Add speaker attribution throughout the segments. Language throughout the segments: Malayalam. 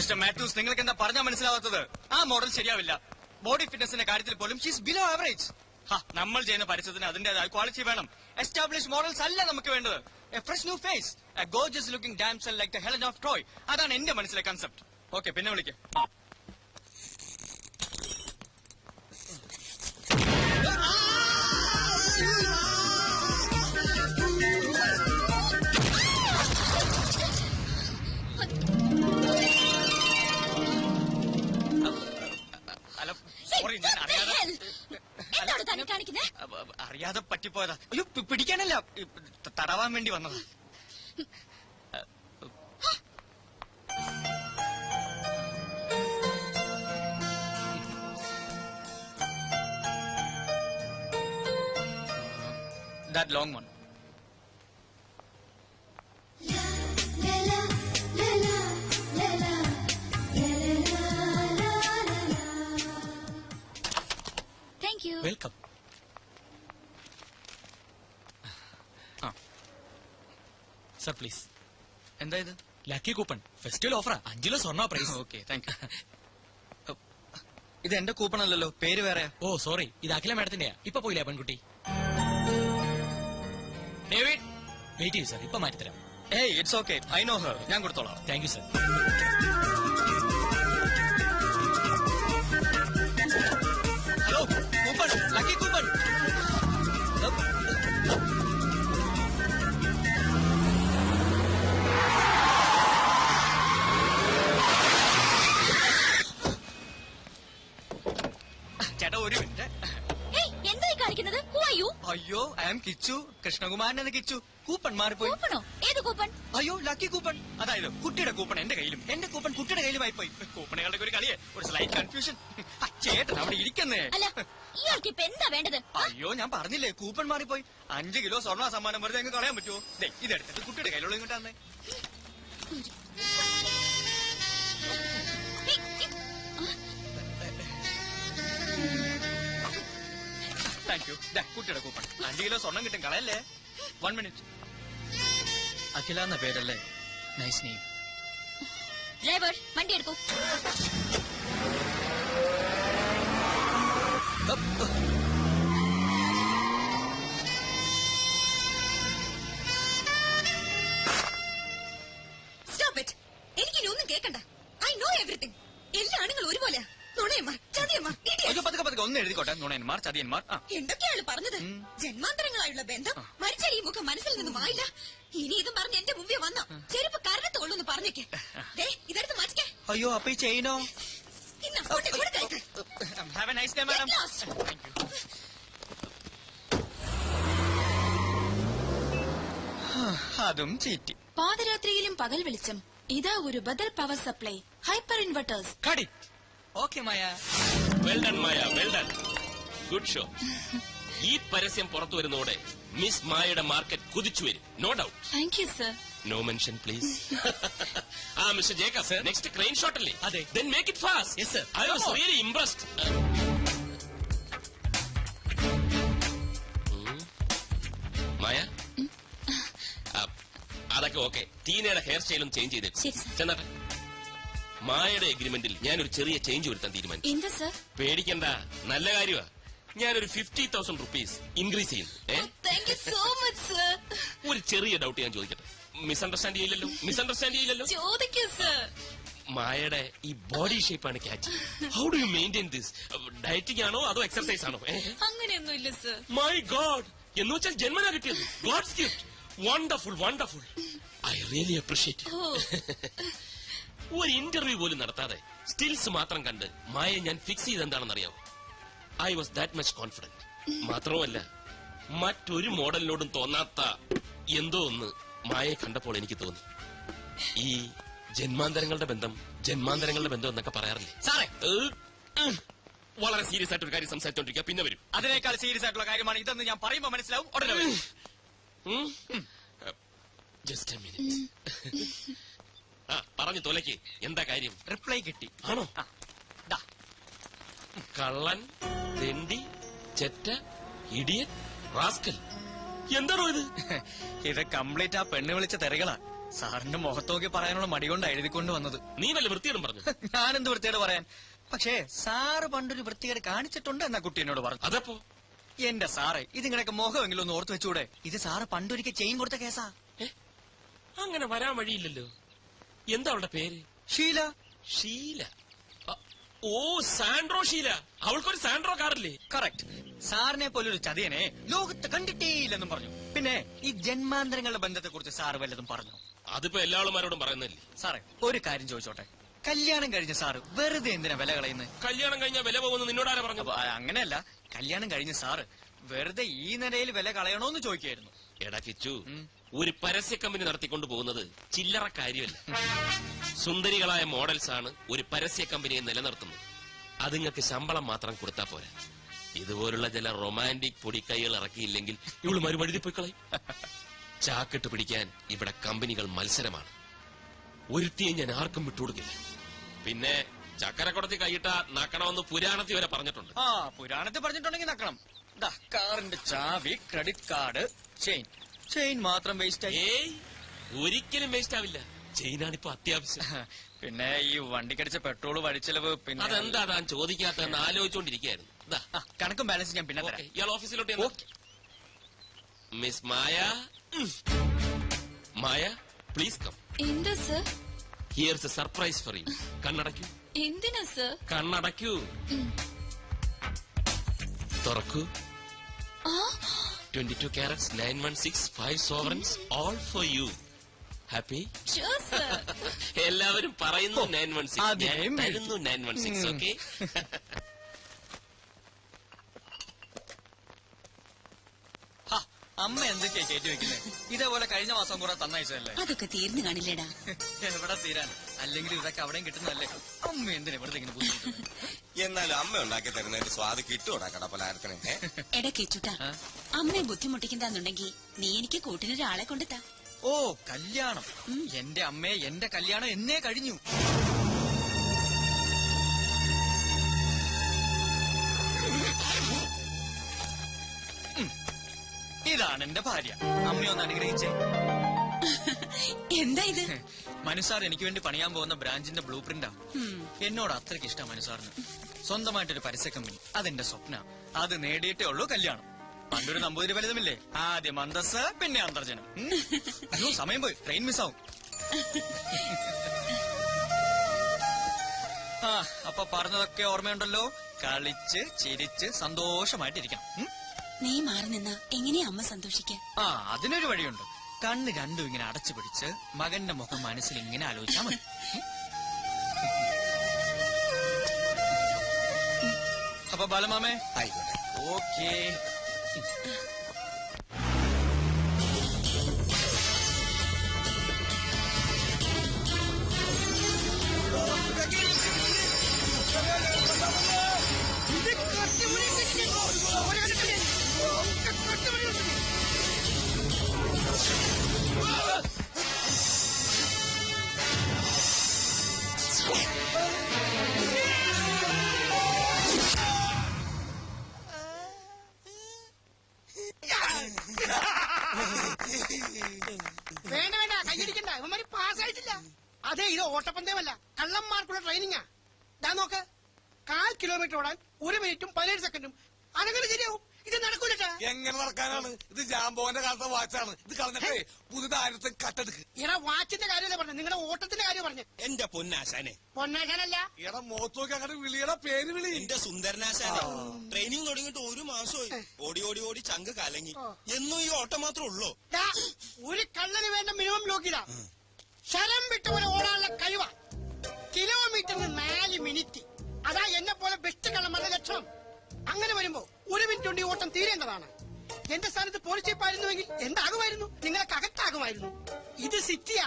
Speaker 1: മിസ്റ്റർ മാത്യൂസ്, നിങ്ങൾക്ക് എന്താ പറഞ്ഞാൽ മനസ്സിലാവാത്തത്? ആ മോഡൽ ശരിയാവില്ല. ബോഡി ഫിറ്റ്നസിന്റെ കാര്യത്തിൽ പോലും ഷീസ് ബിലോ ആവറേജ്. നമ്മൾ ചെയ്യുന്ന പരിസരത്തിന് അതിന്റേതായ ക്വാളിറ്റി വേണം. എസ്റ്റാബ്ലിഷ് മോഡൽസ് അല്ല നമുക്ക് വേണ്ടത്. A fresh new face, a gorgeous looking damsel like the Helen of Troy. അതാണ് എന്റെ മനസ്സിലെ കൺസെപ്റ്റ്. ഓക്കെ, പിന്നെ വിളിക്കാം. അറിയാതെ പറ്റിപ്പോയതാ. അയ്യോ, പിടിക്കാനല്ല, തടവാൻ വേണ്ടി വന്നതാ. That long one.
Speaker 2: Thank you.
Speaker 1: Welcome.
Speaker 3: Sir please.
Speaker 1: എന്താ ഇത്?
Speaker 3: ലക്കി കൂപ്പൺ, ഫെസ്റ്റിവൽ ഓഫറാ. 5 കിലോ സ്വർണ്ണ പ്രൈസ്.
Speaker 1: Okay, thank you. ഇത് എന്റെ കൂപ്പൺ അല്ലല്ലോ, പേര് വേറെയാ.
Speaker 3: ഓ സോറി, ഇത് അഖില മാഡത്തിന്റെയാ. ഇപ്പൊ പോയില്ലേ പെൺകുട്ടി?
Speaker 1: ഡേവിഡ്,
Speaker 3: വെയിറ്റ് ചെയ്യൂ സർ, ഇപ്പൊ മാറ്റിത്തരാം.
Speaker 1: ഏയ് it's okay, I know her. ഞാൻ കൊടുത്തോളാം.
Speaker 3: Thank you sir.
Speaker 1: Hello, coupon, lucky coupon. ചേട്ടാ, ഒരു മിനിറ്റ്.
Speaker 2: എന്തായി കാണിക്കുന്നത്?
Speaker 1: അയ്യോ, ഐ ആം കിച്ചു, കൃഷ്ണകുമാരൻ എന്ന കിച്ചു. കൂപ്പൺ മാറിപ്പോയി.
Speaker 2: കൂപ്പണോ? ഏത് കൂപ്പൺ?
Speaker 1: അയ്യോ, ലക്കി കൂപ്പൺ. അതായത് കുട്ടിയുടെ കൂപ്പൺ എന്റെ കയ്യിലും എന്റെ കൂപ്പൺ കുട്ടിയുടെ കയ്യിലുമായി പോയി. കൂപ്പണുകളുടെ ഒരു കളിയെ, ഒരു സ്ലൈറ്റ് കൺഫ്യൂഷൻ. ചേട്ടൻ അവിടെ ഇരിക്കുന്നേ.
Speaker 2: അല്ല, ഇയാൾക്ക് ഇപ്പൊ എന്താ വേണ്ടത്?
Speaker 1: അയ്യോ, ഞാൻ പറഞ്ഞില്ലേ, കൂപ്പൺ മാറിപ്പോയി. 5 കിലോ സ്വർണ്ണ സമ്മാനം വെറുതെ അങ്ങ് കളയാൻ പറ്റുമോ? ഇതെടുത്തിട്ട് കുട്ടിയുടെ കയ്യിലുള്ള ഇങ്ങോട്ടാന്നേ. Thank you. കുട്ടിയുടെ കൂപ്പൺ. 5 കിലോ സ്വർണം കിട്ടും, കളയല്ലേ. 1 മിനിറ്റ്. അഖില എന്ന പേരല്ലേ? Nice name.
Speaker 2: ഡ്രൈവർ, വണ്ടി എടുക്കൂ.
Speaker 4: Stop it. എനിക്കിനി ഒന്നും കേൾക്കണ്ട. I know everything. എല്ലാ ആണുങ്ങളും ഒരുപോലെ. നുണയന്മാർ, ചതിയന്മാർ,
Speaker 1: പതുക്കെ ഒന്ന് എഴുതിക്കോട്ടെ. നുണയന്മാർ, ചതിയന്മാർ.
Speaker 4: എന്തൊക്കെയാണ് പറഞ്ഞത്? ജന്മാന്തരങ്ങളായുള്ള ബന്ധം മരിച്ചാൽ ഈ മുഖം മനസ്സിൽ നിന്ന് മായില്ല. ഇനി ഇതും പറഞ്ഞ് എന്റെ മുമ്പിൽ വന്നോ, ചെരുപ്പ് കരണത്തോളൂന്ന് പറഞ്ഞേക്ക്. ഇതെടുത്ത് മാറ്റിക്കേ.
Speaker 1: അയ്യോ, അപ്പൊ ഈ ചെയിനോ?
Speaker 4: Have a nice day, madam. Thank you.
Speaker 1: അതും ചീറ്റി.
Speaker 5: പാതിരാത്രിയിലും പകൽ വെളിച്ചം. ഇതാ ഒരു ബദൽ power supply, hyper inverters.
Speaker 1: Okay Maya.
Speaker 6: Well done Maya, well done. Good show. ഈ പരസ്യം പുറത്തു വരുന്നതോടെ മിസ് മായയുടെ മാർക്കറ്റ് കുതിച്ചു വരും. No doubt.
Speaker 5: Thank you sir.
Speaker 6: No mention please. Mister Jacob sir, next crane shot അല്ലേ?
Speaker 3: അതെ.
Speaker 6: Then make it fast.
Speaker 3: Yes sir.
Speaker 6: I was really impressed. മായ, അതൊക്കെ ഓക്കെ. ടീനയുടെ ഹെയർ സ്റ്റൈലും ചേഞ്ച് ചെയ്തേക്കും. ചെന്നാട്ടെ. മായയുടെ എഗ്രിമെന്റിൽ ഞാനൊരു ചെറിയ ചേഞ്ച് വരുത്താൻ തീരുമാനിച്ചു.
Speaker 5: എന്താ സർ?
Speaker 6: പേടിക്കണ്ട, നല്ല കാര്യമാ. ഞാനൊരു 50,000 rupees ഇൻക്രീസ് ചെയ്യുന്നു.
Speaker 5: Thank you so much sir.
Speaker 6: ഒരു ചെറിയ ഡൗട്ട് ഞാൻ ചോദിക്കട്ടെ. മിസ്അണ്ടർസ്റ്റാൻഡ് ചെയ്യില്ലല്ലോ?
Speaker 5: ചോദിക്കൂ സർ.
Speaker 6: മായയുടെ ഈ ബോഡി ഷേപ്പാണ് catch. How do you maintain this? Dieting ആണോ അതോ എക്സർസൈസ് ആണോ?
Speaker 5: അങ്ങനെയൊന്നുമില്ല സർ.
Speaker 6: മൈ ഗോഡ്, എന്ന് വെച്ചാൽ ജന്മനാ കിട്ടിയത്. God's gift. Wonderful, wonderful. I really appreciate. ഒരു ഇന്റർവ്യൂ പോലും നടത്താതെ സ്റ്റിൽസ് മാത്രം കണ്ട് മായ ഞാൻ ഫിക്സ് ചെയ്തെന്താണെന്നറിയാവോ? I was that much confident. മാത്രമല്ല, മറ്റൊരു മോഡലിനോടും തോന്നാത്ത എന്തോ ഒന്ന് മായയെ കണ്ടപ്പോൾ എനിക്ക് തോന്നി. ഈ ജന്മാന്തരങ്ങളുടെ ബന്ധം എന്നൊക്കെ പറയാറില്ലേ
Speaker 1: സാറേ?
Speaker 6: വളരെ സീരിയസ് ആയിട്ടൊരു കാര്യം സംസാരിച്ചോണ്ടിരിക്കുക, പിന്നെ വരും.
Speaker 1: അതിനേക്കാൾ സീരിയസ് ആയിട്ടുള്ള കാര്യമാണ് ഇതെന്ന് ഞാൻ പറയുമ്പോ മനസ്സിലാവും. ഉടനെ വരും.
Speaker 6: Just A minute. പറഞ്ഞു തൊലയ്ക്ക്. എന്താ കാര്യം?
Speaker 1: റിപ്ലൈ കിട്ടി.
Speaker 6: ആണോ? കള്ളൻ, തെണ്ടി, ചെറ്റ, ഇഡിയൻ, റാസ്കൽ. എന്താണോ ഇത്?
Speaker 1: ഇത് കംപ്ലീറ്റ് ആ പെണ്ണ് വിളിച്ച തെറികളാ. സാറിന്റെ മുഖത്തോക്കി പറയാനുള്ള മടി കൊണ്ട് എഴുതിക്കൊണ്ട് വന്നത്.
Speaker 6: നീ വല്ല വൃത്തിയിടും പറഞ്ഞു.
Speaker 1: ഞാനെന്ത് വൃത്തിയോട് പറയാൻ? പക്ഷേ സാറ് പണ്ടൊരു വൃത്തികേട് കാണിച്ചിട്ടുണ്ട് എന്നാ കുട്ടി എന്നോട് പറഞ്ഞു.
Speaker 6: അതപ്പോ
Speaker 1: എന്റെ സാറേ, ഇതിങ്ങനെയൊക്കെ മുഖമെങ്കിലും ഒന്ന് ഓർത്ത് വെച്ചൂടെ? ഇത് സാറ് പണ്ടൊരിക്കൽ ചെയിൻ കൊടുത്ത കേസാ.
Speaker 6: അങ്ങനെ വരാൻ വഴിയില്ലല്ലോ. എന്താ അവളുടെ പേര്?
Speaker 1: ഷീല.
Speaker 6: ഷീല. ഓ, സാൻഡ്രോ ഷീല. അവൾക്കൊരു സാൻഡ്രോ കാറില്ലേ?
Speaker 1: കറക്റ്റ്. സാറിനെ പോലൊരു ചതിയനെ ലോകത്ത് കണ്ടിട്ടേയില്ലെന്നും പറഞ്ഞു. പിന്നെ ഈ ജന്മാന്തരങ്ങളുടെ ബന്ധത്തെ കുറിച്ച് സാറ് വല്ലതും പറഞ്ഞു?
Speaker 6: അതിപ്പോ എല്ലാ ആളുമാരോടും പറയുന്നില്ലേ.
Speaker 1: സാറേ, ഒരു കാര്യം ചോദിച്ചോട്ടെ, കല്യാണം കഴിഞ്ഞ സാറ് വെറുതെ എന്തിനാ വില കളയുന്നത്?
Speaker 6: കല്യാണം കഴിഞ്ഞാൽ വില പോകുന്നു നിന്നോടാരാ പറഞ്ഞു?
Speaker 1: അപ്പൊ അങ്ങനെയല്ല, കല്യാണം കഴിഞ്ഞ സാറ് വെറുതെ ഈ നിലയിൽ വില കളയണോന്ന് ചോദിക്കായിരുന്നു.
Speaker 6: എടാ കിച്ചു, ഒരു പരസ്യ കമ്പനി നടത്തിക്കൊണ്ട് പോകുന്നത് ചില്ലറ കാര്യമല്ല. സുന്ദരികളായ മോഡൽസ് ആണ് ഒരു പരസ്യ കമ്പനിയെ നിലനിർത്തുന്നത്. അതുങ്ങൾക്ക് ശമ്പളം മാത്രം കൊടുത്താ പോരാ. ഇതുപോലുള്ള ചില റൊമാൻറ്റിക് പൊടിക്കൈകൾ ഇറക്കിയില്ലെങ്കിൽ ഇവള് മറുപടി പോയി കളയും. ചാക്കിട്ട് പിടിക്കാൻ ഇവിടെ കമ്പനികൾ മത്സരമാണ്. ഒരുത്തിയെ ഞാൻ ആർക്കും വിട്ടുകൊടുക്കില്ല. പിന്നെ ചക്കരക്കുടത്തി കൈയിട്ട നക്കണമെന്ന് പുരാണത്തിൽ വരെ പറഞ്ഞിട്ടുണ്ട്.
Speaker 1: ആ, പുരാണത്തിൽ പറഞ്ഞിട്ടുണ്ടെങ്കിൽ നക്കണം. ദാ, കാറിന്റെ ചാവി, ക്രെഡിറ്റ് കാർഡ്, ചെയിൻ. ചെയിൻ മാത്രം വേസ്റ്റ് ആയി.
Speaker 6: ഏയ്, ഒരിക്കലും വേസ്റ്റ് ആവില്ല. ചെയിനാണിപ്പോ അത്യാവശ്യം.
Speaker 1: പിന്നെ ഈ വണ്ടിക്കടിച്ച പെട്രോള് വഴിച്ചെലവ്, പിന്നെ
Speaker 6: അതെന്താ താൻ ചോദിക്കാത്തെന്ന് ആലോചിച്ചോണ്ടിരിക്കുകയായിരുന്നു.
Speaker 1: കണക്കും ബാലൻസ് ഞാൻ പിന്നെ തരാം.
Speaker 6: ഇയാൾ ഓഫീസിലോട്ട് miss Maya. Maya, please come.
Speaker 5: എന്താ sir?
Speaker 6: Here's a surprise for you. കണ്ണടയ്ക്കൂ.
Speaker 5: എന്തിനാ സർ?
Speaker 6: കണ്ണടയ്ക്കൂ. തുറക്കൂ. 22 carats 916 5 sovereigns all for you. Happy?
Speaker 5: Sure, sir.
Speaker 6: എല്ലാവരും പറയുന്നു 916.
Speaker 1: ആദ്യം
Speaker 6: തരുന്നു 916. ഓക്കെ.
Speaker 1: അമ്മ എന്തൊക്കെയാ കയറ്റി വെക്കുന്നത്? ഇതേപോലെ കഴിഞ്ഞ മാസം കൂടെ തന്നയച്ചതല്ലേ?
Speaker 4: അതൊക്കെ തീർന്നു കാണില്ലേടാ.
Speaker 1: എവിടെ തീരാൻ? അല്ലെങ്കിൽ ഇതൊക്കെ അവിടെയും കിട്ടുന്നതല്ലേ? അമ്മ എന്തിനാ വെറുതെ ഇങ്ങനെ ബുദ്ധിമുട്ട്?
Speaker 7: എന്നാലും അമ്മ ഉണ്ടാക്കി തരുന്നതിന്റെ സ്വാദ് കിട്ടൂടാ കടപ്പലാരത്തിന്.
Speaker 4: എടാ കേച്ചുട്ടാ, അമ്മയെ ബുദ്ധിമുട്ടിക്കണ്ടെന്നുണ്ടെങ്കിൽ നീ എനിക്ക് കൂട്ടിനൊരാളെ കൊണ്ടെത്താ.
Speaker 1: ഓ, കല്യാണം. എന്റെ അമ്മയെ എന്റെ കല്യാണം എന്നേ കഴിഞ്ഞു. ഇതാണ് എന്റെ ഭാര്യ. അമ്മയൊന്ന് അനുഗ്രഹിച്ചേ.
Speaker 4: എന്താ ഇത്?
Speaker 1: മനുസാർ എനിക്ക് വേണ്ടി പണിയാൻ പോകുന്ന ബ്രാഞ്ചിന്റെ ബ്ലൂ പ്രിന്റാ. എന്നോട് അത്രയ്ക്ക് ഇഷ്ടം മനുസാറിന്. സ്വന്തമായിട്ടൊരു പരസ്യ കമ്പനി, അതെന്റെ സ്വപ്ന. അത് നേടിയിട്ടേ ഉള്ളൂ കല്യാണം. പണ്ടൊരു നമ്പൂതിരി ഫലിതമില്ലേ? ആദ്യം അന്തസ്, പിന്നെ അന്തർജനം. അയ്യോ, സമയം പോയി, ട്രെയിൻ മിസ്സാവും. ആ, അപ്പൊ പറഞ്ഞതൊക്കെ ഓർമ്മയുണ്ടല്ലോ. കളിച്ച് ചിരിച്ച് സന്തോഷമായിട്ടിരിക്കണം.
Speaker 4: നീ മാറി നിന്നാ എങ്ങനെയാ അമ്മ സന്തോഷിക്കാൻ?
Speaker 1: ആ, അതിനൊരു വഴിയുണ്ട്. കണ്ണ് രണ്ടും ഇങ്ങനെ അടച്ചു പിടിച്ച് മകന്റെ മുഖം മനസ്സിൽ ഇങ്ങനെ ആലോചിച്ചാൽ മതി. അപ്പൊ ബാലമാമേ,
Speaker 7: ആയിക്കോട്ടെ.
Speaker 1: ഓക്കേ.
Speaker 8: വേണ്ട വേണ്ട, കൈയടിക്കണ്ട. ഇവന്മാര് പാസ്സായിട്ടില്ല. അതെ, ഇത് ഓട്ടപ്പന്തയമല്ല, കള്ളന്മാർക്കുള്ള ട്രെയിനിങ്ങാ. ദാ നോക്ക്, 1/4 കിലോമീറ്റർ ഓടാൻ 1 മിനിറ്റും 17 സെക്കൻഡും. അതെങ്ങനെ ശരിയാവും? ഇത് നടക്കൂലട്ടാ.
Speaker 7: എങ്ങനെ നടക്കാനാണ്? ഇത് ജാമ്പോന്റെ കാലത്തെ വാച്ചാണ്. ഇത് കളഞ്ഞിട്ടേ പുതുതായിരത്തെ കട്ടെടുക്ക്.
Speaker 8: എടാ, വാച്ചിന്റെ കാര്യമല്ലേ പറഞ്ഞു, നിങ്ങളുടെ ഓട്ടത്തിന്റെ കാര്യം പറഞ്ഞു.
Speaker 7: എന്റെ പൊന്നാശാനെ,
Speaker 8: പൊന്നാശാനല്ല.
Speaker 7: എടാ മോത്ത് നോക്കി അങ്ങനെ വിളിയുടെ പേര് വിളി.
Speaker 9: എന്റെ സുന്ദരനാശാനെ, ട്രെയിനിങ് തുടങ്ങിയിട്ട് 1 മാസമായി. ഓടി ഓടി ഓടി ചങ്ക് കലങ്ങി. എന്നും ഈ ഓട്ടം മാത്രമേ ഉള്ളൂ.
Speaker 8: ദാ, ഒരു കള്ളന് വേണ്ട മിനിമം യോഗ്യത ശരം വിട്ടുപോലെ ഓടാനുള്ള കഴിവാ. കിലോമീറ്ററിന് 4 മിനിറ്റ്. അതാ എന്നെ പോലെ ബെസ്റ്റ് കള്ളന്മാരുടെ ലക്ഷണം. അങ്ങനെ വരുമ്പോ 1 മിനിറ്റ് കൊണ്ട് ഈ ഓട്ടം തീരേണ്ടതാണ്. എന്റെ സ്ഥാനത്ത് പോലീസ് ചീപ്പായിരുന്നുവെങ്കിൽ എന്താകുമായിരുന്നു? നിങ്ങളൊക്കെ അകത്താകുമായിരുന്നു. ഇത് സിറ്റിയാ.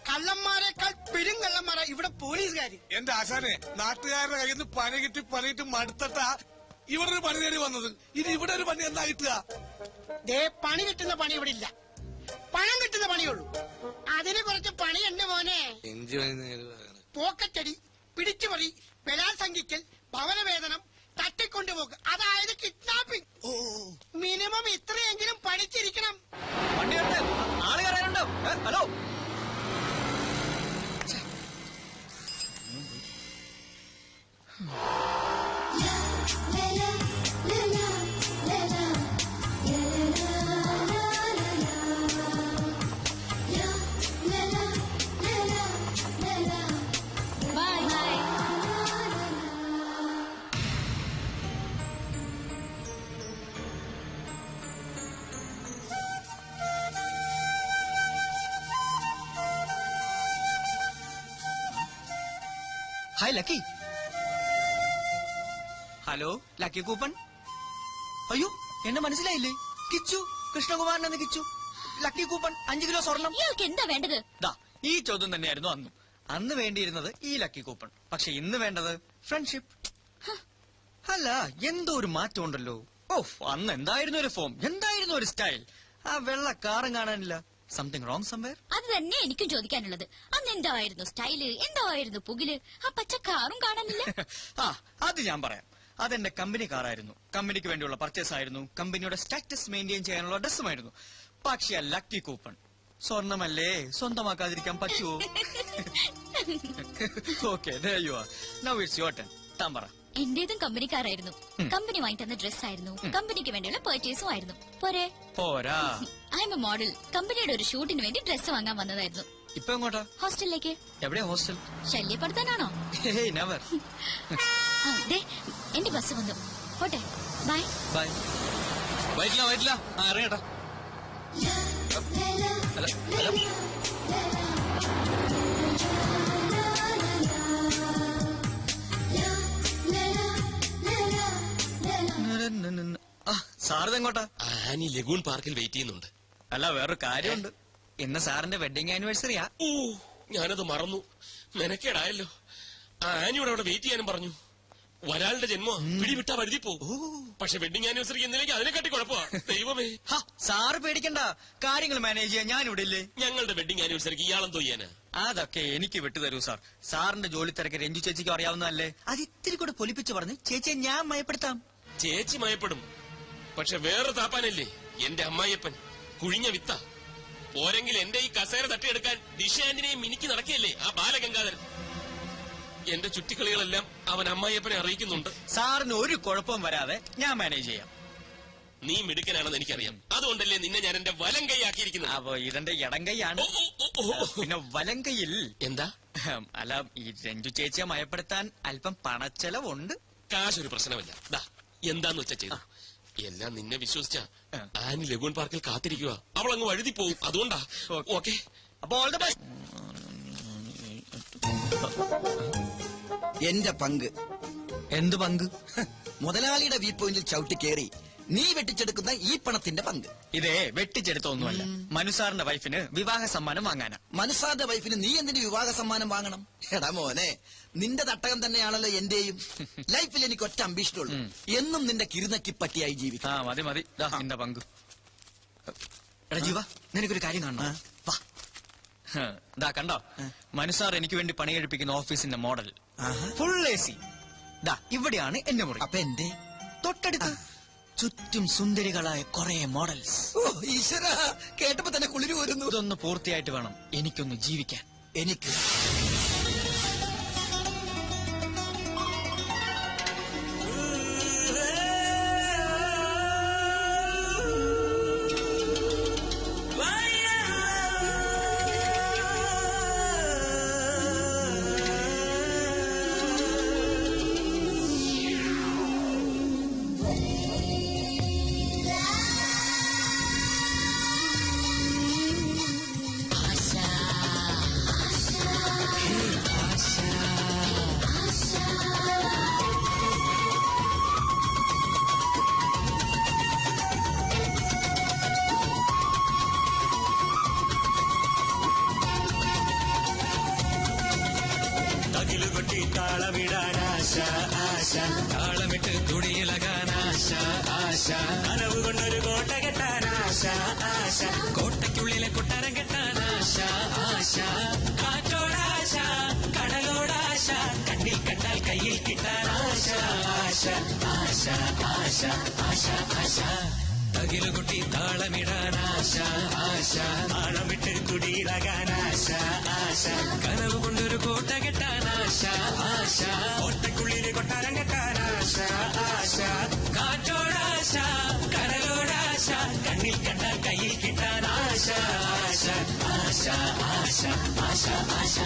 Speaker 8: കള്ളന്മാരെക്കാൾ പെരുങ്കള്ളന്മാരാ ഇവിടെ പോലീസുകാര്.
Speaker 7: എന്റെ ആശാനെ, നാട്ടുകാരുടെ കയ്യിൽ നിന്ന് പണി കിട്ടി പണിയിട്ട് മടുത്തട്ടാ ഇവിടെ ഒരു പണി തേടി വന്നത്. ഇനി ഇവിടെ ഒരു പണി എന്താ കിട്ടുക?
Speaker 8: ദേ, പണി കിട്ടുന്ന പണി ഇവിടെ ഇല്ല. പണം കിട്ടുന്ന പണിയുള്ളൂ. അതിന് കുറച്ച് പണിയുണ്ട് മോനെ. പോക്കറ്റടി, പിടിച്ചുപറി, ബലാത്സംഗിക്കൽ, ഭവനവേതനം, തട്ടിക്കൊണ്ടുപോക്ക്, അതായത് കിഡ്നാപ്പിംഗ്. മിനിമം ഇത്രയെങ്കിലും പഠിച്ചിരിക്കണം.
Speaker 1: വണ്ടിയുണ്ട്, ആള് കയറാനുണ്ട്. Hello, hi lucky. Hello lucky coupon. അയ്യോ എന്നെ മനസ്സിലായില്ലേ? കിച്ചു, കൃഷ്ണകുമാരൻ എന്ന കിച്ചു. ലക്കി കൂപ്പൺ 5 കിലോ സ്വർണം.
Speaker 2: ഇയാൾക്ക് എന്താ വേണ്ടത്?
Speaker 1: ദാ ഈ ചോദ്യം തന്നെയായിരുന്നു അന്നും. അന്ന് വേണ്ടിയിരുന്നത് ഈ ലക്കി കൂപ്പൺ. പക്ഷെ ഇന്ന് വേണ്ടത് ഫ്രണ്ട്ഷിപ്പ്. അല്ല എന്തോ ഒരു മാറ്റം ഉണ്ടല്ലോ. ഓഫ്, അന്ന് എന്തായിരുന്നു ഒരു ഫോം, എന്തായിരുന്നു ഒരു സ്റ്റൈൽ. ആ വെള്ള കാറും കാണാനില്ല. Something wrong somewhere.
Speaker 2: അത് തന്നെ എനിക്കും ചോദിക്കാനുള്ളത്. അന്ന് എന്തായിരുന്നു സ്റ്റൈല്, എന്തായിരുന്നു പുകില്, ആ പച്ച കാറും കാണാനില്ല.
Speaker 1: ആ അത് ഞാൻ പറയാം. അതെന്റെ കമ്പനി കാറായിരുന്നു. കമ്പനിക്ക് വേണ്ടിയുള്ള പർച്ചേസ് ആയിരുന്നു. കമ്പനിയുടെ സ്റ്റാറ്റസ് മെയിൻറ്റെയിൻ ചെയ്യാനുള്ള ഡ്രസ്സുമായിരുന്നു. പക്ഷെ ആ ലക്കി കൂപ്പൺ സ്വർണ്ണമല്ലേ, സ്വന്തമാക്കാതിരിക്കാൻ പറ്റുമോ? Okay, now it's your turn. താൻ പറ.
Speaker 2: എന്റേതും കമ്പനിക്കാരായിരുന്നു. കമ്പനി വാങ്ങി തന്ന ഡ്രസ് ആയിരുന്നു. കമ്പനിക്ക് വേണ്ടിയുള്ള പർച്ചേസും ആയിരുന്നു. പോരെ?
Speaker 1: പോരാ.
Speaker 2: I M A model. കമ്പനിയുടെ ഒരു ഷൂട്ടിന് വേണ്ടി ഡ്രസ് വാങ്ങാൻ വന്നതായിരുന്നു.
Speaker 1: ഇപ്പൊ എങ്ങോട്ടാ?
Speaker 2: ഹോസ്റ്റലിലേക്ക്.
Speaker 1: എവിടെയാ ഹോസ്റ്റൽ?
Speaker 2: ശല്യപ്പെടുത്താനാണോ?
Speaker 1: നെവർ.
Speaker 2: എന്റെ ബസ് വന്നു. പോട്ടെ. ബൈ.
Speaker 1: ബൈ.
Speaker 3: വൈറ്റില്ല ഇറങ്ങട്ടാ.
Speaker 1: സാറിതെങ്ങോട്ടാ?
Speaker 6: ആനി ലഗൂൺ പാർക്കിൽ വെയിറ്റ് ചെയ്യുന്നുണ്ട്.
Speaker 1: അല്ല വേറൊരു കാര്യമുണ്ട്. ഇന്ന് സാറിന്റെ വെഡിങ് ആനിവേഴ്സറിയാ.
Speaker 6: ഓ ഞാനത് മറന്നു. മെനക്കേടായല്ലോ. ആനിയോട് അവിടെ വെയിറ്റ് ചെയ്യാനും പറഞ്ഞു. ഒരാളുടെ ജന്മം പിടിവിട്ടാ വഴുതി പോകും. പക്ഷെ വെഡിങ് ആനിവേഴ്സറിക്ക് എന്നിലേക്ക് അതിനെക്കാട്ടി കുഴപ്പമാ. ദൈവമേ.
Speaker 1: സാറ് പേടിക്കണ്ട, കാര്യങ്ങൾ മാനേജ് ചെയ്യാൻ ഞാൻ ഇവിടെ ഇല്ലേ.
Speaker 6: ഞങ്ങളുടെ വെഡിങ് ആനിവേഴ്സറിക്ക് ഇയാളെന്തോ ചെയ്യാനാ?
Speaker 1: അതൊക്കെ എനിക്ക് വിട്ടുതരൂ സാർ. സാറിന്റെ ജോലി തിരക്ക് രഞ്ജു ചേച്ചിക്ക് അറിയാവുന്നതല്ലേ. അത് ഇത്തിരി കൂടെ പൊലിപ്പിച്ച് പറഞ്ഞ് ചേച്ചിയെ ഞാൻ മയപ്പെടുത്താം.
Speaker 6: ചേച്ചി മയപ്പെടും. പക്ഷെ വേറെ താപ്പാനല്ലേ എന്റെ അമ്മായിയപ്പൻ. കുഴിഞ്ഞ വിത്ത പോരെങ്കിൽ എന്റെ ഈ കസേര തട്ടിയെടുക്കാൻ ദിശ ആന്റിനെയും മിനിക്ക് നടക്കുകയല്ലേ ആ ബാലഗംഗാധരൻ. എന്റെ ചുറ്റിക്കളികളെല്ലാം അവൻ അമ്മായിയപ്പനെ അറിയിക്കുന്നുണ്ട്.
Speaker 1: സാറിന് ഒരു കുഴപ്പവും വരാതെ ഞാൻ മാനേജ് ചെയ്യാം.
Speaker 6: നീ മിടുക്കനാണെന്ന് എനിക്കറിയാം. അതുകൊണ്ടല്ലേ നിന്നെ ഞാൻ എന്റെ വലം കൈയാക്കിയിരിക്കുന്നത്.
Speaker 1: അപ്പൊ ഇതെന്റെ ഇടം കൈയാണ്. പിന്നെ വലം കൈയിൽ
Speaker 6: എന്താ?
Speaker 1: അല്ല, ഈ രഞ്ജു ചേച്ചിയെ മയപ്പെടുത്താൻ അല്പം പണച്ചെലവുണ്ട്.
Speaker 6: കാശൊരു പ്രശ്നമല്ല. ദാ എന്താന്ന് വെച്ചാ ചെയ്തു. എല്ലാം നിന്നെ വിശ്വസിച്ച ആനി ലഗൂൺ പാർക്കിൽ കാത്തിരിക്കുക. അവൾ അങ്ങ് വഴുതി പോവും. അതുകൊണ്ടാ. ഓക്കെ,
Speaker 1: അപ്പൊ ഓൾ ദ ബെസ്റ്റ്.
Speaker 10: എന്റെ പങ്ക്.
Speaker 1: എന്ത് പങ്ക്?
Speaker 10: മുതലാളിയുടെ വ്യൂ പോയിന്റിൽ ചവിട്ടി കയറി നീ വെട്ടിച്ചെടുക്കുന്ന ഈ പണത്തിന്റെ പങ്ക്.
Speaker 1: ഇതേ വെട്ടിച്ചെടുത്തൊന്നുമല്ല, മനുസാറിന്റെ വൈഫിന് വിവാഹ സമ്മാനം വാങ്ങാനാ.
Speaker 10: മനുസാറിന്റെ വൈഫിന് നീ എന്തിന് വിവാഹ സമ്മാനം വാങ്ങണം? എടാ മോനെ, നിന്റെ തട്ടകം തന്നെയാണല്ലോ എന്റെയും. ലൈഫിൽ എനിക്ക് ഒറ്റ അംബീഷനുള്ളൂ, എന്നും നിന്റെ കിരുനക്കി പറ്റിയായി ജീവിക്കാം.
Speaker 1: മതി മതി, നിന്റെ പങ്ക്. എടാ ജീവ, നിനക്കൊരു കാര്യം കാണണം. വാ. ദാ കണ്ടോ, മനുസാർ എനിക്ക് വേണ്ടി പണിയെടുപ്പിക്കുന്ന ഓഫീസിന്റെ മോഡൽ. Full AC. ദാ ഇവിടെയാണ് എന്റെ മുറി.
Speaker 10: അപ്പൊ എന്റെ
Speaker 1: തൊട്ടടുത്ത് ചുറ്റും സുന്ദരികളായ കുറെ മോഡൽസ്.
Speaker 10: ഓ ഈശ്വര, കേട്ടപ്പോ തന്നെ കുളിര് വരുന്നു.
Speaker 1: ഇതൊന്ന് പൂർത്തിയായിട്ട് വേണം എനിക്കൊന്ന് ജീവിക്കാൻ.
Speaker 10: എനിക്ക്
Speaker 3: താളമിട്ട് തുടിയിളകാൻ ആശ ആശ. കനവ് കൊണ്ടൊരു കോട്ട കെട്ടാൻ ആശ ആശ. കോട്ടയ്ക്കുള്ളിലെ കൊട്ടാരം കെട്ടാൻ ആശ ആശ. കാറ്റോടാശ, കടലോടാശ, കണ്ണിൽ കണ്ടാൽ കയ്യിൽ കിട്ടാൻ ആശ ആശ ആശ ആശ ആശ ആശ. തകിലുകുട്ടി താളമിടാൻ ആശ ആശ. താളമിട്ട് കുടിയിളകാൻ ആശ ആശ. കനവ് കൊണ്ടൊരു കോട്ട കെട്ടാൻ ആശ ആശ. കോട്ടയ്ക്കുള്ളിലെ കൊട്ടാരം കെട്ടാൻ ആശ ആശ. കാറ്റോടാശ, കടലോടാശ, കണ്ണിൽ കണ്ടാൽ കയ്യിൽ കിട്ടാൻ ആശ ആശ ആശ ആശ ആശ ആശ.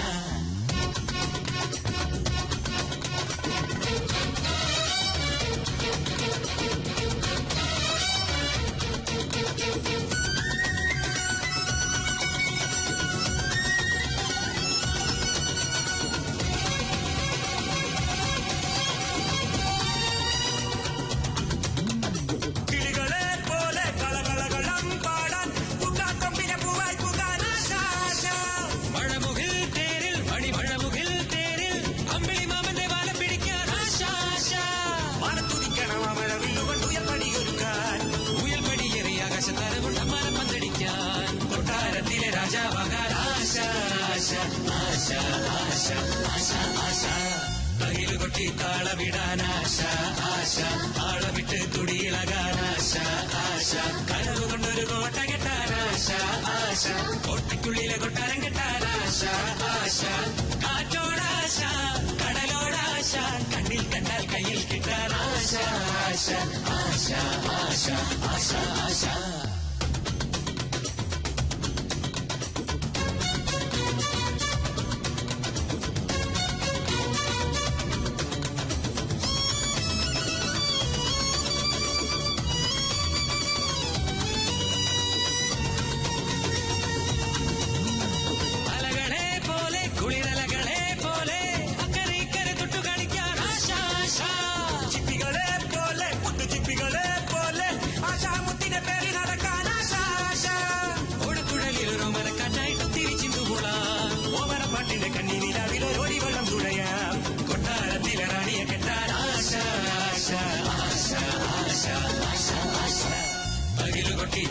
Speaker 3: തകില് കൊട്ടി താളമിടാൻ ആശ ആശ താളമിട്ട് തുടിയിളകാൻ ആശ ആശ കനവ് കൊണ്ടൊരു കോട്ട കെട്ടാൻ ആശ ആശ കോട്ടയ്ക്കുള്ളിലെ കൊട്ടാരം കെട്ടാൻ ആശ ആശ കാറ്റോടാശ കടലോടാശ കണ്ണിൽ കണ്ടാൽ കയ്യിൽ കിട്ടാൻ ആശ ആശ ആശ ആശ ആശ ആശ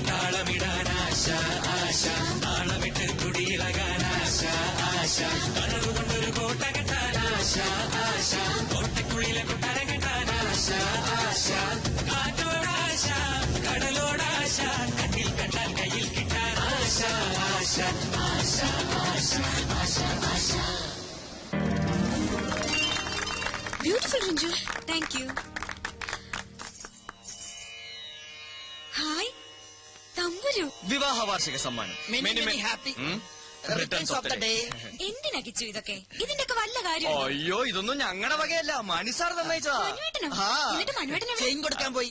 Speaker 3: താളമിടാൻ ആശ ആശ താളമിട്ട് തുടിയിളകാൻ ആശ ആശ കനവ് കൊണ്ടൊരു കോട്ട കെട്ടാൻ ആശ ആശ കോട്ടയ്ക്കുള്ളിലെ കൊട്ടാരം കെട്ടാൻ ആശ ആശ കാറ്റോടാശ കടലോടാശ കണ്ണിൽ കണ്ടാൽ കയ്യിൽ കിട്ടാൻ ആശ ആശ ആശ ആശ ആശ ആശ.
Speaker 4: Beautiful Ranju. Thank you. Hi Thamburu.
Speaker 1: വിവാഹ വാർഷിക സമ്മാനം.
Speaker 10: Many happy returns of the day.
Speaker 4: എന്തിനാ കിച്ചു ഇതൊക്കെ? ഇതിന്റെയൊക്കെ വല്ല കാര്യം?
Speaker 1: അയ്യോ ഇതൊന്നും ഞങ്ങളുടെ വകയല്ല, മണിസാർ തന്നയച്ചതാ.
Speaker 4: മനുവേട്ടനോ? എന്നിട്ട് മനുവേട്ടൻ
Speaker 10: ചെയിൻ കൊടുക്കാൻ പോയി.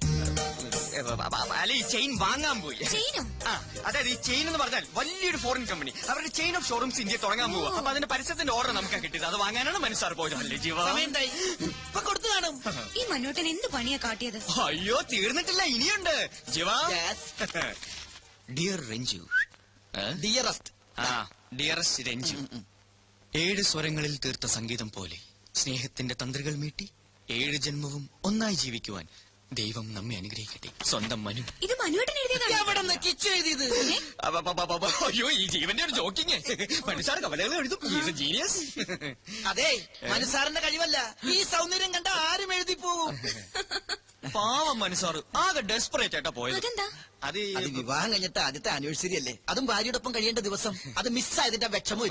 Speaker 1: അല്ല ഈ ചെയിൻ വാങ്ങാൻ പോയി.
Speaker 4: ചെയിനോ?
Speaker 1: ആ അതായത് ഈ ചെയിൻ എന്ന് പറഞ്ഞാൽ വലിയൊരു ഫോറിൻ കമ്പനി അവരുടെ ചെയിൻ ഓഫ് ഷോറൂംസ് ഇന്ത്യ തുടങ്ങാൻ പോവുക. അപ്പൊ അതിന്റെ പരസ്യത്തിന്റെ ഓർഡർ നമുക്ക് കിട്ടിയത്. അത് വാങ്ങാനാണ് മനുസാർ പോയത്. അല്ലേ ജീവ?
Speaker 10: ഇപ്പൊ കൊടുത്തു കാണും.
Speaker 4: ഈ മനുവേട്ടൻ എന്ത് പണിയാ കാട്ടിയത്?
Speaker 1: അയ്യോ തീർന്നിട്ടില്ല, ഇനിയുണ്ട് ജീവ. Dear Ranju.
Speaker 10: Dearest.
Speaker 1: Dearest Ranju, 7 സ്വരങ്ങളിൽ തീർത്ത സംഗീതം പോലെ സ്നേഹത്തിന്റെ തന്ത്രികൾ മീട്ടി 7 ജന്മവും ഒന്നായി ജീവിക്കുവാൻ ദൈവം നമ്മെ അനുഗ്രഹിക്കട്ടെ. സ്വന്തം മനു.
Speaker 4: ഇത് മനുവേട്ടൻ എഴുതിയതാണ്.
Speaker 10: കിച്ചു എഴുതിയത്.
Speaker 1: അയ്യോ ഈ ജീവന്റെ ഒരു ജോക്കിങ്. മനുസാർ കവലകൾ എഴുതും. ജീനിയസ്.
Speaker 10: അതെ മനുസാറിന്റെ കഴിവല്ല, ഈ സൗന്ദര്യം കണ്ട ആരും എഴുതി പോകും.
Speaker 1: പാവം മനുസാർ ആകെ ഡെസ്പറേറ്റ് ആയിട്ടാ പോയത്.
Speaker 4: അതെന്താ?
Speaker 10: അത് വിവാഹം കഴിഞ്ഞിട്ട് ആദ്യത്തെ ആനിവേഴ്സറി അല്ലേ, അതും ഭാര്യയോടൊപ്പം കഴിയേണ്ട ദിവസം. അത് മിസ്സായതിന്റെ വിഷമം.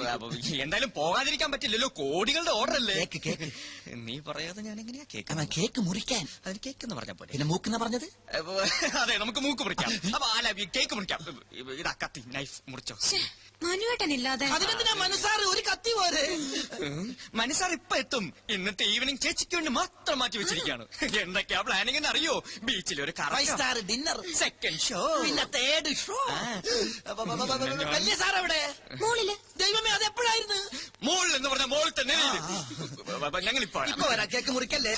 Speaker 1: എന്തായാലും പോകാതിരിക്കാൻ പറ്റില്ലല്ലോ, കോടികളുടെ ഓർഡർ അല്ലേ.
Speaker 10: കേക്ക്
Speaker 1: നീ പറയാതെ ഞാൻ എങ്ങനെയാ കേക്ക്?
Speaker 10: കേക്ക് മുറിക്കാൻ
Speaker 1: അതിന് കേക്ക് എന്ന് പറഞ്ഞ പോലെ.
Speaker 10: പിന്നെ മൂക്കെന്ന് പറഞ്ഞത്?
Speaker 1: അതെ നമുക്ക് മൂക്ക് മുറിക്കാം. അപ്പൊ അല്ല കേക്ക് മുറിക്കാം. ഇതാ കത്തി, നൈഫ് മുറിച്ചോ.
Speaker 4: മനുവേട്ടൻ ഇല്ലാതെ
Speaker 10: അതിനെന്തിനാ മനുസാർ ഒരു കത്തി പോരെ?
Speaker 1: മനുസാർ ഇപ്പൊ എത്തും. ഇന്നത്തെ ഈവനിങ് ചേച്ചിക്ക് വേണ്ടി മാത്രം മാറ്റി വെച്ചിരിക്കുകയാണ്. എന്തൊക്കെയാ പ്ലാനിങ് എന്ന് അറിയോ? ബീച്ചിൽ ഒരു
Speaker 10: 5 സ്റ്റാർ ഡിന്നർ,
Speaker 1: സെക്കൻഡ് ഷോ,
Speaker 10: പിന്നെ 3rd ഷോ. വലിയ സാർ എവിടെ?
Speaker 4: മോളില്.
Speaker 10: ദൈവമേ അത് എപ്പോഴായിരുന്നു?
Speaker 1: മോളിൽ എന്ന് പറഞ്ഞ മോളിൽ തന്നെ ഞങ്ങൾ
Speaker 10: ഇപ്പൊ വരാം. കേക്ക് മുറിക്കല്ലേ?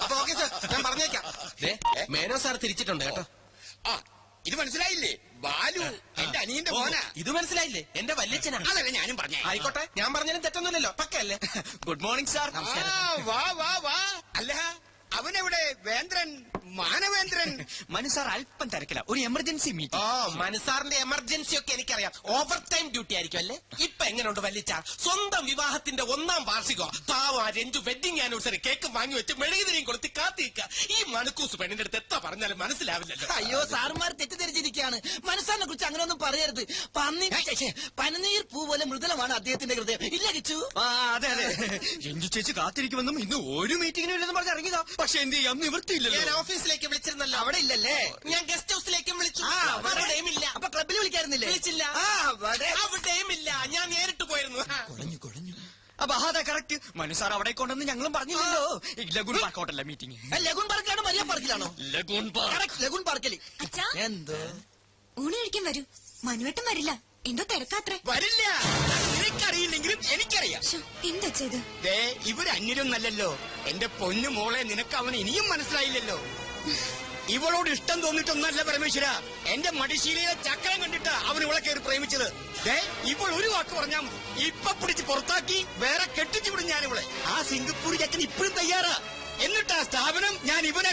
Speaker 9: അപ്പൊ ഓക്കെ സാർ, ഞാൻ പറഞ്ഞേക്കാം.
Speaker 6: മേനോ സാർ തിരിച്ചിട്ടുണ്ട് കേട്ടോ.
Speaker 9: ആ ഇത് മനസ്സിലായില്ലേ? ബാലു എന്റെ അനിയന്റെ മോനാ.
Speaker 6: ഇത് മനസ്സിലായില്ലേ? എന്റെ വല്യച്ഛനാ.
Speaker 9: അതല്ല ഞാനും പറഞ്ഞേ.
Speaker 6: ആയിക്കോട്ടെ, ഞാൻ പറഞ്ഞാലും തെറ്റൊന്നുമില്ലല്ലോ. പക്കല്ലേ?
Speaker 1: Good morning sir.
Speaker 9: വാ വാ വാ. അല്ല അവനെവിടെ? വേന്ദ്രൻ, മാനവേന്ദ്രൻ.
Speaker 1: മനുസാർ അല്പം തിരക്കില്ല, ഒരു എമർജൻസി മീറ്റിംഗ്.
Speaker 6: മനുസാറിന്റെ എമർജൻസി ഒക്കെ എനിക്കറിയാം. ഓവർ ടൈം ഡ്യൂട്ടി ആയിരിക്കും അല്ലേ? ഇപ്പൊ എങ്ങനെയുണ്ട് വല്ലിച്ച? സ്വന്തം വിവാഹത്തിന്റെ 1ാം വാർഷികം. പാവ രഞ്ജു വെഡിങ് ആനിവേഴ്സറി കേക്ക് വാങ്ങി വെച്ച് മെഴുകുതിരിയും കൊളുത്തി കാത്തിരിക്കുക. ഈ മണക്കൂസ് പെണ്ണിന്റെ അടുത്ത് എത്ര പറഞ്ഞാലും മനസ്സിലാവില്ലല്ലോ.
Speaker 10: അയ്യോ സാറുമാർ തെറ്റിദ്ധരിച്ചിരിക്കുകയാണ്. മനസ്സാറിനെ കുറിച്ച് അങ്ങനെയൊന്നും പറയരുത്. പനിനീർ പൂ പോലെ മൃദുലമാണ് അദ്ദേഹത്തിന്റെ ഹൃദയം. ഇല്ല കിച്ചു?
Speaker 1: അതെ അതെ. രഞ്ജു ചേച്ചി കാത്തിരിക്കുമെന്നും ഇന്ന് ഒരു മീറ്റിംഗിനും ഇല്ലെന്ന് പറഞ്ഞ് ഇറങ്ങിയതാ. പക്ഷെ എന്ത് ചെയ്യാം, നിവൃത്തിയില്ലല്ലോ.
Speaker 6: ഞാൻ ഓഫീസിലേക്ക് വിളിച്ചിരുന്നല്ലോ.
Speaker 10: അവിടെ ഇല്ലല്ലേ?
Speaker 6: ഞാൻ ഗസ്റ്റ് ഹൗസിലേക്കും വിളിച്ചു.
Speaker 10: അവിടെയും ഇല്ല. അപ്പൊ ക്ലബിൽ വിളിക്കായിരുന്നില്ലേ?
Speaker 6: വിളിച്ചില്ല. അവിടെയും ഇല്ല. ഞാൻ നേരിട്ട് പോയിരുന്നു.
Speaker 10: കുഴഞ്ഞു.
Speaker 1: അപ്പൊ അതെ കറക്റ്റ്. മനുസാർ അവിടെ കൊണ്ടെന്ന് ഞങ്ങളും പറഞ്ഞില്ലല്ലോ. ലഗൂൺ പാർക്കോട്ടല്ല മീറ്റിംഗ്.
Speaker 10: ലഗൂൺ പാർക്കിലാണോ മരിയ പാർക്കിലാണോ?
Speaker 1: Lagoon park.
Speaker 10: ലഗൂൺ പാർക്കിൽ.
Speaker 4: അച്ഛാ
Speaker 10: എന്തോ
Speaker 4: ഊണ് കഴിക്കാൻ വരൂ. മനുവേട്ടൻ വരില്ല, എന്തോ തിരക്കാത്രേ.
Speaker 9: വരില്ല. നിനക്കറിയില്ലെങ്കിലും എനിക്കറിയാം.
Speaker 4: എന്താ ചെയ്ത്?
Speaker 9: ഇവര് അന്യരൊന്നല്ലല്ലോ. എന്റെ പൊന്നു മോളെ, നിനക്ക് അവൻ ഇനിയും മനസ്സിലായില്ലല്ലോ. ഇവളോട് ഇഷ്ടം തോന്നിട്ടൊന്നല്ല പരമേശ്വര. എന്റെ മടിശീലയിലെ ചക്രം കണ്ടിട്ട് അവൻ ഇവളെ കയറി പ്രേമിച്ചത്. ഇപ്പോൾ ഒരു വാക്ക് പറഞ്ഞാൽ മതി, ഇപ്പൊ പിടിച്ച് പുറത്താക്കി വേറെ കെട്ടിച്ചു വിടും ഞാൻ ഇവളെ. ആ സിംഗപ്പൂർ ചക്കൻ ഇപ്പോഴും തയ്യാറാ. എന്നിട്ട് ആ സ്ഥാപനം ഞാൻ ഇവനെ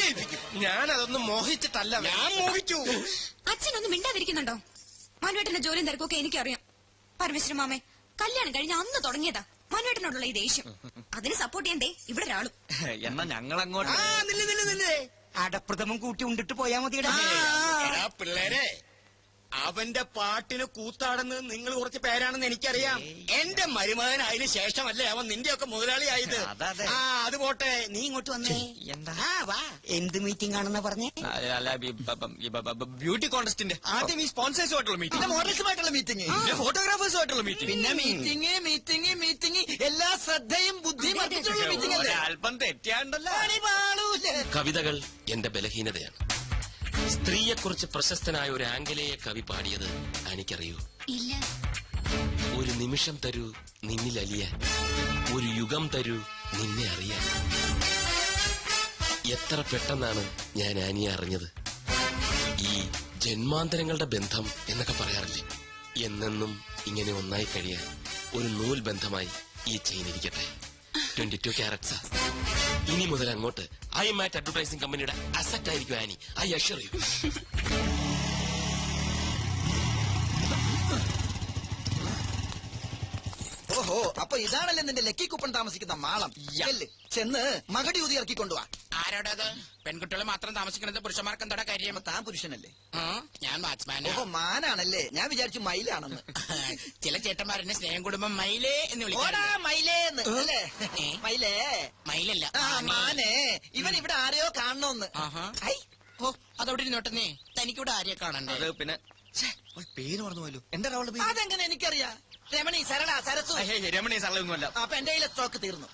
Speaker 9: ഏൽപ്പിക്കും.
Speaker 6: ഞാൻ അതൊന്നും മോഹിച്ചിട്ടല്ല.
Speaker 9: ഞാൻ മോഹിച്ചു.
Speaker 4: അച്ഛനൊന്നും മിണ്ടാതിരിക്കുന്നുണ്ടോ? മനുവേട്ടന്റെ ജോലിയും തിരക്കൊക്കെ എനിക്കറിയാം. പരമേശ്വര മാമേ, കല്യാണം കഴിഞ്ഞ അന്ന് തുടങ്ങിയതാ. മനുവേട്ടനോടുള്ള ഈ ദേഷ്യം. അതിന് സപ്പോർട്ട് ചെയ്യണ്ടേ ഇവിടെ ഒരാളും.
Speaker 1: എന്നാ ഞങ്ങൾ അങ്ങോട്ട്
Speaker 9: നില്ലേ അടപ്രഥമം കൂട്ടി ഉണ്ടിട്ട് പോയാ മതിയടാ. എടാ പിള്ളേരെ, അവന്റെ പാട്ടിന് കൂത്താടുന്നത് നിങ്ങൾ കുറച്ച് പേരാണെന്ന് എനിക്കറിയാം. എന്റെ മരുമകൻ അതിന് ശേഷമല്ലേ അവൻ നിന്റെയൊക്കെ മുതലാളിയായത്. ആ അത് പോട്ടെ, നീ ഇങ്ങോട്ട് വന്നേ.
Speaker 1: എന്താ?
Speaker 9: ആ വാ. എന്ത് മീറ്റിംഗ് ആണെന്നാ പറഞ്ഞേ?
Speaker 1: ബ്യൂട്ടി കോൺടെസ്റ്റിന്റെ ആദ്യം ഈ സ്പോൺസേഴ്സുമായിട്ടുള്ള മീറ്റിംഗ്,
Speaker 10: മോഡൽസുമായിട്ടുള്ള മീറ്റിംഗ്,
Speaker 1: ഫോട്ടോഗ്രാഫേഴ്സുമായിട്ടുള്ള മീറ്റിംഗ്,
Speaker 10: പിന്നെ മീറ്റിംഗ് എല്ലാ ശ്രദ്ധയും ബുദ്ധിയും അർപ്പിച്ചുള്ള മീറ്റിംഗ് അല്ലേ?
Speaker 1: അല്പം തെറ്റിയാണ്ടല്ലോ.
Speaker 6: കവിതകൾ എന്റെ ബലഹീനതയാണ്. സ്ത്രീയെക്കുറിച്ച് പ്രശസ്തനായ ഒരു ആംഗലേയ കവി പാടിയത് എനിക്കറിയൂ.
Speaker 2: ഇല്ല.
Speaker 6: ഒരു നിമിഷം തരൂ നിന്നിൽ അലിയാൻ, ഒരു യുഗം തരൂ നിന്നെ അറിയാൻ. എത്ര പെട്ടെന്നാണ് ഞാൻ ആനിയെ അറിഞ്ഞത്. ഈ ജന്മാന്തരങ്ങളുടെ ബന്ധം എന്നൊക്കെ പറയാറില്ലേ, എന്നെന്നും ഇങ്ങനെ ഒന്നായി കഴിയാൻ ഒരു നൂൽ ബന്ധമായി ഈ ചെയിൻ ഇരിക്കട്ടെ. 22 ക്യാരറ്റ്സാ. ഇനി മുതൽ അങ്ങോട്ട് ഐ മാറ്റ് അഡ്വർടൈസിംഗ് കമ്പനിയുടെ അസറ്റ് ആയിരിക്കും ആനി. I assure you.
Speaker 10: ഓഹോ, അപ്പൊ ഇതാണല്ലേ നിന്റെ ലക്കി കുപ്പൺ താമസിക്കുന്ന മാളം. ചെന്ന് മകടി ഊതി ഇറക്കിക്കൊണ്ടുവാ.
Speaker 11: ആരോടത്? പെൺകുട്ടികൾ മാത്രം താമസിക്കുന്നത് പുരുഷന്മാർക്ക് എന്താ കാര്യം?
Speaker 10: താൻ പുരുഷനല്ലേ?
Speaker 11: ഞാൻ ബാറ്റ്സ്മാൻ.
Speaker 10: ഓഹോ, മാനാണല്ലേ. ഞാൻ വിചാരിച്ചു മയിലാണെന്ന്.
Speaker 11: ചില ചേട്ടന്മാരെന്നെ സ്നേഹം കുടുംബം മയിലേ എന്ന്
Speaker 10: ഓടാ
Speaker 11: വിളിക്കാറുണ്ട്.
Speaker 10: മയിലേന്ന് അല്ലേ? മയിലേ
Speaker 11: മയിലല്ല,
Speaker 10: ആ മാനേ. ഇവൻ ഇവിടെ ആരെയോ കാണണോന്ന്. ഐ,
Speaker 11: ഓ അതവിടെ ഇരുന്നോട്ടെ. തനിക്കിവിടെ ആരെയെ കാണണ്ടേ?
Speaker 1: അത് പിന്നെ പേര് പറഞ്ഞു പോലും. എന്താ അവളുടെ പേര്?
Speaker 10: അതെങ്ങനെ എനിക്കറിയാം? രമണി, സരള, സരസു.
Speaker 1: രമണി സരളൊന്നുമല്ല.
Speaker 10: അപ്പൊ എന്റെ കയ്യിലെ സ്റ്റോക്ക് തീർന്നു.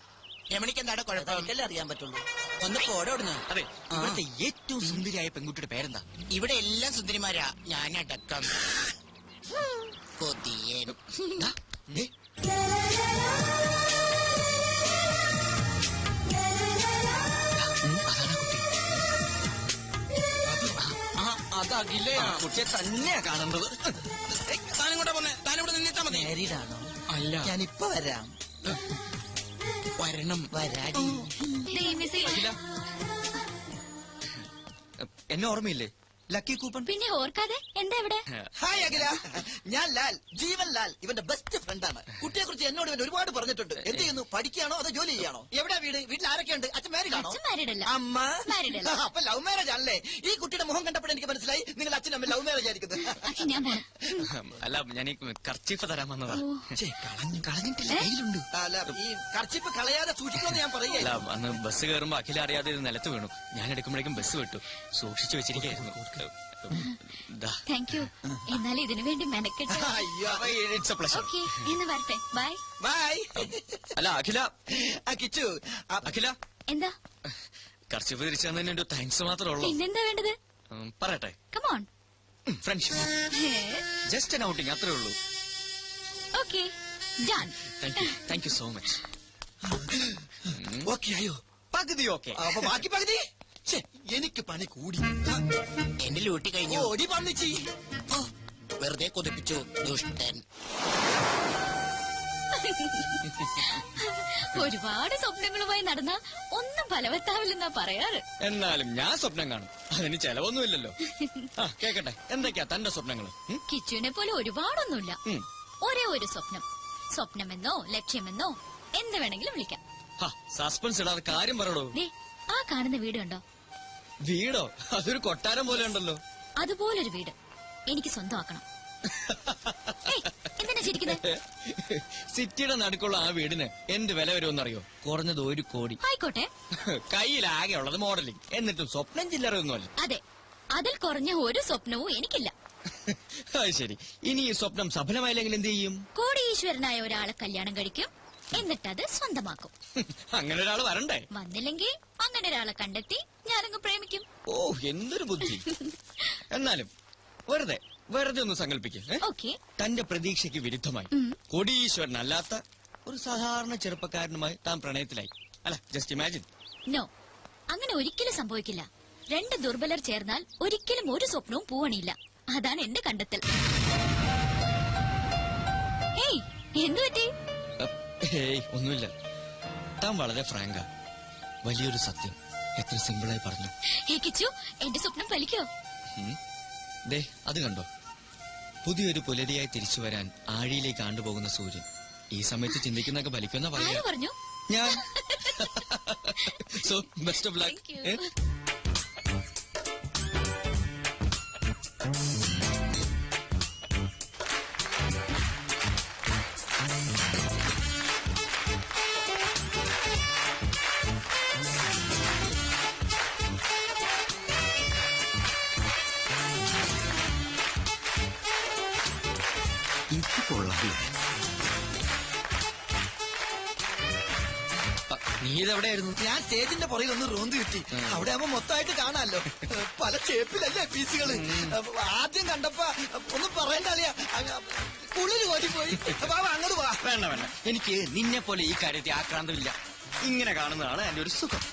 Speaker 11: രമണിക്ക് എന്താണ് കുഴപ്പം?
Speaker 10: എനിക്കല്ലേ അറിയാൻ പറ്റുള്ളൂ.
Speaker 11: ഒന്ന് പോടോടുന്നു.
Speaker 1: അതെ, ഇവിടുത്തെ ഏറ്റവും സുന്ദരിയായ പെൺകുട്ടിയുടെ പേരെന്താ?
Speaker 11: ഇവിടെ എല്ലാം സുന്ദരിമാരാ, ഞാനടക്കം. കൊതിയൻ.
Speaker 1: അതകില്ലേ കുട്ടിയെ തന്നെയാ കാണേണ്ടത്.
Speaker 11: താനിങ്ങോട്ടാ പോന്നെ? താനിവിടെ നിന്നിട്ടാ മതി.
Speaker 10: മാരീഡാണോ?
Speaker 11: അല്ല.
Speaker 10: ഞാനിപ്പൊ വരാം.
Speaker 11: വരണം.
Speaker 10: വരാടി.
Speaker 1: എന്നെ ഓർമ്മയില്ലേ? Lucky coupon.
Speaker 2: പിന്നെ ഓർക്കാതെ എന്താ ഇവിടെ?
Speaker 10: ഹായ് അഖില, ഞാൻ ലാൽ, ജീവൻ ലാൽ, ഇവന്റെ ബെസ്റ്റ് ഫ്രണ്ടാണ്. കുട്ടിയെ കുറിച്ച് എന്നോട് ഇവൻ ഒരുപാട് പറഞ്ഞിട്ടുണ്ട്. എന്ത് ചെയ്യുന്നു? പഠിക്കുകയാണോ അതോ ജോലി ചെയ്യാണോ? എവിടെയാ വീട്? വീട്ടിൽ ആരൊക്കെയുണ്ട്? അച്ഛൻ മാരീഡ് ആണോ?
Speaker 2: അച്ഛൻ married അല്ല.
Speaker 10: അമ്മ
Speaker 2: Married അല്ല.
Speaker 10: അപ്പൊ ലവ് മാരേജ് ആണല്ലേ? ഈ കുട്ടിയുടെ മുഖം കണ്ടപ്പോൾ എനിക്ക് മനസ്സിലായി നിങ്ങൾ അച്ഛനും അമ്മ ലവ് മാരേജ് ആയിരിക്കുന്നത്.
Speaker 2: അഖി, ഞാൻ പോണം.
Speaker 1: അല്ല, ഞാൻ ഈ കർച്ചീഫ് തരാൻ വന്നതാ.
Speaker 10: കളഞ്ഞിട്ടില്ല, കയ്യിലുണ്ട്. അല്ല, ഈ കർച്ചിപ്പ് കളയാതെ സൂക്ഷിക്കണമെന്ന് ഞാൻ
Speaker 1: അല്ല,
Speaker 10: പറയുകയല്ല.
Speaker 1: അന്ന് ബസ് കയറുമ്പോ അഖില അറിയാതെ ഇത് നിലത്ത് വീണു. ഞാൻ എടുക്കുമ്പോഴേക്കും ബസ് വിട്ടു. സൂക്ഷിച്ചു വെച്ചിരിക്കായിരുന്നു.
Speaker 2: Thank you. എന്നാലും ഇതിനു വേണ്ടി മെനക്കെട്ട്.
Speaker 10: അയ്യോ,
Speaker 1: ഇറ്റ്സ് എ പ്ലഷർ.
Speaker 2: ഓക്കെ, എന്ന് വരട്ടെ. ബൈ.
Speaker 10: ബൈ.
Speaker 1: അല്ല അഖില,
Speaker 10: കിച്ചു,
Speaker 1: അഖില
Speaker 2: എന്താ?
Speaker 1: കർച്ചീഫ് തിരിച്ചു തന്നതിന് ഒരു താങ്ക്സ് മാത്രമേ ഉള്ളൂ.
Speaker 2: പിന്നെന്താ വേണ്ടത്?
Speaker 1: പറയട്ടെ.
Speaker 2: Come on.
Speaker 1: Friendship, just an outing, അത്രേ ഉള്ളൂ.
Speaker 2: Okay, done.
Speaker 1: Thank you so much.
Speaker 10: Okay ആയോ?
Speaker 1: പകുതി ഓക്കെ.
Speaker 10: അപ്പൊ ബാക്കി പകുതി എനിക്ക് പണി കൂടി.
Speaker 11: എന്റെ ലൂട്ടി കഴിഞ്ഞു.
Speaker 10: ഓടി പന്നിച്ചി.
Speaker 11: വെറുതെ കൊതിപ്പിച്ചു ദുഷ്ടൻ.
Speaker 2: ഒരുപാട് സ്വപ്നങ്ങളുമായി നടന്ന ഒന്നും ഫലവത്താവില്ലെന്നാ പറയാറ്.
Speaker 1: എന്നാലും ഞാൻ സ്വപ്നം കാണും. അതിന് ചെലവൊന്നുമില്ലല്ലോ. കേക്കട്ടെ, എന്തൊക്കെയാ തന്റെ സ്വപ്നങ്ങൾ?
Speaker 2: കിച്ചുവിനെ പോലെ ഒരുപാടൊന്നുമില്ല. ഒരേ ഒരു സ്വപ്നം. സ്വപ്നമെന്നോ ലക്ഷ്യമെന്നോ എന്ത് വേണമെങ്കിലും വിളിക്കാം.
Speaker 1: സസ്പെൻസ് ഇടാതെ കാര്യം പറയടോ.
Speaker 2: ആ കാണുന്ന വീട് കണ്ടോ?
Speaker 1: വീടോ? അതൊരു കൊട്ടാരം പോലെ ഉണ്ടല്ലോ.
Speaker 2: അതുപോലൊരു വീട് എനിക്ക് സ്വന്തമാക്കണം. എന്തിനാ ചിരിക്കുന്നത്?
Speaker 1: സിറ്റിയുടെ നടുക്കുള്ള ആ വീടിന് എന്ത് വില വരുമെന്നറിയോ? കുറഞ്ഞത് 1 കോടി.
Speaker 2: ആയിക്കോട്ടെ.
Speaker 1: കയ്യിലാകെ ഉള്ളത് മോഡലിംഗ്. എന്നിട്ടും സ്വപ്നം ചില്ലറയൊന്നുമല്ല.
Speaker 2: അതെ, അതിൽ കുറഞ്ഞ ഒരു സ്വപ്നവും എനിക്കില്ല.
Speaker 1: അത് ശരി. ഇനി ഈ സ്വപ്നം സഫലമായില്ലെങ്കിൽ എന്ത് ചെയ്യും?
Speaker 2: കോടീശ്വരനായ ഒരാളെ കല്യാണം കഴിക്കും, എന്നിട്ടത് സ്വന്തമാക്കും.
Speaker 1: അങ്ങനെ ഒരാൾ വരണ്ടേ?
Speaker 2: വന്നില്ലെങ്കിൽ അങ്ങനെ ഒരാളെ കണ്ടെത്തി ഞാനങ്ങ് പ്രേമിക്കും.
Speaker 1: ഓ, എന്തൊരു ബുദ്ധി. എന്നാലും വെറുതെ ഒന്ന് സങ്കല്പിക്കേ.
Speaker 2: ഓക്കെ.
Speaker 1: തന്റെ പ്രതീക്ഷയ്ക്ക് വിരുദ്ധമായി കോടീശ്വരനല്ലാത്ത ഒരു സാധാരണ ചെറുപ്പക്കാരനുമായി താൻ പ്രണയത്തിലായി. അല്ല, ജസ്റ്റ് ഇമാജിൻ.
Speaker 2: നോ, അങ്ങനെ ഒരിക്കലും സംഭവിക്കില്ല. 2 ദുർബലർ ചേർന്നാൽ ഒരിക്കലും ഒരു സ്വപ്നവും പൂവണിയില്ല. അതാണ് എന്റെ കണ്ടെത്തൽ. ഹേയ്, എന്തു പറ്റി?
Speaker 1: ഹേയ്, ഒന്നുമില്ല. താൻ വളരെ ഫ്രാങ്കാ. വലിയൊരു സത്യം എത്ര സിമ്പിളായി പറഞ്ഞു.
Speaker 2: ഹേ കിച്ചു, എന്റെ സ്വപ്നം ഫലിക്കോ?
Speaker 1: ദേ, അത് കണ്ടോ? പുതിയൊരു പുലരിയായി തിരിച്ചു വരാൻ ആഴിയിലേക്ക് ആണ്ടുപോകുന്ന സൂര്യൻ. ഈ സമയത്ത് ചിന്തിക്കുന്നൊക്കെ ഫലിക്കുന്ന
Speaker 2: ആര്
Speaker 1: പറയാ
Speaker 2: പറഞ്ഞു?
Speaker 1: ഞാൻ. So best of luck.
Speaker 2: Thank you.
Speaker 10: ഇത് കൊള്ളാം.
Speaker 1: നീ ഇതെവിടെയായിരുന്നു?
Speaker 10: ഞാൻ സ്റ്റേജിന്റെ പുറകിൽ ഒന്ന് റോന്ത് കിട്ടി. അവിടെ ആവുമ്പോ മൊത്തമായിട്ട് കാണാമല്ലോ. പല ഷേപ്പിലല്ലേ പീസുകള്. ആദ്യം കണ്ടപ്പോ ഒന്നും പറയണ്ട അളിയാ, കുളിര് കോരിപ്പോയി. അങ്ങോട്ട് വാ.
Speaker 1: വേണ്ട വേണ്ട, എനിക്ക് നിന്നെ പോലെ ഈ കാര്യത്തിൽ ആക്രാന്തമില്ല. ഇങ്ങനെ കാണുന്നതാണ് എന്റെ ഒരു സുഖം.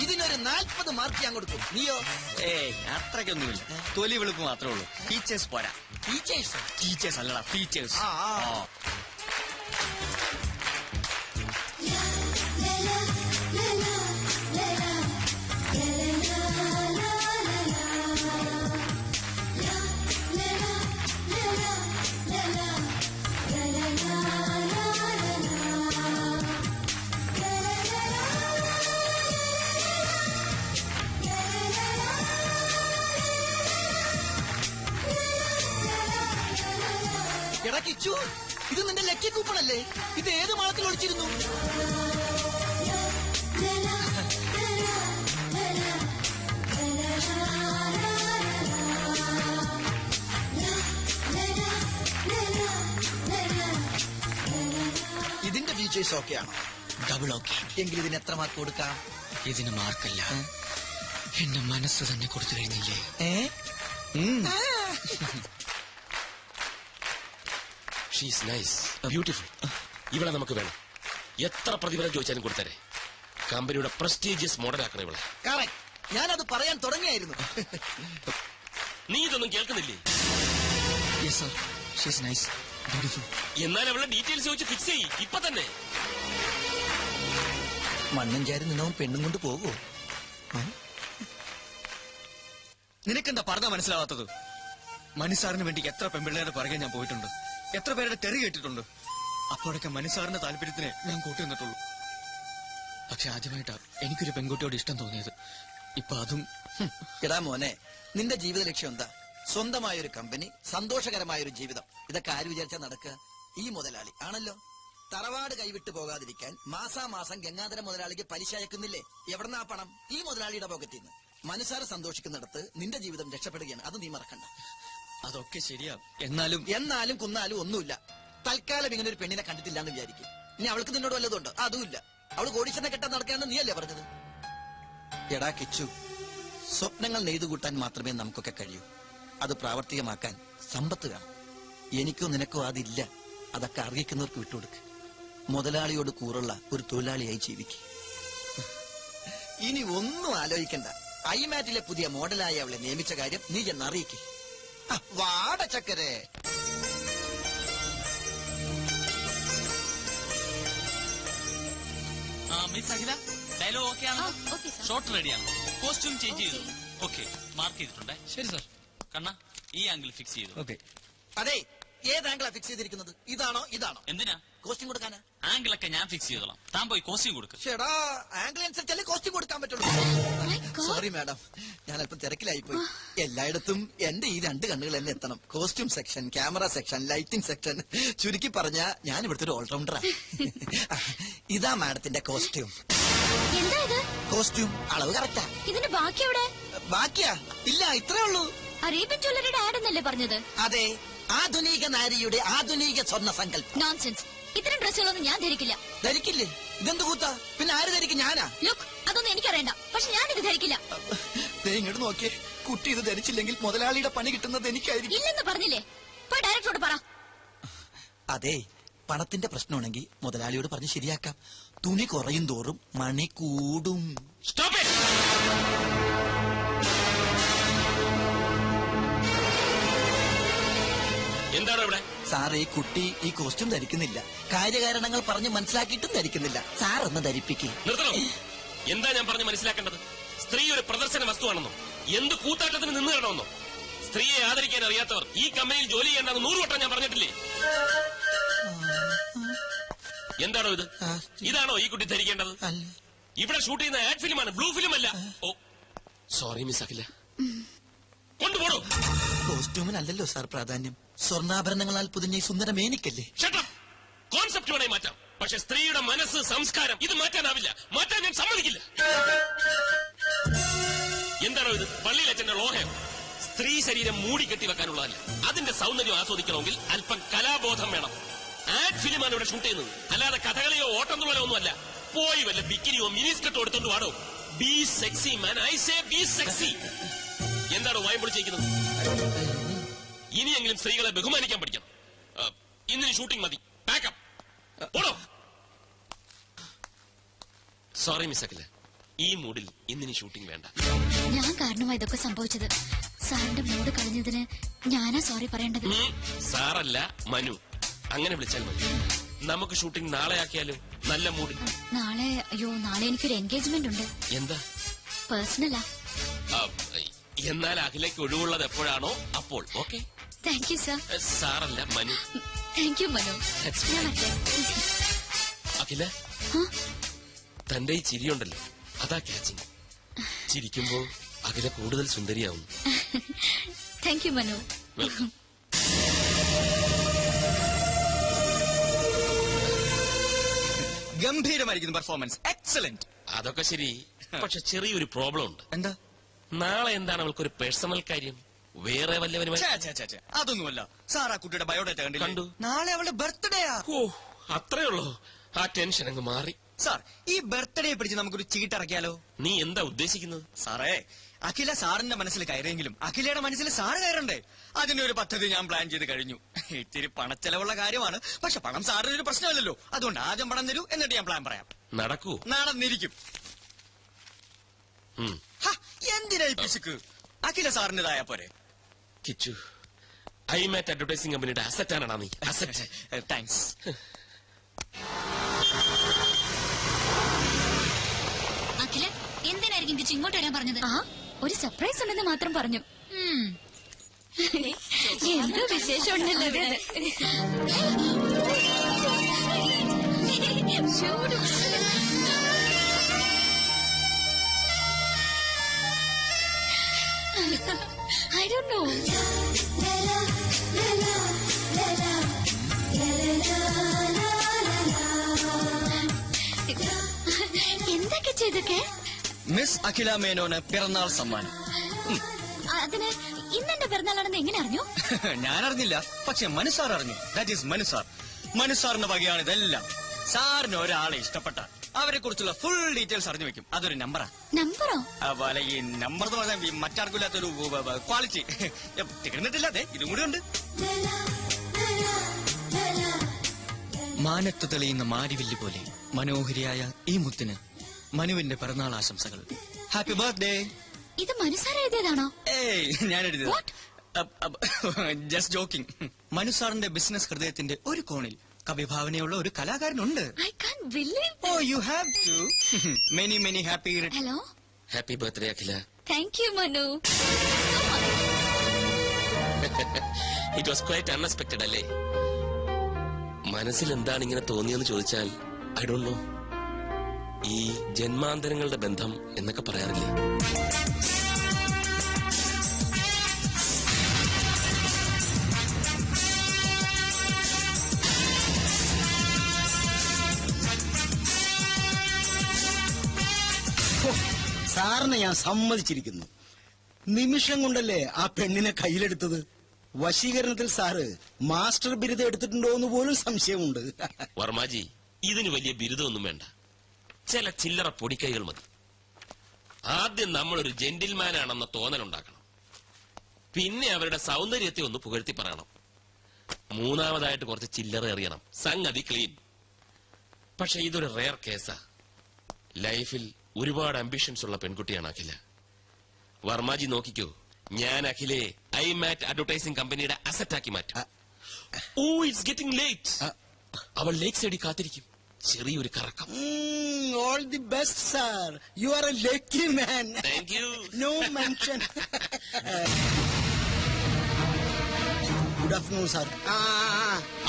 Speaker 10: ഇതിനൊരു 40 മാർക്ക് ഞാൻ കൊടുക്കും. നീയോ?
Speaker 1: ഏയ് അത്രയ്ക്കൊന്നുമില്ല. തൊലി വെളുപ്പ് മാത്രമേ ഉള്ളൂ. ഫീച്ചേഴ്സ് പോരാ.
Speaker 10: ടീച്ചേഴ്സ്?
Speaker 1: ടീച്ചേഴ്സ് അല്ലടാ, ഫീച്ചേഴ്സ്.
Speaker 10: എടാ കിച്ചു, ഇത് നിന്റെ ലക്കി കൂപ്പണല്ലേ? ഇത് ഏത് മാളത്തിൽ ഒളിച്ചിരുന്നു? ഇതിന്റെ ഫീച്ചേഴ്സ് ഓക്കെയാണോ?
Speaker 1: Double okay.
Speaker 10: എങ്കിൽ ഇതിന് എത്ര മാർക്ക് കൊടുക്കാം?
Speaker 1: ഇതിന് മാർക്കല്ല, എന്റെ മനസ്സ് തന്നെ കൊടുത്തു കഴിഞ്ഞില്ലേ?
Speaker 6: She's nice, beautiful. ഇവളെ നമുക്ക് വേണം. എത്ര പ്രതിഫലം ചോദിച്ചാലും കൊടുത്തരെ. കമ്പനിയുടെ പ്രസ്റ്റീജിയസ് മോഡലാക്കണം ഇവളെ.
Speaker 10: കറക്റ്റ്, ഞാനത് പറയാൻ തുടങ്ങിയായിരുന്നു.
Speaker 6: നീ ഇതൊന്നും കേൾക്കുന്നില്ലേ?
Speaker 1: Yes sir, she's nice, beautiful.
Speaker 6: എന്നാൽ അവളുടെ ഡീറ്റെയിൽസ് ചോദിച്ച് ഫിക്സ് ചെയ്യ് ഇപ്പൊ തന്നെ.
Speaker 10: മണ്ണും ചാരി നിന്നവൻ പെണ്ണും കൊണ്ട് പോകുമോ?
Speaker 1: നിനക്കെന്താ പറഞ്ഞാ മനസ്സിലാവാത്തത്? മനുസാറിന് വേണ്ടി എത്ര പെൺപിള്ളേരുടെ പുറകെ ഞാൻ പോയിട്ടുണ്ട്, എത്ര പേരുടെ തെറി കേട്ടിട്ടുണ്ട്. അപ്പോഴൊക്കെ മനുസാറിന്റെ താല്പര്യത്തിന് ഞാൻ കൂട്ടി നിന്നിട്ടുള്ളൂ. പക്ഷെ ആദ്യമായിട്ടാ എനിക്കൊരു പെൺകുട്ടിയോട് ഇഷ്ടം തോന്നിയത്. ഇപ്പൊ അതും.
Speaker 10: എടാ മോനെ, നിന്റെ ജീവിത ലക്ഷ്യം എന്താ? സ്വന്തമായൊരു കമ്പനി, സന്തോഷകരമായൊരു ജീവിതം. ഇതൊക്കെ ആര് വിചാരിച്ചാ നടക്കുക? ഈ മുതലാളി ആണല്ലോ. തറവാട് കൈവിട്ട് പോകാതിരിക്കാൻ മാസാമാസം ഗംഗാധര മുതലാളിക്ക് പലിശ അയക്കുന്നില്ലേ? എവിടെന്നാ പണം? ഈ മുതലാളിയുടെ പോക്കറ്റിൽ നിന്ന്. മനസ്സാറ് സന്തോഷിക്കുന്നിടത്ത് നിന്റെ ജീവിതം രക്ഷപ്പെടുകയാണ്. അത് നീ മറക്കണ്ട.
Speaker 1: അതൊക്കെ ശരിയാ. എന്നാലും
Speaker 10: എന്നാലും കുന്നാലും ഒന്നുമില്ല. തൽക്കാലം ഇങ്ങനെ ഒരു പെണ്ണിനെ കണ്ടിട്ടില്ലാന്ന് വിചാരിക്കും. ഇനി അവൾക്ക് നിന്നോട് വല്ലതുണ്ട്? അതുമില്ല. അവള് കോടീശ്വരനെ കെട്ടാൻ നടക്കാന്ന് നീയല്ലേ പറഞ്ഞത്? എടാ കിച്ചു, സ്വപ്നങ്ങൾ നെയ്തു കൂട്ടാൻ മാത്രമേ നമുക്കൊക്കെ കഴിയൂ. അത് പ്രാവർത്തികമാക്കാൻ സമ്പത്ത് വേണം. എനിക്കോ നിനക്കോ അതില്ല. അതൊക്കെ അറിയിക്കുന്നവർക്ക് വിട്ടുകൊടുക്ക്. മുതലാളിയോട് കൂറുള്ള ഒരു തൊഴിലാളിയായി ജീവിക്കും. ഇനി ഒന്നും ആലോചിക്കണ്ട. ഐമാറ്റിലെ പുതിയ മോഡലായി അവളെ നിയമിച്ച കാര്യം നീ ചെന്ന് അറിയിക്കേ. വാട ചക്കരെ.
Speaker 12: മിസ് അഖില, ഡയലോഗ് ഓക്കെ ആണ്? ഷോട്ട് റെഡിയാണ്. കോസ്റ്റ്യൂം ചേഞ്ച് ചെയ്തു. ഓക്കെ, മാർക്ക് ചെയ്തിട്ടുണ്ട്.
Speaker 1: ശരി സാർ.
Speaker 12: കണ്ണ, ഈ ആംഗിൾ ഫിക്സ് ചെയ്തു.
Speaker 1: ഓക്കെ.
Speaker 10: അതെ, ഏത് ആംഗിളാ ഫിക്സ് ചെയ്തിരിക്കുന്നത്? ഇതാണോ ഇതാണോ?
Speaker 12: എന്തിനാ?
Speaker 10: കോസ്റ്റ്യൂം കൊടുക്കാനാ.
Speaker 12: ആംഗിളൊക്കെ ഞാൻ ഫിക്സ് ചെയ്തോളാം. താൻ പോയി കോസ്റ്റ്യൂം കൊടുക്കും.
Speaker 10: ചേടാ, ആംഗിൾ അനുസരിച്ചല്ലേ കോസ്റ്റ്യൂം കൊടുക്കാൻ പറ്റുള്ളൂ. സോറി മാഡം, ഞാൻ അല്പം തിരക്കിലായി പോയി. എല്ലായിടത്തും എന്റെ ഈ 2 കണ്ണുകൾ തന്നെ എത്തണം. Costume section, camera section, lighting section. ചുരുക്കി പറഞ്ഞ ഞാൻ ഇവിടുത്തെ ഒരു ഓൾറൗണ്ടറാ. ഇതാ മാഡത്തിന്റെ കോസ്റ്റ്യൂം.
Speaker 2: എന്താ ഇത്?
Speaker 10: കോസ്റ്റ്യൂം അളവ് കറക്റ്റാ.
Speaker 2: ഇതിന്റെ ബാക്കി എവിടെ?
Speaker 10: ബാക്കിയാ? ഇല്ല, ഇത്രേ ഉള്ളൂ.
Speaker 2: അറേബ്യൻ ജ്വല്ലറിയുടെ ആഡ് എന്നല്ലേ പറഞ്ഞത്?
Speaker 10: അതെ, ആധുനിക നാരിയുടെ ആധുനിക സ്വർണ്ണ സങ്കല്പം.
Speaker 2: നോൺസെൻസ്. ഇത്തരം ഡ്രസ്സുകളൊന്നും ഞാൻ ധരിക്കില്ല.
Speaker 10: ധരിക്കില്ലേ? ഇതെന്ത് കൂത്താ? പിന്നെ ആര് ധരിക്കും? ഞാനാ?
Speaker 2: ലുക്ക്, അതൊന്നും എനിക്കറിയണ്ട. പക്ഷെ ഞാനിത് ധരിക്കില്ല.
Speaker 10: ഇങ്ങോട്ട് നോക്കിയേ. കുട്ടി ഇത് ധരിച്ചില്ലെങ്കിൽ മുതലാളിയുടെ പണി കിട്ടുന്നത് എനിക്കായിരിക്കും.
Speaker 2: ഇല്ലെന്ന് പറഞ്ഞില്ലേ? പോയി ഡയറക്ടറോട് പറ.
Speaker 10: അതെ, പണത്തിന്റെ പ്രശ്നമാണെങ്കിൽ മുതലാളിയോട് പറഞ്ഞ് ശരിയാക്കാം. തുണി കുറയും തോറും മണി കൂടും.
Speaker 6: എന്താണ് ഇവിടെ?
Speaker 10: സാർ, ഈ കുട്ടി ഈ കോസ്റ്റ്യൂം ധരിക്കുന്നില്ല. കാര്യകാരണങ്ങൾ പറഞ്ഞ് മനസ്സിലാക്കിയിട്ടും ധരിക്കുന്നില്ല. സാർ ഒന്ന് ധരിപ്പിക്കേ.
Speaker 6: നിർത്തണം. എന്താ ഞാൻ പറഞ്ഞ് മനസ്സിലാക്കേണ്ടത്? സ്ത്രീ ഒരു പ്രദർശന വസ്തുവാണെന്നോ, എന്ത് കൂത്താട്ടത്തിന് നിന്ന് തരണമെന്നോ? സ്ത്രീയെ ആദരിക്കാൻ അറിയാത്തവർ ഈ കമ്പനിയിൽ ജോലി ചെയ്യേണ്ടെന്ന് 100 വട്ടം ഞാൻ പറഞ്ഞിട്ടില്ലേ? എന്താണോ ഇത്? ഇതാണോ ഈ കുട്ടി ധരിക്കേണ്ടത്? ഇവിടെ ഷൂട്ട് ചെയ്യുന്ന ആഡ് ഫിലിമാണ്, ബ്ലൂ ഫിലിം അല്ല. ഓ സോറി മിസ് അഖില. കൊണ്ടുപോടോ.
Speaker 10: കോസ്റ്റ്യൂമിനല്ലല്ലോ സാർ പ്രാധാന്യം, സ്വർണ്ണാഭരണങ്ങളാൽ പുതിഞ്ഞ ഈ സുന്ദര മേനിക്കല്ലേ.
Speaker 6: കോൺസെപ്റ്റ് വേണേ മാറ്റാം, പക്ഷെ സ്ത്രീയുടെ മനസ്സ്, സംസ്കാരം ഇത് മാറ്റാനാവില്ല. മാറ്റാൻ ഞാൻ സമ്മതിക്കില്ല. എന്താണോ ഇത്? പള്ളിയിലച്ഛന്റെ ലോഹയം. സ്ത്രീ ശരീരം മൂടിക്കെട്ടി വെക്കാനുള്ളതല്ല. അതിന്റെ സൗന്ദര്യം ആസ്വദിക്കണമെങ്കിൽ അല്പം കലാബോധം വേണം. ആഡ് ഫിലിമാണ് ഇവിടെ ഷൂട്ട് ചെയ്യുന്നത്, അല്ലാതെ കഥകളിയോ ഓട്ടംതുള്ളലോ ഒന്നുമല്ല. പോയി വല്ല ബിക്കിനിയോ മിനിസ്കർട്ടോ എടുത്തോണ്ട് വാടോ. Be sexy man, I say be sexy. എന്താണോ വായം പൊളിച്ചിരിക്കുന്നത്? ഇനിയെങ്കിലും സ്ത്രീകളെ ബഹുമാനിക്കാൻ പഠിക്കണം. ഇന്നിനി ഷൂട്ടിംഗ് മതി. പാക്കപ്പ് പോടോ. സോറി മിസ് അഖില, ഈ മൂഡിൽ ഇന്നിനി ഷൂട്ടിംഗ് വേണ്ട.
Speaker 2: ഞാൻ കാരണമാ ഇതൊക്കെ സംഭവിച്ചത്. സാറിന്റെ മൂഡ് കളഞ്ഞതിന് ഞാനാ സോറി പറയേണ്ടത്.
Speaker 6: സാറല്ല, മനു. അങ്ങനെ വിളിച്ചാൽ മതി. നമുക്ക് ഷൂട്ടിംഗ് നാളെ ആക്കിയാലോ? നല്ല മൂഡിൽ.
Speaker 2: നാളെ നാളെ എനിക്കൊരു എൻഗേജ്മെന്റ് ഉണ്ട്.
Speaker 6: എന്താ?
Speaker 2: പേഴ്സണലാ.
Speaker 6: എന്നാൽ അഖിലേക്ക് ഒഴിവുള്ളത് എപ്പോഴാണോ അപ്പോൾ. ഓക്കെ.
Speaker 2: Thank you sir.
Speaker 6: സാറല്ല, മനു.
Speaker 2: Thank you Manu. ഞാൻ വരട്ടെ.
Speaker 6: അഖില, തന്റെ ഈ ചിരിയുണ്ടല്ലോ, അതാ ക്യാച്ചിങ്. ചിരിക്കുമ്പോ അഖില കൂടുതൽ സുന്ദരിയാവും.
Speaker 2: Thank you Manu.
Speaker 6: വെൽക്കം.
Speaker 1: ഗംഭീരമായിരിക്കുന്നു പെർഫോമൻസ്. എക്സലന്റ്.
Speaker 6: അതൊക്കെ ശരി, പക്ഷെ ചെറിയൊരു പ്രോബ്ലം ഉണ്ട്.
Speaker 1: എന്താ?
Speaker 6: നാളെ എന്താണ് അവൾക്കൊരു പേഴ്സണൽ കാര്യം? വേറെ വല്ലവരുമായി?
Speaker 1: അതൊന്നുമല്ല സാർ. ആ കുട്ടിയുടെ ബയോഡേറ്റ
Speaker 6: കണ്ടു.
Speaker 1: നാളെ അവളുടെ ബർത്ത്ഡേയാ.
Speaker 6: ഓ അത്രേ ഉള്ളൂ. ആ ടെൻഷൻ അങ്ങ് മാറി.
Speaker 1: സാർ, ഈ ബർത്ത്ഡേ പിടിച്ച് നമുക്കൊരു ചീട്ടിറക്കിയാലോ?
Speaker 6: നീ എന്താ ഉദ്ദേശിക്കുന്നത്?
Speaker 1: സാറേ, അഖില സാറിന്റെ മനസ്സിൽ കയറിയെങ്കിലും അഖിലയുടെ മനസ്സിൽ സാറ് കയറണ്ടേ? അതിനൊരു പദ്ധതി ഞാൻ പ്ലാൻ ചെയ്ത് കഴിഞ്ഞു. ഇത്തിരി പണച്ചെലവുള്ള കാര്യമാണ്, പക്ഷെ പണം സാറിന് ഒരു പ്രശ്നമല്ലല്ലോ. അതുകൊണ്ട് ആദ്യം പണം തരൂ, എന്നിട്ട് ഞാൻ പ്ലാൻ പറയാം.
Speaker 6: നടക്കൂ?
Speaker 1: നടന്നിരിക്കും. എന്തിനായി പിശുക്ക്? അഖില സാറിന്റേതായ പോരെ.
Speaker 6: കിച്ചു, ഐമാറ്റ് അഡ്വർടൈസിംഗ് കമ്പനിയുടെ അസറ്റാണോ നീ? അസറ്റ്.
Speaker 1: താങ്ക്സ്.
Speaker 2: അഖില, എന്തിനായിരിക്കും തിരിച്ച് ഇങ്ങോട്ട് വരാൻ പറഞ്ഞത്? ആ, ഒരു സർപ്രൈസ് ഉണ്ടെന്ന് മാത്രം പറഞ്ഞു. എന്തോ വിശേഷം ഉണ്ടല്ലോ ഇവിടെ. I don't know. എന്തൊക്കെ ചെയ്തൊക്കെ?
Speaker 1: മിസ് അഖില മേനോന് പിറന്നാൾ സമ്മാനം.
Speaker 2: അതിന് ഇന്നെന്റെ പിറന്നാളാണെന്ന് എങ്ങനെ അറിഞ്ഞു?
Speaker 1: ഞാൻ അറിഞ്ഞില്ല, പക്ഷെ മനുസാർ അറിഞ്ഞു. That is മനുസാർ. മനുസാറിന്റെ വകയാണ് ഇതെല്ലാം. സാറിന് ഒരാളെ ഇഷ്ടപ്പെട്ട അവരെ കുറിച്ചുള്ള ഫുൾ ഡീറ്റെയിൽസ് അറിഞ്ഞു വെക്കും. അതൊരു നമ്പറാ.
Speaker 2: നമ്പറോ?
Speaker 1: അതുപോലെ ഈ നമ്പർ എന്ന് പറഞ്ഞാൽ മറ്റാർക്കില്ലാത്തൊരു ക്വാളിറ്റി. തീർന്നിട്ടില്ല, അതെ ഇതും കൂടി ഉണ്ട്. മാനത്ത് തെളിയുന്ന മാരിവില്ല് പോലെ മനോഹരിയായ ഈ മുത്തിന് മനുവിന്റെ പിറന്നാൾ ആശംസകൾ. Happy birthday.
Speaker 2: ഇത് മനുസാർ എഴുതിയതാണോ?
Speaker 1: ഏയ്, ഞാൻ എഴുതിയത്. Just joking. മനുസാറിന്റെ ബിസിനസ് ഹൃദയത്തിന്റെ ഒരു കോണിൽ കവിഭാവനയുള്ള ഒരു കലാകാരനുണ്ട്.
Speaker 2: I can't believe it.
Speaker 1: Oh, you have to. Many, many happy.
Speaker 2: Hello.
Speaker 6: Happy birthday Akhila.
Speaker 2: Thank you, Manu.
Speaker 6: It was quite unexpected അല്ലേ? മനസ്സിൽ എന്താണ് ഇങ്ങനെ തോന്നിയെന്ന് ചോദിച്ചാൽ ഐ ഡോണ്ട് നോ. ഈ ജന്മാന്തരങ്ങളുടെ ബന്ധം എന്നൊക്കെ പറയാറില്ലേ?
Speaker 9: സാറിനെ ഞാൻ സമ്മതിച്ചിരിക്കുന്നു. നിമിഷം കൊണ്ടല്ലേ ആ പെണ്ണിനെ കയ്യിലെടുത്തത്. വശീകരണത്തിൽ സാറ് മാസ്റ്റർ ബിരുദം എടുത്തിട്ടുണ്ടോ എന്ന് പോലും സംശയമുണ്ട്.
Speaker 6: വർമാജി, ഇതിന് വലിയ ബിരുദമൊന്നും വേണ്ട. ചില ചില്ലറ പൊടിക്കൈകൾ മതി. ആദ്യം നമ്മളൊരു ജെന്റിൽമാനാണെന്ന തോന്നലുണ്ടാക്കണം. പിന്നെ അവരുടെ സൗന്ദര്യത്തെ ഒന്ന് പുകഴ്ത്തി പറയണം. മൂന്നാമതായിട്ട് കുറച്ച് ചില്ലറ എറിയണം. സംഗതി ക്ലീൻ. പക്ഷെ ഇതൊരു റെയർ കേസാ. ലൈഫിൽ ഒരുപാട് അംബിഷൻസ് ഉള്ള പെൺകുട്ടിയാണ് അഖില. വർമാജി നോക്കിക്കോ, ഞാൻ അഖിലെ ഐമാറ്റ് അഡ്വർടൈസിംഗ് കമ്പനിയുടെ അസറ്റാക്കി മാറ്റും. Oh, it's getting late. അവൾ ലേക്ക് സൈഡിൽ കാത്തിരിക്കും. ചെറിയൊരു കറക്കം.
Speaker 9: All the best sir. You are a lucky man.
Speaker 6: Thank you.
Speaker 9: No mention. Good afternoon sir.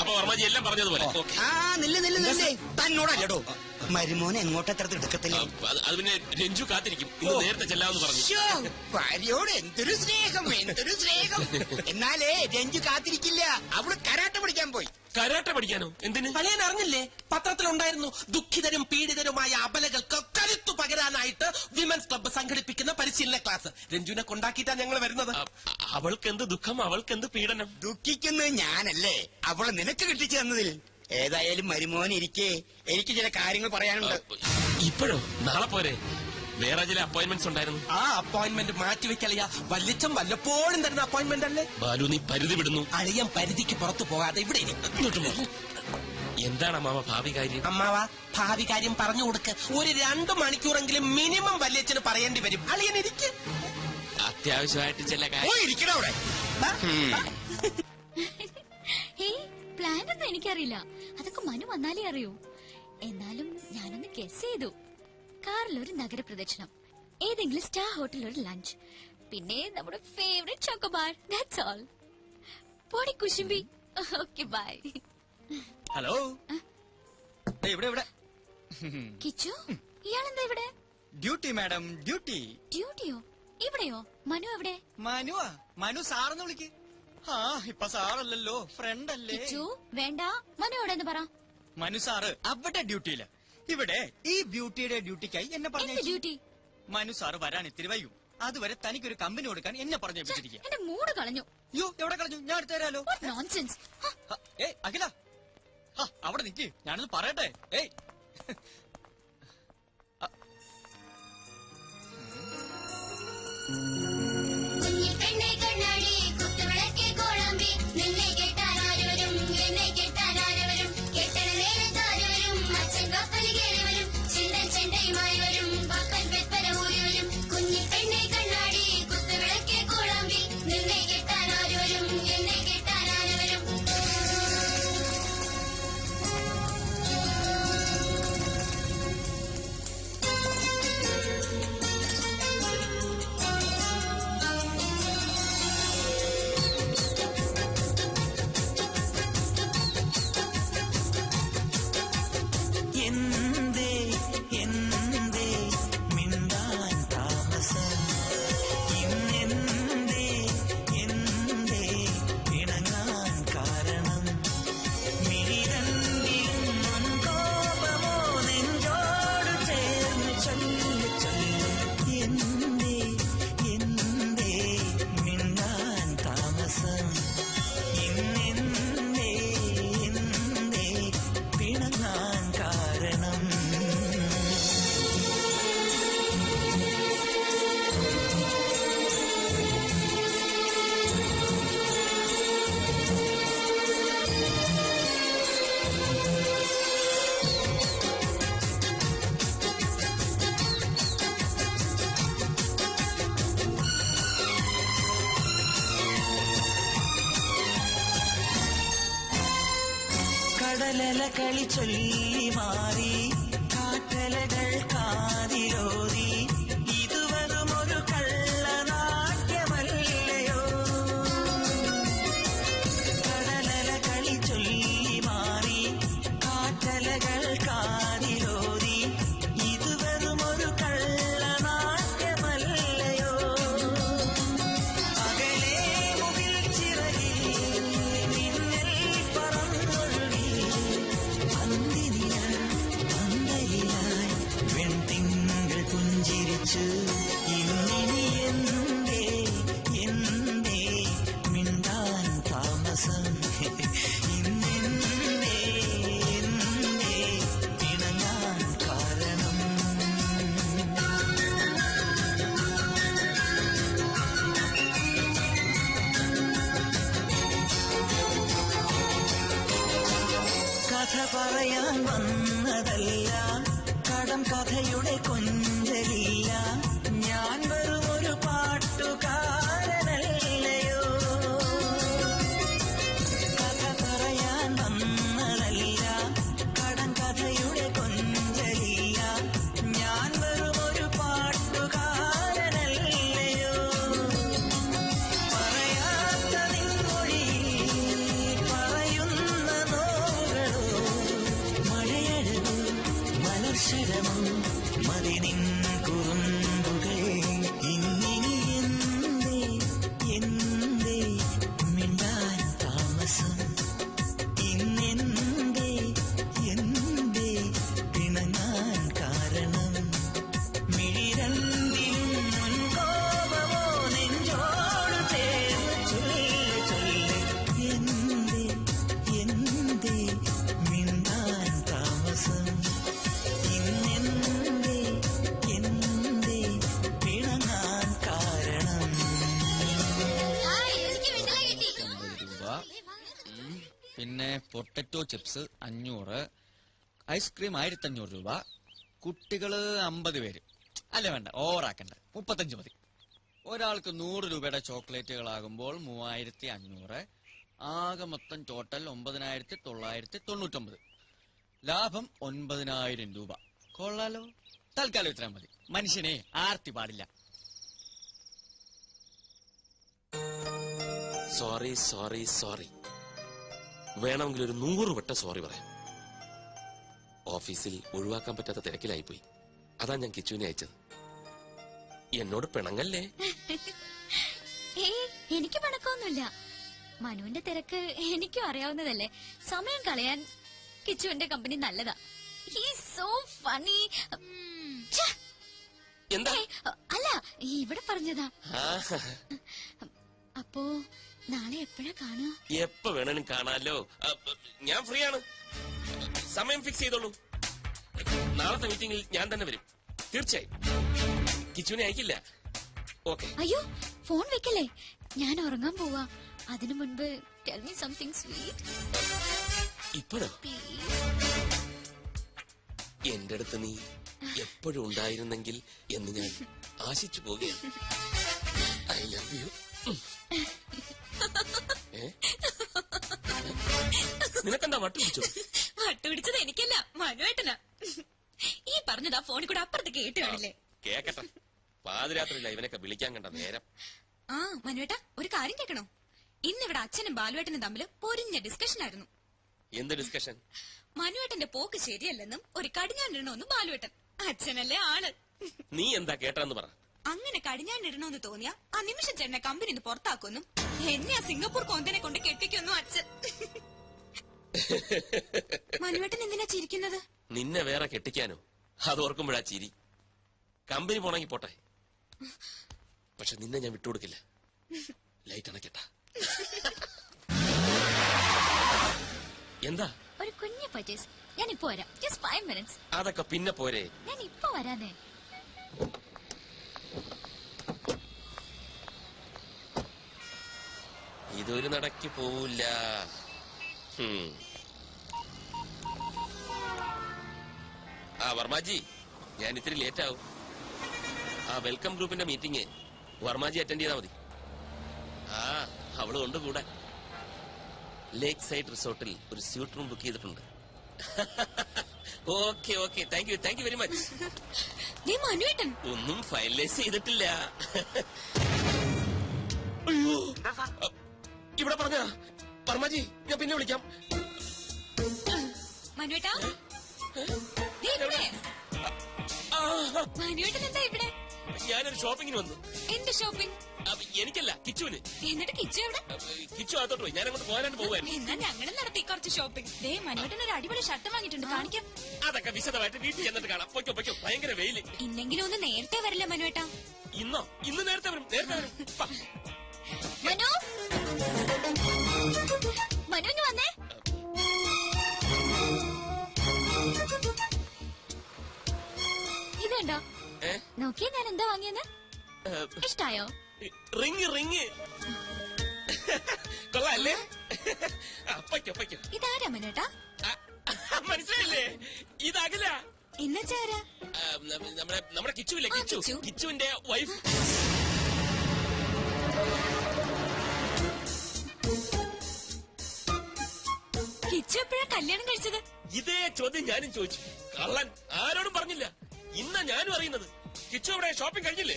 Speaker 6: അപ്പൊ വർമ്മജി എല്ലാം പറഞ്ഞതുപോലെ
Speaker 9: നില്ലേ തന്നോടല്ലോ മരുമോനെ എങ്ങോട്ടത്ര എടുക്കത്തില്ല.
Speaker 6: അത് പിന്നെ രഞ്ജു കാത്തിരിക്കും. ഇന്ന് നേരത്തെ ചെല്ലാമെന്ന് പറഞ്ഞു.
Speaker 9: ഭാര്യയോട് എന്തൊരു സ്നേഹം, എന്തൊരു സ്നേഹം. എന്നാലേ രഞ്ജു കാത്തിരിക്കില്ല, അവള് കരാട്ട പഠിക്കാൻ പോയി.
Speaker 6: കരാട്ട പഠിക്കാനോ? എന്തിന്?
Speaker 13: പഴയൻ അറിഞ്ഞില്ലേ? പത്രത്തിലുണ്ടായിരുന്നു. ദുഃഖിതരും പീഡിതരുമായ അബലകൾക്ക് കരുത്തു പകരാനായിട്ട് വിമൻസ് ക്ലബ്ബ് സംഘടിപ്പിക്കുന്ന പരിശീലന ക്ലാസ്. രഞ്ജുവിനെ കൊണ്ടാക്കിയിട്ടാ ഞങ്ങൾ വരുന്നത്.
Speaker 6: അവൾക്ക് എന്ത് ദുഃഖം, അവൾക്ക് എന്ത് പീഡനം?
Speaker 9: ദുഃഖിക്കുന്നത് ഞാനല്ലേ, അവളെ നിനക്ക് കിട്ടിച്ചു തന്നതിൽ. ഏതായാലും മരുമോൻ ഇരിക്കേ, എനിക്ക് ചില കാര്യങ്ങൾ പറയാനുണ്ട്.
Speaker 6: ഇപ്പോഴോ? നാളെ പോരെ? വേറെ ചില അപ്പോയിന്റ്മെന്റ്സ് ഉണ്ടായിരുന്നു.
Speaker 13: ആ അപ്പോയിന്റ്മെന്റ് മാറ്റിവെക്കലയാ. വല്ലിച്ചം വല്ലപ്പോഴും തരുന്ന അപ്പോയിന്റ്മെന്റ് അല്ലേ?
Speaker 6: ബാലു, നീ പരിധി വിടുന്നു.
Speaker 13: അളിയൻ പരിധിക്ക് പുറത്തു പോകാതെ ഇവിടെ ഇരിക്കും.
Speaker 6: എന്താണ് അമ്മാവ ഭാവി കാര്യം?
Speaker 13: അമ്മാവ ഭാവി കാര്യം പറഞ്ഞു കൊടുക്ക്. ഒരു 2 മണിക്കൂറെങ്കിലും മിനിമം വല്യച്ഛന് പറയേണ്ടി വരും. അളിയൻ ഇരിക്ക്.
Speaker 6: അത്യാവശ്യമായിട്ട് ചില കാര്യം.
Speaker 2: പ്ലാൻ ഒന്നും എനിക്കറിയില്ല. അതൊക്കെ മനു വന്നാലേ അറിയൂ. എന്നാലും ഞാനൊന്ന് ഗസ് ചെയ്തു. കാറിൽ ഒരു നഗരപ്രദക്ഷിണം, ഏതെങ്കിലും സ്റ്റാർ ഹോട്ടലിൽ ഒരു ലഞ്ച്, പിന്നെ നമ്മുടെ ഫേവറേറ്റ് ചോക്കോബാർ. That's all. പോടി കുശുമ്പി. Okay bye.
Speaker 1: ഹലോ, ഇവിടെ ഇവിടെ.
Speaker 2: കിച്ചു, ഇയാളെന്താ ഇവിടെ?
Speaker 1: Duty madam, duty.
Speaker 2: ഡ്യൂട്ടിയോ? ഇവിടെയോ? മനു എവിടെ?
Speaker 1: മനുവാ? മനു സാറെന്ന് വിളിക്ക്. ആ ഇപ്പൊ സാറല്ലല്ലോ, ഫ്രണ്ട് അല്ലേ.
Speaker 2: കിച്ചു വേണ്ട, മനു എവിടെന്ന് പറ.
Speaker 1: മനു സാറ് അവിടെ ഡ്യൂട്ടിയില്ല. ഇവിടെ ഈ ബ്യൂട്ടിയുടെ ഡ്യൂട്ടിക്കായി എന്നെ പറഞ്ഞു.
Speaker 2: ഡ്യൂട്ടി?
Speaker 1: മനു സാറ് വരാൻ ഇത്തിരി വൈകും. അതുവരെ തനിക്കൊരു കമ്പനി കൊടുക്കാൻ എന്നെ പറഞ്ഞേപ്പിച്ചിരിക്കുക.
Speaker 2: എന്റെ മൂഡ് കളഞ്ഞു.
Speaker 1: യോ, എവിടെ കളഞ്ഞു? ഞാൻ എടുത്തു തരാലോ.
Speaker 2: നോൺസെൻസ്.
Speaker 1: അഖില, അവിടെ നിക്ക്, ഞാനത് പറയട്ടെ. ഏയ്
Speaker 3: കടലല കളി ചൊല്ലി മാറി, കാറ്റലകൾ കാതിലോതി, ഇതുവരും ഒരു കള്ളനാട്യമല്ലയോ. കടലല കളി ചൊല്ലി മാറി, കാറ്റലകൾ കാതിലോതി, ഇതുവരും ഒരു കള്ളനാട്യമല്ലയോ. അകലെ മുകിൽ ചിറകിൽ മിന്നൽ പറന്നൊഴുകി, അന്തരിയായി വെൺതിങ്കൾ പുഞ്ചിരിച്ചു. ഇന്നിനി എന്തേ എന്തേ മിണ്ടാൻ താമസം, ഇന്നെന്തേ എന്തേ പിണങ്ങാൻ കാരണം. കഥ പറയാൻ വന്നതല്ല, കടം കഥയുടെ കൊഞ്ചലില്ല, ഞാൻ വെറും ഒരു പാട്ടുകാരനല്ലയോ. കഥ പറയാൻ വന്നതല്ല, കടം കഥയുടെ കൊഞ്ചലില്ല, ഞാൻ വെറും ഒരു പാട്ടുകാരനല്ലയോ. പറയാത്ത നിൻമൊഴിയിൽ അക്ഷരമോ മതിനിൻ കുറുമ്പുകൾ ഇന്നിനി എന്തേ എന്തേ മിണ്ടാൻ താമസം ഇന്നെന്തേ എന്തേ പിണങ്ങാൻ കാരണം മിഴിരണ്ടിലും മുൻകോപമോ നെഞ്ചോട് ചേർന്ന് ചൊല്ല് ചൊല്ല് എന്തേ എന്തേ മിണ്ടാൻ താമസം ഇന്നെന്തേ എന്തേ പിണങ്ങാൻ കാരണം
Speaker 1: രൂപ പിന്നെ പൊട്ടറ്റോ ചിപ്സ് 500, ഐസ്ക്രീം 1500 രൂപ, കുട്ടികള് 50 പേര്. അല്ല വേണ്ട, ഓവറാക്കണ്ട, 35 മതി. ഒരാൾക്ക് 100 രൂപയുടെ ചോക്ലേറ്റുകളാകുമ്പോൾ 3500, ആകെ മൊത്തം ടോട്ടൽ 9999. ലാഭം 9000 രൂപ. കൊള്ളാലോ. തൽക്കാലം ഇത്ര മതി. മനുഷ്യനെ ആർത്തി പാടില്ല.
Speaker 6: Sorry sorry sorry. വേണമെങ്കിൽ ഒരു 100 വട്ടം സോറി പറയാം. ഓഫീസിൽ ഒഴിവാക്കാൻ പറ്റാത്ത തിരക്കിലായിപ്പോയി. അതാ ഞാൻ കിച്ചുവിനെ അയച്ചത്. എന്നോട് പിണങ്ങല്ലേ?
Speaker 2: എനിക്ക് പണക്കൊന്നുമില്ല. മനുവിന്റെ തിരക്ക് എനിക്കും അറിയാവുന്നതല്ലേ. സമയം കളയാൻ കിച്ചുവിന്റെ കമ്പനി നല്ലതാ. He's so funny.
Speaker 6: എന്താ?
Speaker 2: അല്ല, ഇവിടെ പറഞ്ഞതാ. അപ്പോ നാളെ എപ്പോഴാ കാണുക?
Speaker 6: എപ്പോ വേണേലും കാണാലോ. ഞാൻ ഫ്രീ ആണ്. സമയം ഫിക്സ് ചെയ്തോളൂ. നാളത്തെ മീറ്റിംഗിൽ ഞാൻ തന്നെ വരും. തീർച്ചയായും. കിച്ചുവിനെ അയക്കില്ല. ഓക്കെ.
Speaker 2: അയ്യോ, ഫോൺ വെക്കല്ലേ. ഞാൻ ഉറങ്ങാൻ പോവാ. അതിനു മുൻപ് ടെൽ മീ സംതിങ് സ്വീറ്റ്.
Speaker 6: ഇപ്പോഴോ? എന്റെ അടുത്ത് നീ എപ്പോഴും ഉണ്ടായിരുന്നെങ്കിൽ എന്ന് ഞാൻ ആശിച്ചു പോകുകയാണ്. I love you. നിനക്കെന്താ വട്ടുപിടിച്ചോ?
Speaker 4: വട്ടുപിടിച്ചത് എനിക്കല്ല, മനുവേട്ടനാ. ഈ പറഞ്ഞതാ ഫോണിൽ കൂടെ അപ്പുറത്ത് കേട്ട് കാണില്ലേ?
Speaker 6: കേക്കട്ടെ. പാതിരാത്രിയില്ല ഇവനൊക്കെ വിളിക്കാൻ കണ്ട നേരം.
Speaker 4: ആ മനുവേട്ട, ഒരു കാര്യം കേൾക്കണോ? ഇന്നിവിടെ അച്ഛനും ബാലുവേട്ടനും തമ്മിൽ പൊരിഞ്ഞ ഡിസ്കഷൻ ആയിരുന്നു.
Speaker 6: എന്ത് ഡിസ്കഷൻ?
Speaker 4: മനുവേട്ടന്റെ പോക്ക് ശരിയല്ലെന്നും ഒരു കടിഞ്ഞാണിടണമെന്നും ബാലുവേട്ടൻ. അച്ഛനല്ലേ ആള്.
Speaker 6: നീ എന്താ കേട്ടെന്ന് പറ.
Speaker 4: അങ്ങനെ കടിഞ്ഞാണിടണമെന്ന് തോന്നിയ ആ നിമിഷം ചേട്ടനെ കമ്പനിന്ന് പുറത്താക്കുമെന്നും എന്നെ ആ സിംഗപ്പൂർ കൊന്തനെ കൊണ്ട് കെട്ടിക്കൊന്നും അച്ഛൻ. മനുവേട്ടൻ എന്തിനാ ചിരിക്കുന്നത്?
Speaker 6: നിന്നെ വേറെ കെട്ടിക്കാനോ? അത് ഓർക്കുമ്പോഴാ ചിരി. കമ്പനി പോണെങ്കി പോട്ടെ, പക്ഷെ നിന്നെ ഞാൻ വിട്ടുകൊടുക്കില്ല. ലൈറ്റ് അണക്കട്ടാ. എന്താ?
Speaker 2: ഒരു കുഞ്ഞു പർച്ചേസ്. ഞാൻ ഇപ്പൊ വരാം. Just 5 minutes.
Speaker 6: അതൊക്കെ പിന്നെ പോരെ.
Speaker 2: ഞാൻ ഇപ്പൊ വരാന്നേ.
Speaker 6: ഇതൊരു നടക്ക് പോവില്ല. ആ വർമാജി, ഞാൻ ഇത്തിരി ലേറ്റ് ആവും. ആ വെൽക്കം ഗ്രൂപ്പിന്റെ മീറ്റിംഗ് വർമാജി അറ്റൻഡ് ചെയ്താൽ മതി. ആ അവള് കൊണ്ട് കൂടെ. ലേക്ക് സൈഡ് റിസോർട്ടിൽ ഒരു സ്യൂട്ട് റൂം ബുക്ക് ചെയ്തിട്ടുണ്ട്. Okay okay, thank you very much. ഒന്നും ഫൈനലൈസ് ചെയ്തിട്ടില്ല. അയ്യോ, ഇവിടെ പറഞ്ഞ വർമാജി, ഞാൻ പിന്നെ വിളിക്കാം.
Speaker 4: മനുവേട്ടാ, മനുവേട്ടൻ എന്താ ഇവിടെ?
Speaker 6: ഞാനൊരു ഷോപ്പിങ്ങിന് വന്നു.
Speaker 4: എന്ത് ഷോപ്പിംഗ്?
Speaker 6: എനിക്കല്ല, കിച്ചുവിന്.
Speaker 4: എന്നിട്ട് കിച്ചു എവിടെ?
Speaker 6: കിച്ചു അകത്തോട്ട് പോയി. ഞാൻ അങ്ങോട്ട് പോകാനാണ് പോവായിരുന്നു.
Speaker 4: എന്നാ ഞങ്ങളും നടത്തി കുറച്ച് ഷോപ്പിംഗ്. ദേ മനുവേട്ടൻ ഒരു അടിപൊളി ഷർട്ട് വാങ്ങിയിട്ടുണ്ട്, കാണിക്കാം.
Speaker 6: അതൊക്കെ വിശദമായിട്ട് വീട്ടിൽ ചെന്നിട്ട് കാണാം. പൊയ്ക്കോ പൊയ്ക്കോ, ഭയങ്കര വെയില്.
Speaker 4: ഇന്നെങ്കിലും ഒന്ന് നേരത്തെ വരില്ല മനുവേട്ടാ?
Speaker 6: ഇന്നോ? ഇന്ന് നേരത്തെ വരും.
Speaker 2: മനു, മനുവിന് വന്നേ. ഇതുണ്ടോ? നോക്കിയാ ഞാൻ എന്താ വാങ്ങിയെന്ന്? ഇഷ്ടായോ?
Speaker 6: റിങ് കൊള്ളാല്ലേ? പൊയ്ക്കോ.
Speaker 4: ഇതാരാ മനുവേട്ടാ?
Speaker 6: മനസ്സിലായില്ലേ? ഇതകല.
Speaker 4: ഇന്നച്ചാരാ?
Speaker 6: നമ്മുടെ കിച്ചുവില്ലേ, കിച്ചുവിന്റെ വൈഫ്.
Speaker 4: കിച്ചു എപ്പോഴാ കല്യാണം കഴിച്ചത്?
Speaker 6: ഇതേ ചോദ്യം ഞാനും ചോദിച്ചു. കള്ളൻ ആരോടും പറഞ്ഞില്ല. ഇന്നാ ഞാനും അറിയുന്നത്. കിച്ചു അവിടെ ഷോപ്പിംഗ് കഴിഞ്ഞില്ലേ?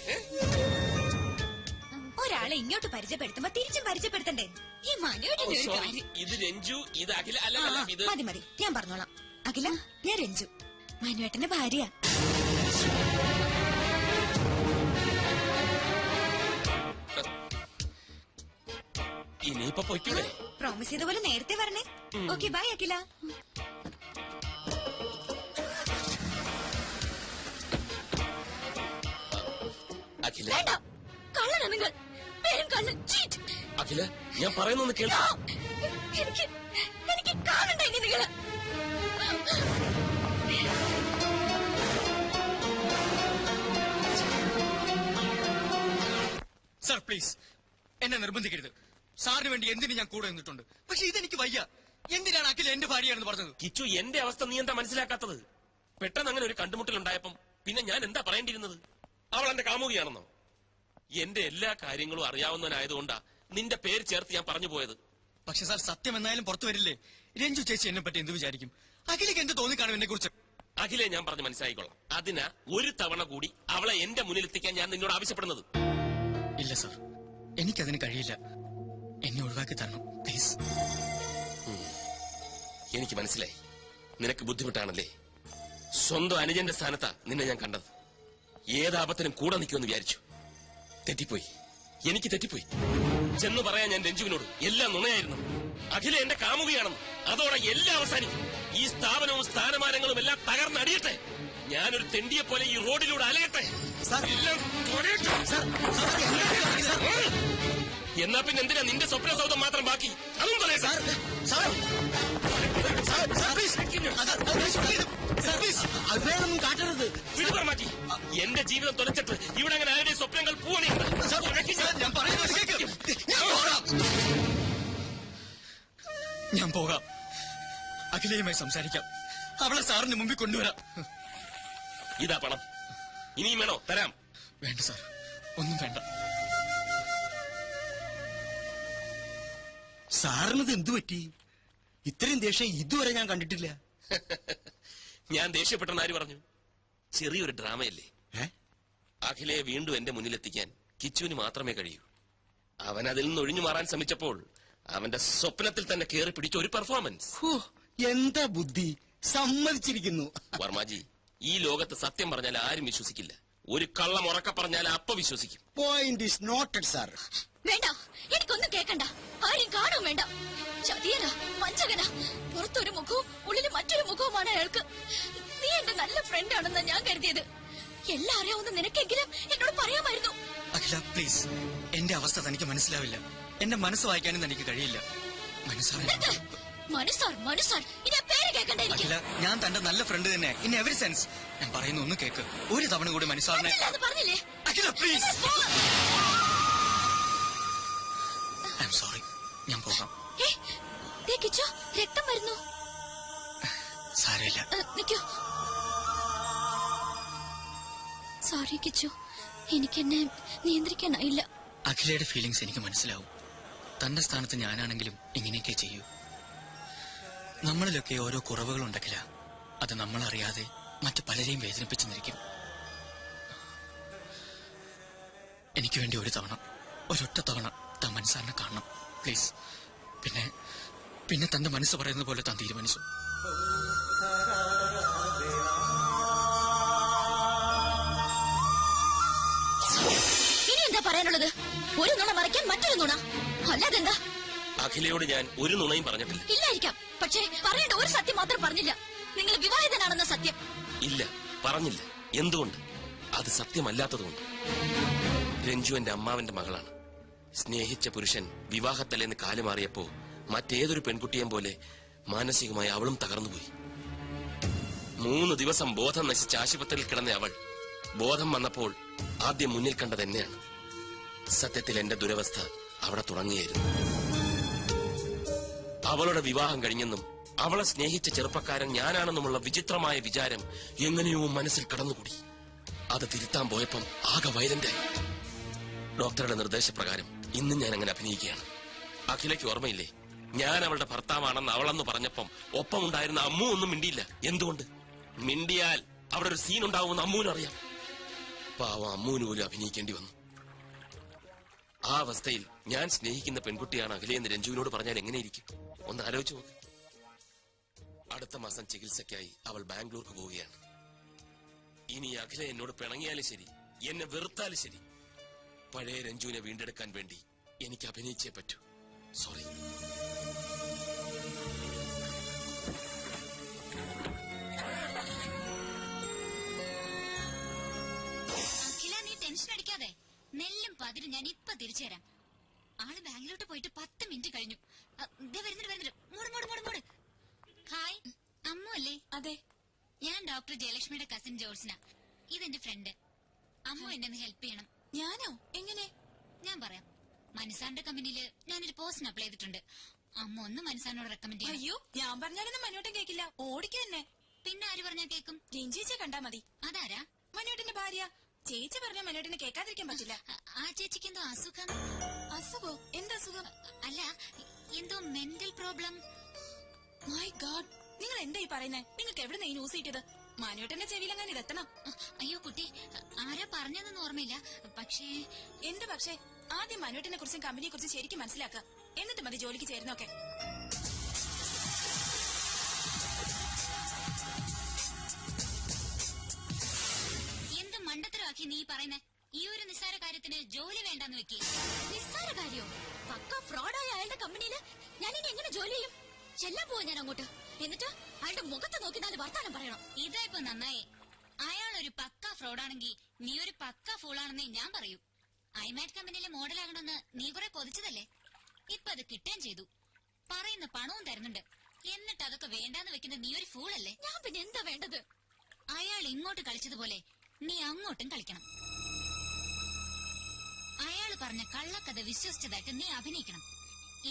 Speaker 4: ഒരാളെ ഇങ്ങോട്ട് പരിചയപ്പെടുത്തുമ്പോ തിരിച്ചും പരിചയപ്പെടുത്തണ്ടേ? ഈ മനുവേട്ടന്റെ ഒരു കാര്യം.
Speaker 6: ഇത് രഞ്ജു, ഇത് അഖില. അല്ല,
Speaker 4: മതി ഞാൻ പറഞ്ഞോളാം. അഖില, ഞാൻ രഞ്ജു. മനുവേട്ടന്റെ ഭാര്യ.
Speaker 6: ഇനിയിപ്പൊ പൊയ്ക്കൂടെ?
Speaker 4: പ്രോമിസ് ചെയ്ത പോലെ നേരത്തെ വരണേ. ഓക്കെ, ബൈ അഖില.
Speaker 6: അഖില,
Speaker 2: വേണ്ട, കള്ളനാ നിങ്ങൾ. പേരും കള്ളൻ, ചീറ്റ്.
Speaker 6: അഖില, ഞാൻ പറയുന്നൊന്ന് കേൾക്കൂ.
Speaker 2: എനിക്ക് കാണണ്ട ഇനി നിങ്ങള്.
Speaker 1: സർ പ്ലീസ്, എന്നെ നിർബന്ധിക്കരുത്. സാറിന് വേണ്ടി എന്തിനു ഞാൻ കൂടെ നിന്നിട്ടുണ്ട്. പക്ഷെ ഇതെനിക്ക് വയ്യ. എന്തിനാണ് അഖില എന്റെ ഭാര്യയാണെന്ന് പറഞ്ഞത്?
Speaker 6: കിച്ചു, എന്റെ അവസ്ഥ നീ എന്താ മനസ്സിലാക്കാത്തത്? പെട്ടെന്ന് അങ്ങനെ ഒരു കണ്ടുമുട്ടലുണ്ടായപ്പം പിന്നെ ഞാൻ എന്താ പറയേണ്ടിയിരുന്നത്? അവൾ എന്റെ കാമുകിയാണെന്നോ? എന്റെ എല്ലാ കാര്യങ്ങളും അറിയാവുന്നവനായതുകൊണ്ടാ നിന്റെ പേര് ചേർത്ത് ഞാൻ പറഞ്ഞു പോയത്.
Speaker 1: പക്ഷെ സാർ, സത്യം എന്നായാലും പുറത്തു വരില്ലേ? രഞ്ജു ചേച്ചി എന്നെ പറ്റി എന്ത് വിചാരിക്കും? അഖിലേക്ക് എന്ത് തോന്നിക്കാണും എന്നെ കുറിച്ച്?
Speaker 6: അഖിലെ, ഞാൻ പറഞ്ഞ് മനസ്സിലായിക്കൊള്ളാം. അതിനാ ഒരു തവണ കൂടി അവളെ എന്റെ മുന്നിൽ എത്തിക്കാൻ ഞാൻ നിന്നോട് ആവശ്യപ്പെടുന്നത്.
Speaker 1: ഇല്ല സാർ, എനിക്കതിന് കഴിയില്ല. എന്നെ ഒഴിവാക്കി തരണം പ്ലീസ്.
Speaker 6: എനിക്ക് മനസ്സിലായി, നിനക്ക് ബുദ്ധിമുട്ടാണല്ലേ. സ്വന്തം അനുജന്റെ സ്ഥാനത്താ നിന്നെ ഞാൻ കണ്ടത്. ഏതാപത്തിനും കൂടെ നിൽക്കുമെന്ന് വിചാരിച്ചു. തെറ്റിപ്പോയി, എനിക്ക് തെറ്റിപ്പോയി. ചെന്ന് പറയാൻ ഞാൻ രഞ്ജുവിനോട് എല്ലാം നുണയായിരുന്നു. അഖില എന്റെ കാമുകയാണെന്ന്. അതോടെ എല്ലാം അവസാനിക്കും. ഈ സ്ഥാപനവും സ്ഥാനമാനങ്ങളും എല്ലാം തകർന്നടിയട്ടെ. ഞാനൊരു തെണ്ടിയെ പോലെ ഈ റോഡിലൂടെ അലയട്ടെ. എല്ലാം തൊലയട്ടെ. എന്നാ പിന്നെ എന്തിനാ നിന്റെ സ്വപ്ന സൗധം മാത്രം ബാക്കി? അതും തൊലയ.
Speaker 10: കാട്ടരുത്.
Speaker 6: മാറ്റി എന്റെ ജീവിതം തൊലച്ചിട്ട് ഇവിടെ അങ്ങനെ ആരുടെ സ്വപ്നങ്ങൾ പൂവണിയുണ്ട്.
Speaker 1: ഞാൻ പോകാം. അഖിലയുമായി സംസാരിക്കാം. അവളെ സാറിന് മുമ്പിൽ കൊണ്ടുവരാം.
Speaker 6: ഇതാ പണം. ഇനിയും വേണോ? തരാം.
Speaker 1: വേണ്ട സാർ, ഒന്നും വേണ്ട.
Speaker 9: സാറിനത് എന്തു പറ്റി? ഇത്രയും ദേഷ്യം ഇതുവരെ ഞാൻ കണ്ടിട്ടില്ല.
Speaker 6: ഞാൻ ദേഷ്യപ്പെട്ടെന്ന് ആര് പറഞ്ഞു? ചെറിയൊരു ഡ്രാമയല്ലേ. അഖിലയെ വീണ്ടും എന്റെ മുന്നിലെത്തിക്കാൻ കിച്ചുവിന് മാത്രമേ കഴിയൂ. അവൻ അതിൽ നിന്ന് ഒഴിഞ്ഞു മാറാൻ ശ്രമിച്ചപ്പോൾ അവന്റെ സ്വപ്നത്തിൽ തന്നെ കയറി പിടിച്ച ഒരു പെർഫോമൻസ്.
Speaker 9: എന്താ ബുദ്ധി! സമ്മതിച്ചിരിക്കുന്നു.
Speaker 6: വർമാജി, ഈ ലോകത്ത് സത്യം പറഞ്ഞാൽ ആരും വിശ്വസിക്കില്ല. ഒരു കള്ളം ഉറക്ക പറഞ്ഞാൽ അപ്പ വിശ്വസിക്കും.
Speaker 9: Point is noted sir.
Speaker 2: വേണ്ട, എനിക്കൊന്നും കേൾക്കണ്ട. ആരും കാണും വേണ്ട. ചതിയനാ, വഞ്ചകനാ. പുറത്തൊരു മുഖവും ഉള്ളിൽ മറ്റൊരു മുഖവുമാണ് അയാൾക്ക്. നീ എന്റെ നല്ല ഫ്രണ്ട് ആണെന്ന് ഞാൻ കരുതിയത്. എല്ലാം അറിയാവുന്ന നിനക്കെങ്കിലും എന്നോട് പറയാമായിരുന്നു.
Speaker 1: അഖില പ്ലീസ്, എന്റെ അവസ്ഥ തനിക്ക് മനസ്സിലാവില്ല. എന്റെ മനസ്സ് വായിക്കാനും തനിക്ക് കഴിയില്ല.
Speaker 2: മനസ്സാർ ഇനി പേര് കേൾക്കണ്ട എനിക്ക്.
Speaker 1: അഖില, ഞാൻ തന്റെ നല്ല ഫ്രണ്ട് തന്നെ ഇൻ എവറി സെൻസ്. ഞാൻ പറയുന്ന ഒന്ന് കേക്ക്. ഒരു തവണ കൂടി മനസ്സാറിനെ.
Speaker 2: പറഞ്ഞില്ലേ?
Speaker 1: അഖില പ്ലീസ്. I am sorry. ഞാൻ പോകാം.
Speaker 2: രക്തം വരുന്നു.
Speaker 1: സാരമില്ല.
Speaker 2: നിക്കൂ. സോറി കിച്ചു, എനിക്കെന്നെ നിയന്ത്രിക്കാനായില്ല.
Speaker 1: അഖിലയുടെ ഫീലിങ്സ് എനിക്ക് മനസ്സിലാവും. തന്റെ സ്ഥാനത്ത് ഞാനാണെങ്കിലും ഇങ്ങനെയൊക്കെ ചെയ്യൂ. നമ്മളിലൊക്കെ ഓരോ കുറവുകളുണ്ടെങ്കില അത് നമ്മളറിയാതെ മറ്റു പലരെയും വേദനിപ്പിച്ചെന്നിരിക്കും. എനിക്ക് വേണ്ടി ഒരു തവണ, ഒരൊറ്റ തവണ താൻ മനസ്സാറിനെ കാണണം പ്ലീസ്. പിന്നെ തന്റെ മനസ്സ് പറയുന്നത് പോലെ താൻ തീരുമാനിച്ചു.
Speaker 2: ഇനി എന്താ പറയാനുള്ളത്? ഒരു നുണ മറയ്ക്കാൻ മറ്റൊരു നുണ, അല്ലാതെന്താ?
Speaker 6: അഖിലയോട് ഞാൻ ഒരു നുണയും പറഞ്ഞിട്ടില്ല.
Speaker 2: ഇല്ലായിരിക്കാം, പക്ഷേ പറയേണ്ട ഒരു സത്യം മാത്രം പറഞ്ഞില്ല. നിങ്ങൾ വിവാഹിതനാണെന്ന സത്യം.
Speaker 6: ഇല്ല, പറഞ്ഞില്ല. എന്തുകൊണ്ട്? അത് സത്യമല്ലാത്തതുകൊണ്ട്. രഞ്ജു എന്റെ അമ്മാവന്റെ മകളാണ്. സ്നേഹിച്ച പുരുഷൻ വിവാഹത്തലേന്ന് കാലുമാറിയപ്പോ മറ്റേതൊരു പെൺകുട്ടിയെയും പോലെ മാനസികമായി അവളും തകർന്നുപോയി. 3 ദിവസം ബോധം നശിച്ച് ആശുപത്രിയിൽ കിടന്ന അവൾ ബോധം വന്നപ്പോൾ ആദ്യം മുന്നിൽ കണ്ടത് എന്നെയാണ്. സത്യത്തിൽ എന്റെ ദുരവസ്ഥ അവിടെ തുടങ്ങിയായിരുന്നു. അവളുടെ വിവാഹം കഴിഞ്ഞെന്നും അവളെ സ്നേഹിച്ച ചെറുപ്പക്കാരൻ ഞാനാണെന്നുമുള്ള വിചിത്രമായ വിചാരം എങ്ങനെയോ മനസ്സിൽ കടന്നുകൂടി. അത് തിരുത്താൻ പോയപ്പം ആകെ വയലന്റായി. ഡോക്ടറുടെ നിർദ്ദേശപ്രകാരം ഇന്നും ഞാൻ അങ്ങനെ അഭിനയിക്കുകയാണ്. അഖിലയ്ക്ക് ഓർമ്മയില്ലേ, ഞാൻ അവളുടെ ഭർത്താവാണെന്ന് അവളെന്ന് പറഞ്ഞപ്പം ഒപ്പമുണ്ടായിരുന്ന അമ്മു ഒന്നും മിണ്ടിയില്ല. എന്തുകൊണ്ട്? മിണ്ടിയാൽ അവിടെ ഒരു സീൻ ഉണ്ടാവുമെന്ന് അമ്മുവിനറിയാം. പാവം അമ്മുവിന് പോലും അഭിനയിക്കേണ്ടി വന്നു. ആ അവസ്ഥയിൽ ഞാൻ സ്നേഹിക്കുന്ന പെൺകുട്ടിയാണ് അഖിലയെന്ന് രഞ്ജുവിനോട് പറഞ്ഞാൽ എങ്ങനെയിരിക്കും? ഒന്ന് ആലോചിച്ച് നോക്ക്. അടുത്ത മാസം ചികിത്സയ്ക്കായി അവൾ ബാംഗ്ലൂർക്ക് പോവുകയാണ്. ഇനി അഖില എന്നോട് പിണങ്ങിയാലും ശരി, എന്നെ വെറുത്താലും ശരി, പഴയ രഞ്ജുവിനെ വീണ്ടെടുക്കാൻ വേണ്ടി എനിക്ക് അഭിനയിച്ചേ പറ്റൂ. സോറി.
Speaker 2: അഖില, നീ ടെൻഷൻ അടിക്കാതെ. നെല്ലും പതിരും ഞാൻ ഇപ്പൊ തിരിച്ചു തരാം. ആള് ബാങ്കിലോട്ട് പോയിട്ട് 10 മിനിറ്റ് കഴിഞ്ഞു. വരുന്നുണ്ട്. മൂട്. ഹായ്, അമ്മു അല്ലേ?
Speaker 5: അതെ,
Speaker 2: ഞാൻ ഡോക്ടർ ജയലക്ഷ്മിയുടെ കസിൻ ജോൾസിന. ഇതെന്റെ ഫ്രണ്ട്. അമ്മു എന്നെ ഒന്ന് ഹെൽപ്പ് ചെയ്യണം.
Speaker 5: ഞാനോ? എങ്ങനെ?
Speaker 2: ഞാൻ പറയാം. മനസാറിന്റെ കമ്പനിയില് ഞാനൊരു പോസ്റ്റിന് അപ്ലൈ ചെയ്തിട്ടുണ്ട്. അമ്മ ഒന്ന് മനസാറിനോട് റെക്കമെൻഡ് ചെയ്യും.
Speaker 5: അയ്യോ, ഞാൻ പറഞ്ഞാലൊന്നും മനോട്ടൻ കേക്കില്ല. ഓടിക്ക് തന്നെ.
Speaker 2: പിന്നെ ആര് പറഞ്ഞാ കേക്കും?
Speaker 5: രഞ്ജിച്ചെ കണ്ടാ മതി.
Speaker 2: അതാരാ?
Speaker 5: മനോട്ടന്റെ ഭാര്യ. ചേച്ചി പറഞ്ഞ മനോട്ടിനെ കേൾക്കാതിരിക്കാൻ പറ്റില്ല.
Speaker 2: ആ ചേച്ചിക്ക് എന്തോ അസുഖം.
Speaker 5: അസുഖോ? എന്താ അസുഖം?
Speaker 2: അല്ല, എന്തോ മെന്റൽ പ്രോബ്ലം.
Speaker 5: മൈ ഗാഡ്, നിങ്ങൾ എന്താ ഈ പറയുന്നേ? നിങ്ങൾക്ക് എവിടെ ഈ ന്യൂസ് കിട്ടിയത്? മനോട്ടന്റെ ചെവിയിലെങ്ങനെ ഇതെത്തണം?
Speaker 2: അയ്യോ കുട്ടി, ആരാ പറഞ്ഞതെന്ന് ഓർമ്മയില്ല. പക്ഷേ
Speaker 5: എന്ത് പക്ഷേ? ആദ്യം മനോട്ടിനെ കുറിച്ചും കമ്പനിയെ കുറിച്ചും ശരിക്കും മനസ്സിലാക്കുക. എന്നിട്ട് മതി ജോലിക്ക് ചേരുന്നൊക്കെ.
Speaker 2: എന്ത് മണ്ടത്തരമാക്കി നീ പറയുന്നേ? ഈ ഒരു നിസ്സാര കാര്യത്തിന് ജോലി വേണ്ടെന്ന് വെക്കി. നിസ്സാര കാര്യോ? പക്ക ഫ്രോഡായ അയാളുടെ കമ്പനിയില് ഞാനിനി എങ്ങനെ ജോലി ചെയ്യും? ചെല്ലാൻ പോവാ ഞാൻ അങ്ങോട്ട്. എന്നിട്ട് അയാളുടെ മുഖത്ത് നോക്കി 4 വർത്താനം പറയണം. ഇതാ ഇപ്പൊ നന്നായി. അയാൾ ഒരു പക്ക ഫ്രോഡാണെങ്കിൽ നീ ഒരു പക്ക ഫൂളാണെന്നേ ഞാൻ പറയൂ. ഐമാറ്റ് കമ്പനിയിലെ മോഡലാകണമെന്ന് നീ കുറെ കൊതിച്ചതല്ലേ? ഇപ്പൊ അത് കിട്ടുകയും ചെയ്തു. പറയുന്ന പണവും തരുന്നുണ്ട്. എന്നിട്ട് അതൊക്കെ വേണ്ടാന്ന് വെക്കുന്ന നീ ഒരു ഫൂളല്ലേ? ഞാൻ പിന്നെ എന്താ വേണ്ടത്? അയാൾ ഇങ്ങോട്ട് കളിച്ചതുപോലെ നീ അങ്ങോട്ടും കളിക്കണം. അയാൾ പറഞ്ഞ കള്ളക്കഥ വിശ്വസിച്ചതായിട്ട് നീ അഭിനയിക്കണം.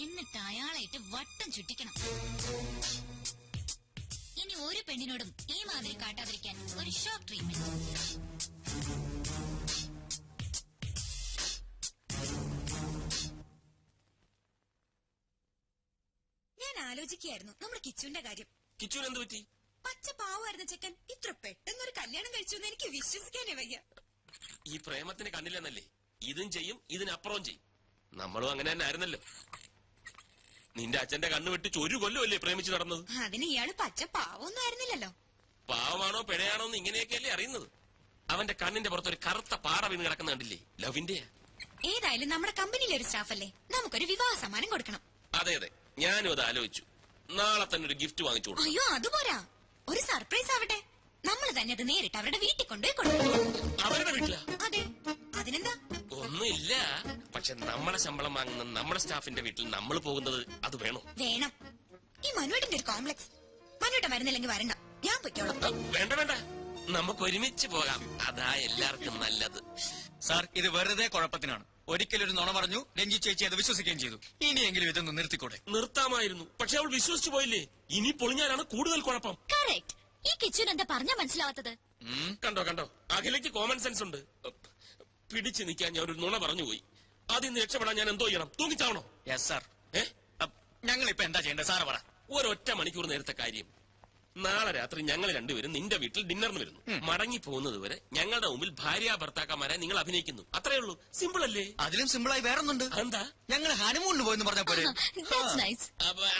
Speaker 2: എന്നിട്ട് അയാളായിട്ട് വട്ടം ചുറ്റിക്കണം. ഇനി ഒരു പെണ്ണിനോടും ഈ മാതിരി കാട്ടാതിരിക്കാൻ ഒരു ഷോക്ക് ട്രീറ്റ്മെന്റ്.
Speaker 4: ഞാൻ ആലോചിക്കുകയായിരുന്നു നമ്മുടെ കിച്ചുവിന്റെ കാര്യം.
Speaker 6: കിച്ചുവിന് എന്ത് പറ്റി?
Speaker 4: പച്ച പാവായിരുന്ന ചെക്കൻ ഇത്ര പെട്ടെന്നൊരു കല്യാണം കഴിച്ചു എന്ന് എനിക്ക് വിശ്വസിക്കാനേ വയ്യ.
Speaker 6: ഈ പ്രേമത്തിന് കണ്ണില്ലെന്നല്ലേ? ഇതും ചെയ്യും, ഇതിനപ്പുറവും ചെയ്യും. നമ്മളും അങ്ങനെ തന്നെ ആയിരുന്നല്ലോ. നിന്റെ അച്ഛന്റെ കണ്ണ് വെട്ടിച്ച് 1 കൊല്ലമല്ലേ പ്രേമിച്ച് നടന്നത്?
Speaker 4: അതിന് ഇയാള് പച്ച പാവൊന്നും ആയിരുന്നില്ലല്ലോ.
Speaker 6: പാവാണോ പിഴയാണോ എന്ന് ഇങ്ങനെയൊക്കെയല്ലേ അറിയുന്നത്. അവന്റെ കണ്ണിന്റെ പുറത്തൊരു കറുത്ത പാറ വീണ് കിടക്കുന്ന കണ്ടില്ലേ? ലവിന്റെ.
Speaker 4: ഏതായാലും നമ്മുടെ കമ്പനിയിലെ ഒരു സ്റ്റാഫല്ലേ, നമുക്കൊരു വിവാഹ സമ്മാനം കൊടുക്കണം.
Speaker 6: അതെ, ഞാനും അത് ആലോചിച്ചു. നാളെ തന്നെ ഒരു ഗിഫ്റ്റ് വാങ്ങിച്ചു കൊടുക്കും.
Speaker 4: അയ്യോ, അതുപോരാ, ഒരു സർപ്രൈസ് ആവട്ടെ. നമ്മൾ തന്നെ അത് നേരിട്ട് അവരുടെ വീട്ടിൽ കൊണ്ടുപോയി കൊടുക്കും.
Speaker 6: അവരുടെ വീട്ടിലാ?
Speaker 4: അതെ, അതിനെന്താ?
Speaker 6: ഒന്നുമില്ല. പക്ഷെ നമ്മളെ ശമ്പളം വാങ്ങുന്ന നമ്മുടെ സ്റ്റാഫിന്റെ വീട്ടിൽ നമ്മൾ പോകുന്നത് അത് വേണോ?
Speaker 4: വേണം. ഈ മനുവേട്ടന്റെ ഒരു കോംപ്ലക്സ്. മനുവേട്ടൻ വരുന്നില്ലെങ്കിൽ വരണ്ട, ഞാൻ പൊയ്ക്കോളാം.
Speaker 6: വേണ്ട, നമുക്ക് ഒരുമിച്ച് പോകാം. അതാ എല്ലാവർക്കും നല്ലത്.
Speaker 1: സാർ, ഇത് വെറുതെ കുഴപ്പത്തിനാണ്. ഒരിക്കലൊരു നുണ പറഞ്ഞു, രഞ്ജി ചേച്ചി അത് വിശ്വസിക്കുകയും ചെയ്തു. ഇനിയെങ്കിലും ഇതൊന്ന് നിർത്തിക്കൂടെ?
Speaker 6: നിർത്താമായിരുന്നു, പക്ഷെ അവൾ വിശ്വസിച്ചു പോയില്ലേ. ഇനി പൊളിഞ്ഞാലാണ് കൂടുതൽ കുഴപ്പം.
Speaker 2: കറക്റ്റ്. ഈ കിച്ചുൻ എന്താ പറഞ്ഞാ മനസ്സിലാവാത്തത്?
Speaker 6: കണ്ടോ, അഖിലയ്ക്ക് കോമൺ സെൻസ് ഉണ്ട്. പിടിച്ചു നിൽക്കാൻ ഞാൻ ഒരു നുണ പറഞ്ഞുപോയി. അതിൽ നിന്ന് രക്ഷപ്പെടാൻ ഞാൻ എന്തോ ചെയ്യണം? തൂങ്ങിച്ചാവണോ?
Speaker 1: Yes sir. ഞങ്ങൾ ഇപ്പൊ എന്താ ചെയ്യേണ്ടത് സാറ് പറ.
Speaker 6: 1 മണിക്കൂർ നേരത്തെ കാര്യം. നാളെ രാത്രി ഞങ്ങൾ രണ്ടുപേരും നിന്റെ വീട്ടിൽ ഡിന്നറിന് വരുന്നു. മടങ്ങി പോകുന്നത് വരെ ഞങ്ങളുടെ മുമ്പിൽ ഭാര്യ ഭർത്താക്കന്മാരെ നിങ്ങൾ അഭിനയിക്കുന്നു. അത്രേ ഉള്ളൂ. സിമ്പിൾ അല്ലേ?
Speaker 1: അതിലും സിമ്പിളായി വേറൊന്നുണ്ട്.
Speaker 6: എന്താ?
Speaker 1: ഞങ്ങൾ ഹണിമൂണിന് പോയെന്ന് പറഞ്ഞ പോലെ.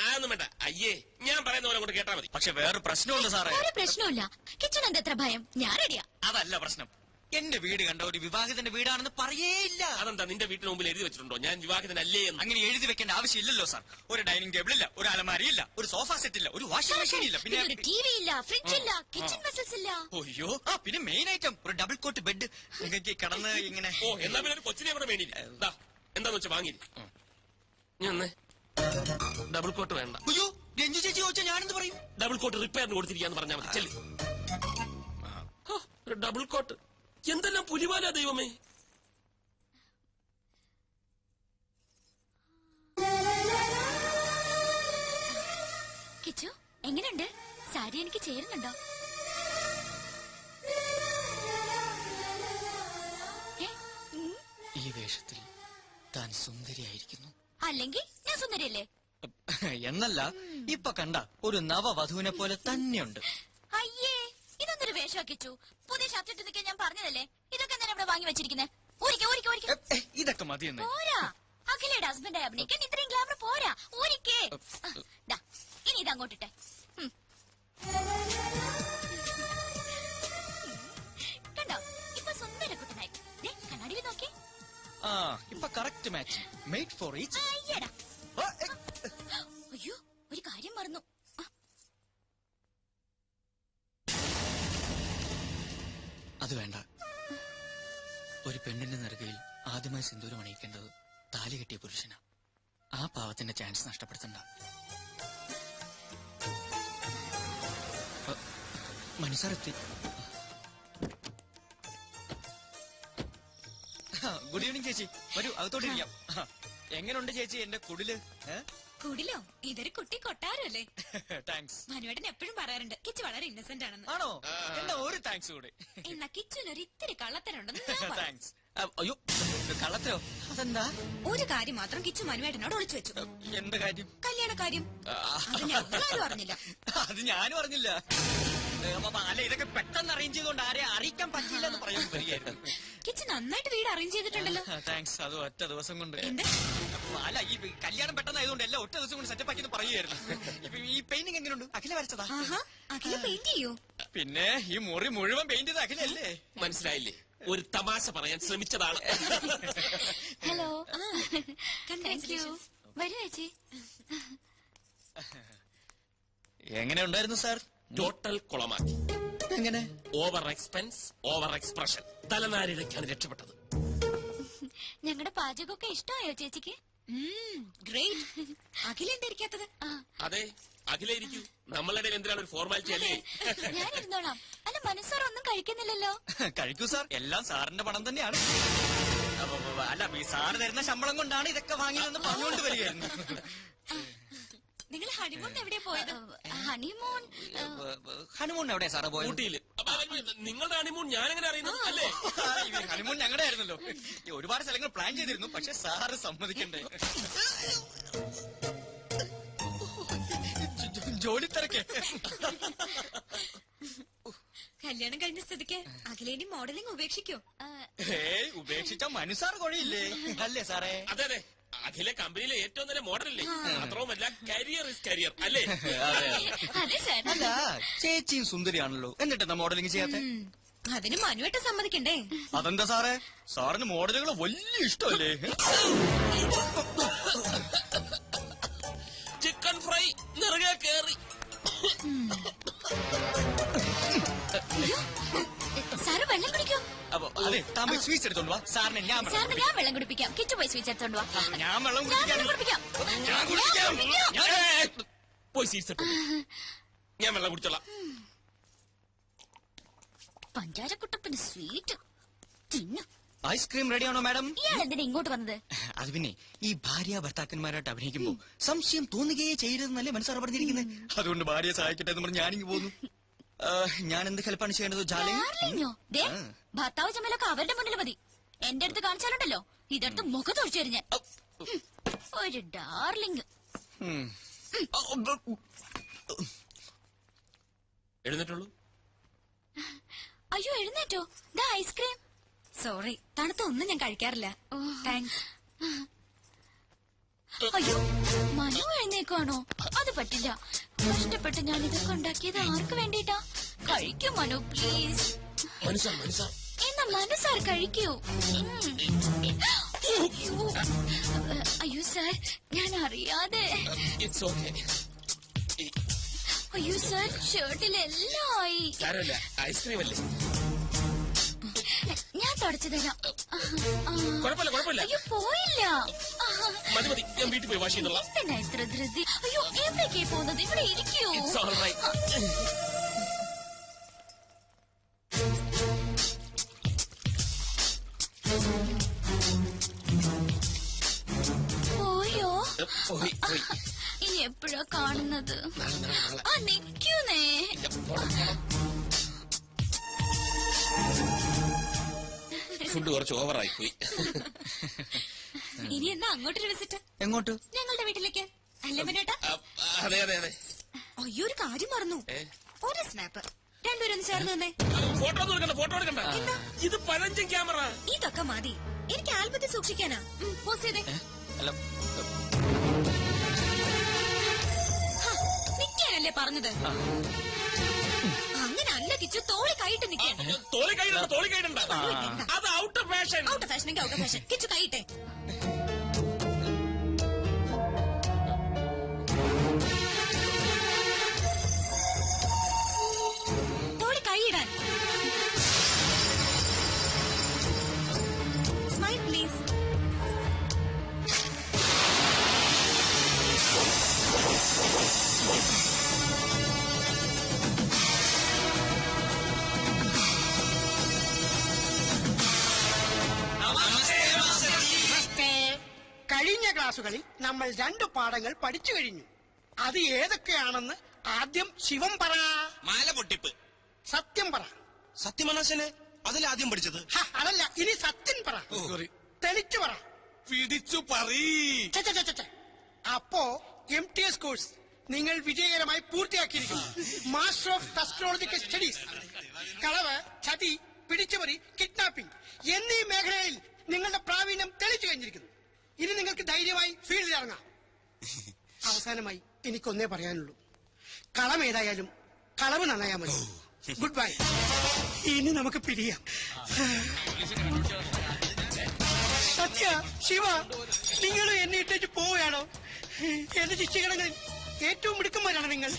Speaker 6: അതൊന്നും വേണ്ട. അയ്യേ, ഞാൻ പറയുന്ന പോലെ അങ്ങോട്ട് കേട്ടാ മതി.
Speaker 1: പക്ഷെ വേറെ പ്രശ്നമുണ്ട് സാറേ.
Speaker 2: ഒരു പ്രശ്നമില്ല. കിച്ചൺ എന്താ എത്ര ഭയം? ഞാൻ റെഡിയാ.
Speaker 1: അതല്ല പ്രശ്നം. എന്റെ വീട് കണ്ട ഒരു വിവാഹിതന്റെ വീടാണെന്ന് പറയേയില്ല.
Speaker 6: അതെന്താ നിന്റെ വീട്ടിന് മുമ്പിൽ എഴുതി വെച്ചിട്ടുണ്ടോ ഞാൻ വിവാഹിതനല്ലേ എന്ന്?
Speaker 1: അങ്ങനെ എഴുതി വെക്കേണ്ട ആവശ്യമില്ലല്ലോ സാർ. ഒരു ഡൈനിങ് ടേബിൾ ഇല്ല, ഒരു അലമാരി ഇല്ല, ഒരു സോഫ സെറ്റ് ഇല്ല, ഒരു വാഷിംഗ് മെഷീൻ ഇല്ല, പിന്നെ
Speaker 2: ഒരു ടിവി ഇല്ല, ഫ്രിഡ്ജ് ഇല്ല, കിച്ചൺ വെസൽസ് ഇല്ല.
Speaker 1: അയ്യോ, പിന്നെ മെയിൻ ഐറ്റം ഒരു ഡബിൾ കോട്ട് ബെഡ്. നിങ്ങൾക്ക് കിടന്ന് ഇങ്ങനെ.
Speaker 6: എന്നാ പിന്നെ ഒരു കൊച്ചിനെ അവിടെ വേണ്ടിയില്ല. എന്താന്ന് വെച്ചാ വാങ്ങി ഞാൻ ഡബിൾ കോട്ട് വേണ്ട.
Speaker 1: അയ്യോ, രഞ്ജു ചേച്ചി ചോദിച്ചാൽ ഞാനെന്ത് പറയും?
Speaker 6: ഡബിൾ കോട്ട് റിപ്പയറിന് കൊടുത്തിരിക്കാന്ന് പറഞ്ഞാൽ മതി. ചെല്ലി ഒരു ഡബിൾ കോട്ട്. എന്തെല്ലാം പുലിവാല ദൈവമേ.
Speaker 2: കിച്ചു, എങ്ങനെയുണ്ട്? സാരി എനിക്ക് ചേരുന്നുണ്ടോ?
Speaker 1: ഈ വേഷത്തിൽ താൻ സുന്ദരിയായിരിക്കുന്നു.
Speaker 2: അല്ലെങ്കിൽ ഞാൻ സുന്ദരിയല്ലേ?
Speaker 1: എന്നല്ല, ഇപ്പൊ കണ്ട ഒരു നവവധുവിനെ പോലെ തന്നെയുണ്ട്.
Speaker 2: അയ്യേ, ഇതൊന്നൊരു വേഷം കിച്ചു. പുതിയ ഷർട്ട് ഇട്ട് നിൽക്കാൻ ഞാൻ പറഞ്ഞതല്ലേ? ഇതൊക്കെ എന്തിനാ ഇവിടെ വാങ്ങി വെച്ചിരിക്കുന്നത്?
Speaker 1: ഇതൊക്കെ മതിയെന്ന്.
Speaker 2: പോരാ, അഖിലയുടെ ഹസ്ബൻഡായി അഭിനയിക്കാൻ ഇത്രയും ഗ്ലാമർ പോരാ. ഊരിക്കേ. ഇനി ഇതങ്ങോട്ടിട്ടെ.
Speaker 1: ഇപ്പൊ correct match made for each.
Speaker 2: അയ്യടാ. അയ്യോ ഒരു കാര്യം മറന്നു.
Speaker 1: അത് വേണ്ട. ഒരു പെണ്ണിന്റെ നെറുകയിൽ ആദ്യമായി സിന്ദൂരം അണിയിക്കേണ്ടത് താലി കെട്ടിയ പുരുഷനാ. ആ പാവത്തിന്റെ ചാൻസ് നഷ്ടപ്പെടുത്തണ്ട. മനസ്സറെത്തി. ഗുഡ് ഈവനിങ് ചേച്ചി. വരൂ അകത്തോട്ടിരിക്കാം. എങ്ങനെയുണ്ട് ചേച്ചി എന്റെ കുടില്?
Speaker 4: കുടിലോ? ഇതൊരു കുട്ടി കൊട്ടാരല്ലേ?
Speaker 1: താങ്ക്സ്.
Speaker 4: മനുവേട്ടൻ എപ്പോഴും പറയാറുണ്ട് കിച്ചു വളരെ ഇന്നസെന്റ് ആണെന്ന്.
Speaker 1: ആണോ? എന്നാ ഒരു താങ്ക്സ് കൂടെ.
Speaker 4: എന്നാ കിച്ചുവിനൊരു ഇത്തിരി കള്ളത്തരുണ്ടെന്ന്.
Speaker 1: താങ്ക്സ്. അയ്യോ കള്ളത്തരോ? അതെന്താ?
Speaker 4: ഒരു കാര്യം മാത്രം കിച്ചു മനുവേട്ടനോട് ഒളിച്ചു വെച്ചു.
Speaker 1: എന്ത് കാര്യം?
Speaker 4: കല്യാണ കാര്യം. അത് ഞങ്ങളാരും അറിഞ്ഞില്ല.
Speaker 1: അത് ഞാനും അറിഞ്ഞില്ല. അല്ല ഇതൊക്കെ പെട്ടെന്ന് അറേഞ്ച് ചെയ്തുകൊണ്ട് ആരെ അറിയിക്കാൻ പറ്റില്ല എന്ന് പറയാൻ വരികയായിരുന്നു.
Speaker 4: കിച്ചു നന്നായിട്ട് വീട് അറേഞ്ച് ചെയ്തിട്ടുണ്ടല്ലോ.
Speaker 1: താങ്ക്സ്. അത് ഒറ്റ ദിവസം കൊണ്ട്.
Speaker 4: എന്ത്?
Speaker 1: അല്ല ഈ കല്യാണം പെട്ടെന്നായതുകൊണ്ട് എല്ലാം ഒറ്റ ദിവസം കൊണ്ട് സെറ്റപ്പ് ആക്കിയെന്ന് പറയുമായിരുന്നു. ഇപ്പൊ ഈ പെയിന്റിംഗ് എങ്ങനെയുണ്ട്? അഖില വരച്ചതാ?
Speaker 4: അഖില പെയിന്റ് ചെയ്യൂ?
Speaker 1: പിന്നെ ഈ മുറി മുഴുവൻ പെയിന്റ് ചെയ്ത് അഖിലല്ലേ?
Speaker 6: മനസ്സിലായില്ലേ? ഒരു തമാശ പറയാൻ ശ്രമിച്ചതാണ്.
Speaker 2: ഹലോ. Thank you. വരൂ ചേച്ചി.
Speaker 1: എങ്ങനെ ഉണ്ടായിരുന്നു സാർ?
Speaker 6: ടോട്ടൽ കുളമാക്കി.
Speaker 1: എങ്ങനെ?
Speaker 6: Over expense, over expression. തലനാരിഴക്കാണ് രക്ഷപ്പെട്ടത്.
Speaker 2: ഞങ്ങളുടെ പാചകമൊക്കെ ഇഷ്ടമായോ ചേച്ചിക്ക്?
Speaker 4: ഗ്രേറ്റ്. അഖില എന്തായിരിക്കാത്തത്?
Speaker 6: അതെ അഖിലായിരിക്കൂ. നമ്മളുടെ എന്തിനാണ് ഒരു ഫോർമാലിറ്റി അല്ലേ?
Speaker 2: ഞാൻ ഇരുന്നോളാം. അല്ല മനസ്സാർ ഒന്നും കഴിക്കുന്നില്ലല്ലോ.
Speaker 1: കഴിക്കൂ സാർ. എല്ലാം സാറിന്റെ പണം തന്നെയാണ്. അല്ല ഈ സാറ് തരുന്ന ശമ്പളം കൊണ്ടാണ് ഇതൊക്കെ വാങ്ങിയതെന്ന് പറഞ്ഞുകൊണ്ട് വരികയായിരുന്നു.
Speaker 4: നിങ്ങൾ ഹണിമൂൺ എവിടെയാ പോയത്?
Speaker 1: ഹണിമൂൺ എവിടെയാ സാറ് പോയത്?
Speaker 6: ഊട്ടിയില്. നിങ്ങളുടെ ഹണിമൂൺ ഞാനെങ്ങനെ അറിയുന്നു? അല്ലേ?
Speaker 1: ഹണിമൂൺ ഞങ്ങളുടെ ആയിരുന്നല്ലോ. ഒരുപാട് സ്ഥലങ്ങൾ പ്ലാൻ ചെയ്തിരുന്നു. പക്ഷെ സാറ് സമ്മതിക്കണ്ടേ? ജോലി തിരക്കേ.
Speaker 4: കല്യാണം കഴിഞ്ഞ സ്ഥിതിക്ക് അഖിലേനി മോഡലിംഗ് ഉപേക്ഷിക്കോ?
Speaker 1: ഉപേക്ഷിച്ച മനുസാറ് കൊഴിയില്ലേ? അല്ലേ സാറേ?
Speaker 6: അതെ അതെ. അഖില കമ്പനിയിലെ ഏറ്റവും നല്ല മോഡലല്ലേ? മാത്രവുമല്ല കരിയർ ഇസ് കരിയർ അല്ലേ?
Speaker 1: അല്ല ചേച്ചിയും സുന്ദരിയാണല്ലോ, എന്നിട്ടെന്താ മോഡലിംഗ് ചെയ്യാത്ത?
Speaker 4: അതിന് മനുവേട്ട സമ്മതിക്കണ്ടേ?
Speaker 1: അതെന്താ സാറേ? സാറിന് മോഡലുകൾ വലിയ ഇഷ്ടമല്ലേ?
Speaker 6: ചിക്കൻ ഫ്രൈ നിറയെ കേറി.
Speaker 2: സാറ് വെള്ളം കുടിക്കോ?
Speaker 1: അതെ താമര സ്വീറ്റ്സ് എടുത്തോണ്ട് വാ. സാറിന് ഞാൻ
Speaker 2: വെള്ളം കുടിപ്പിക്കാം. കിച്ചു പോയി സ്വീറ്റ്സ് എടുത്തോണ്ട് വാ.
Speaker 1: ഞാൻ വെള്ളം കുടിപ്പിക്കാം.
Speaker 6: പോയി സ്വീറ്റ്സ് എടുത്തു. ഞാൻ വെള്ളം കുടിച്ചോളാം.
Speaker 2: പഞ്ചാരക്കുട്ടപ്പിന് സ്വീറ്റ് തിന്നു.
Speaker 1: ഐസ്ക്രീം റെഡിയാണോ മാഡം?
Speaker 2: ഇയാൾ എന്തിനാ ഇങ്ങോട്ട് വന്നത്?
Speaker 1: അത് പിന്നെ ഈ ഭാര്യ ഭർത്താക്കന്മാരായിട്ട് അഭിനയിക്കുമ്പോ സംശയം തോന്നുകയേ ചെയ്യരുതെന്നല്ലേ മനസ്സാറ് പറഞ്ഞിരിക്കുന്നത്. അതുകൊണ്ട് ഭാര്യയെ സഹായിക്കട്ടെ എന്ന് പറഞ്ഞ് ഞാനിങ്ങ് പോന്നു. ഞാൻ എന്ത് ഹെൽപ്പാണ് ചെയ്യേണ്ടത്?
Speaker 2: ഭർത്താവ് ചമ്മലൊക്കെ അവരുടെ മുന്നിൽ മതി. എന്റെ അടുത്ത് കാണിച്ചാലുണ്ടല്ലോ ഇതെടുത്ത് മുഖത്തൊഴിച്ചു തരും ഞാൻ. ഒരു ഡാർലിംഗ്.
Speaker 6: എഴുന്നേറ്റുള്ളൂ.
Speaker 2: അയ്യോ എഴുന്നേറ്റോ? ദാ ഐസ്ക്രീം.
Speaker 4: സോറി, തണുത്ത ഒന്നും ഞാൻ കഴിക്കാറില്ല. താങ്ക്സ്.
Speaker 2: അയ്യോ മനു എഴുന്നേക്കാണോ? അത് പറ്റില്ല. കഷ്ടപ്പെട്ട് ഞാൻ ഇതൊക്കെ ഉണ്ടാക്കിയത് ആർക്ക് വേണ്ടിട്ടാ? കഴിക്കൂ മനു പ്ലീസ്. എന്നാ മനസ്സാർ കഴിക്കൂ. അയ്യോ സാർ ഞാൻ അറിയാതെ. അയ്യോ സാർ ഷർട്ടിലെല്ലാം ആയി.
Speaker 6: ഐസ്ക്രീം അല്ലേ?
Speaker 2: ഞാൻ തുടച്ചു തരാം.
Speaker 6: കുഴപ്പമില്ല.
Speaker 2: അയ്യോ പോയില്ല.
Speaker 6: മതി ഞാൻ വീട്ടിൽ പോയി വാഷ് ചെയ്തോളാം.
Speaker 2: എന്തിനാ ഇത്ര ധൃതി? അയ്യോ എവിടേക്കേ പോകുന്നത്? ഇവിടെ ഇരിക്കൂ. പോയോ? ഇനി എപ്പോഴാ കാണുന്നത്? നിക്കൂന്നേ.
Speaker 6: ഫുഡ് കുറച്ച് ഓവറായി പോയി.
Speaker 4: ഇനി എന്നാ അങ്ങോട്ടൊരു വിസിറ്റ്?
Speaker 1: എങ്ങോട്ട്?
Speaker 4: ഞങ്ങളുടെ വീട്ടിലേക്ക്. അല്ലേ മനുവേട്ടാ?
Speaker 6: അതെ അതെ അതെ.
Speaker 4: അയ്യോ ഒരു കാര്യം മറന്നു. ഒരു സ്നാപ്പ്. രണ്ടുപേരും ഒന്ന് ചേർന്ന് തന്നെ.
Speaker 6: ഫോട്ടോ എടുക്കണ്ട. ഇത് പഴഞ്ചൻ ക്യാമറ.
Speaker 4: ഇതൊക്കെ മതി. എനിക്ക് ആൽബത്തിൽ സൂക്ഷിക്കാനാ. പോസ് ചെയ്തേ. നിൽക്കാനല്ലേ പറഞ്ഞത്? അങ്ങനെ അല്ല കിച്ചു. കിച്ചു തോളി കൈയിട്ട് നിൽക്കേ.
Speaker 6: തോളി കൈയിടണ്ട അത് out of fashion.
Speaker 4: Out of fashion out of fashion. Kichu കൈയിട്ടെ. തോളി കൈയിടാൻ. Smile please.
Speaker 8: കഴിഞ്ഞ ക്ലാസ്സുകളിൽ നമ്മൾ 2 പാഠങ്ങൾ പഠിച്ചു കഴിഞ്ഞു. അത് ഏതൊക്കെയാണെന്ന് ആദ്യം ശിവം പറ.
Speaker 9: മാല പൊട്ടിപ്പ്.
Speaker 8: സത്യം പറ.
Speaker 9: സത്യമനാശനെ അതിലാദ്യം പഠിച്ചത്.
Speaker 8: അതല്ല, ഇനി സത്യം പറ. തെളിച്ചു പറ.
Speaker 7: പിടിച്ചു പറീ.
Speaker 8: അപ്പോ MTS കോഴ്സ് നിങ്ങൾ വിജയകരമായി പൂർത്തിയാക്കിയിരിക്കുന്നു. Master of astrological studies. കളവ്, ചതി, പിടിച്ചുപറി, കിഡ്നാപ്പിംഗ് എന്നീ മേഖലയിൽ നിങ്ങളുടെ പ്രാവീണ്യം തെളിച്ചു കഴിഞ്ഞിരിക്കുന്നു. ഇനി നിങ്ങൾക്ക് ധൈര്യമായി ഫീൽഡിൽ ഇറങ്ങാം. അവസാനമായി എനിക്കൊന്നേ പറയാനുള്ളൂ. കളം ഏതായാലും കളവ് നന്നായാൽ മതി. Good bye. ഇനി നമുക്ക് പിരിയാം. സത്യ, ശിവ, നിങ്ങൾ എന്നെ ഇട്ടേച്ച് പോവുകയാണോ? എന്റെ ശിക്ഷകണങ്ങളിൽ ഏറ്റവും മിടുക്കന്മാരാണ് നിങ്ങൾ.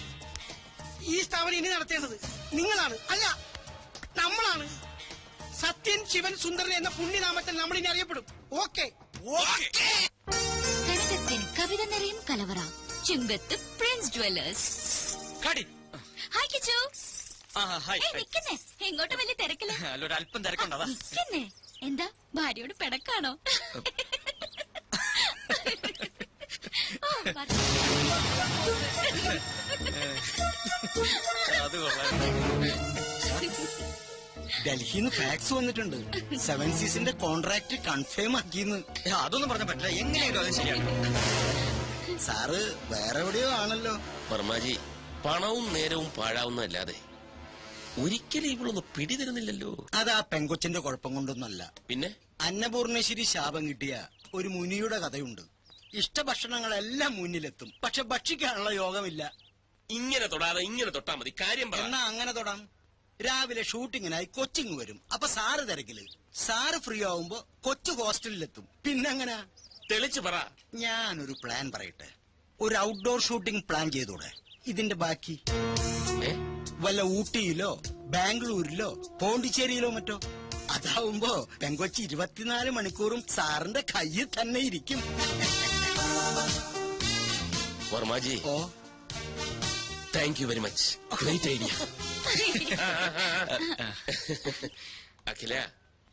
Speaker 8: ഈ സ്ഥാപനം ഇനി നടത്തേണ്ടത് നിങ്ങളാണ്, അല്ല നമ്മളാണ്. സത്യൻ, ശിവൻ, സുന്ദരൻ എന്ന പുണ്യനാമത്തിൽ നമ്മൾ ഇനി അറിയപ്പെടും. ഓക്കെ.
Speaker 2: കനകത്തിന് കവിത നിറയും കലവറ. ചുങ്കത്ത് പ്രിൻസ് ജ്വല്ലേഴ്സ്. ഹായ് കിച്ചു. നിക്കുന്നേ, എങ്ങോട്ട് വലിയ തിരക്കില്ല.
Speaker 1: അല്പം തിരക്കുണ്ടതാ.
Speaker 2: നിക്കുന്നേ. എന്താ ഭാര്യയോട് പിടക്കാണോ?
Speaker 1: അത് കൊള്ളാം.
Speaker 9: ഡൽഹിന്ന് ഫാക്സ് വന്നിട്ടുണ്ട്. 7 സീസിന്റെ കോൺട്രാക്ട് കൺഫേം ആക്കിന്ന്.
Speaker 1: അതൊന്നും പറഞ്ഞ പറ്റില്ല. എങ്ങനെയാലും അത് ശരിയാണ്.
Speaker 9: സാറ് വേറെ എവിടെയോ ആണല്ലോ.
Speaker 6: വർമാജി, പണവും നേരവും പാഴാവുന്നതല്ലാതെ ഒരിക്കലും ഇവളൊന്ന് പിടിതരുന്നില്ലല്ലോ.
Speaker 9: അത് ആ പെങ്കൊച്ചിന്റെ കുഴപ്പം കൊണ്ടൊന്നല്ല.
Speaker 6: പിന്നെ
Speaker 9: അന്നപൂർണേശ്വരി ശാപം കിട്ടിയ ഒരു മുനിയുടെ കഥയുണ്ട്. ഇഷ്ടഭക്ഷണങ്ങളെല്ലാം മുന്നിലെത്തും, പക്ഷെ ഭക്ഷിക്കാനുള്ള യോഗമില്ല.
Speaker 6: ഇങ്ങനെ തൊടാതെ ഇങ്ങനെ തൊട്ടാ മതി. കാര്യം
Speaker 9: എന്നാ അങ്ങനെ തൊടാം. രാവിലെ ഷൂട്ടിങ്ങിനായി കൊച്ചിങ് വരും. അപ്പൊ സാറ് തിരക്കില്. സാറ് ഫ്രീ ആവുമ്പോ കൊച്ചു ഹോസ്റ്റലിലെത്തും. പിന്നെങ്ങനെ?
Speaker 6: തെളിച്ചു പറ.
Speaker 9: ഞാനൊരു പ്ലാൻ പറയട്ടെ. ഒരു ഔട്ട്ഡോർ ഷൂട്ടിംഗ് പ്ലാൻ ചെയ്തൂടെ? ഇതിന്റെ ബാക്കി വല്ല ഊട്ടിയിലോ ബാംഗ്ലൂരിലോ പോണ്ടിച്ചേരിയിലോ മറ്റോ. അതാവുമ്പോ പെങ്കൊച്ചി 24 മണിക്കൂറും സാറിന്റെ കയ്യിൽ തന്നെ ഇരിക്കും.
Speaker 6: Varma ji, thank you very much. Great idea. Akhila,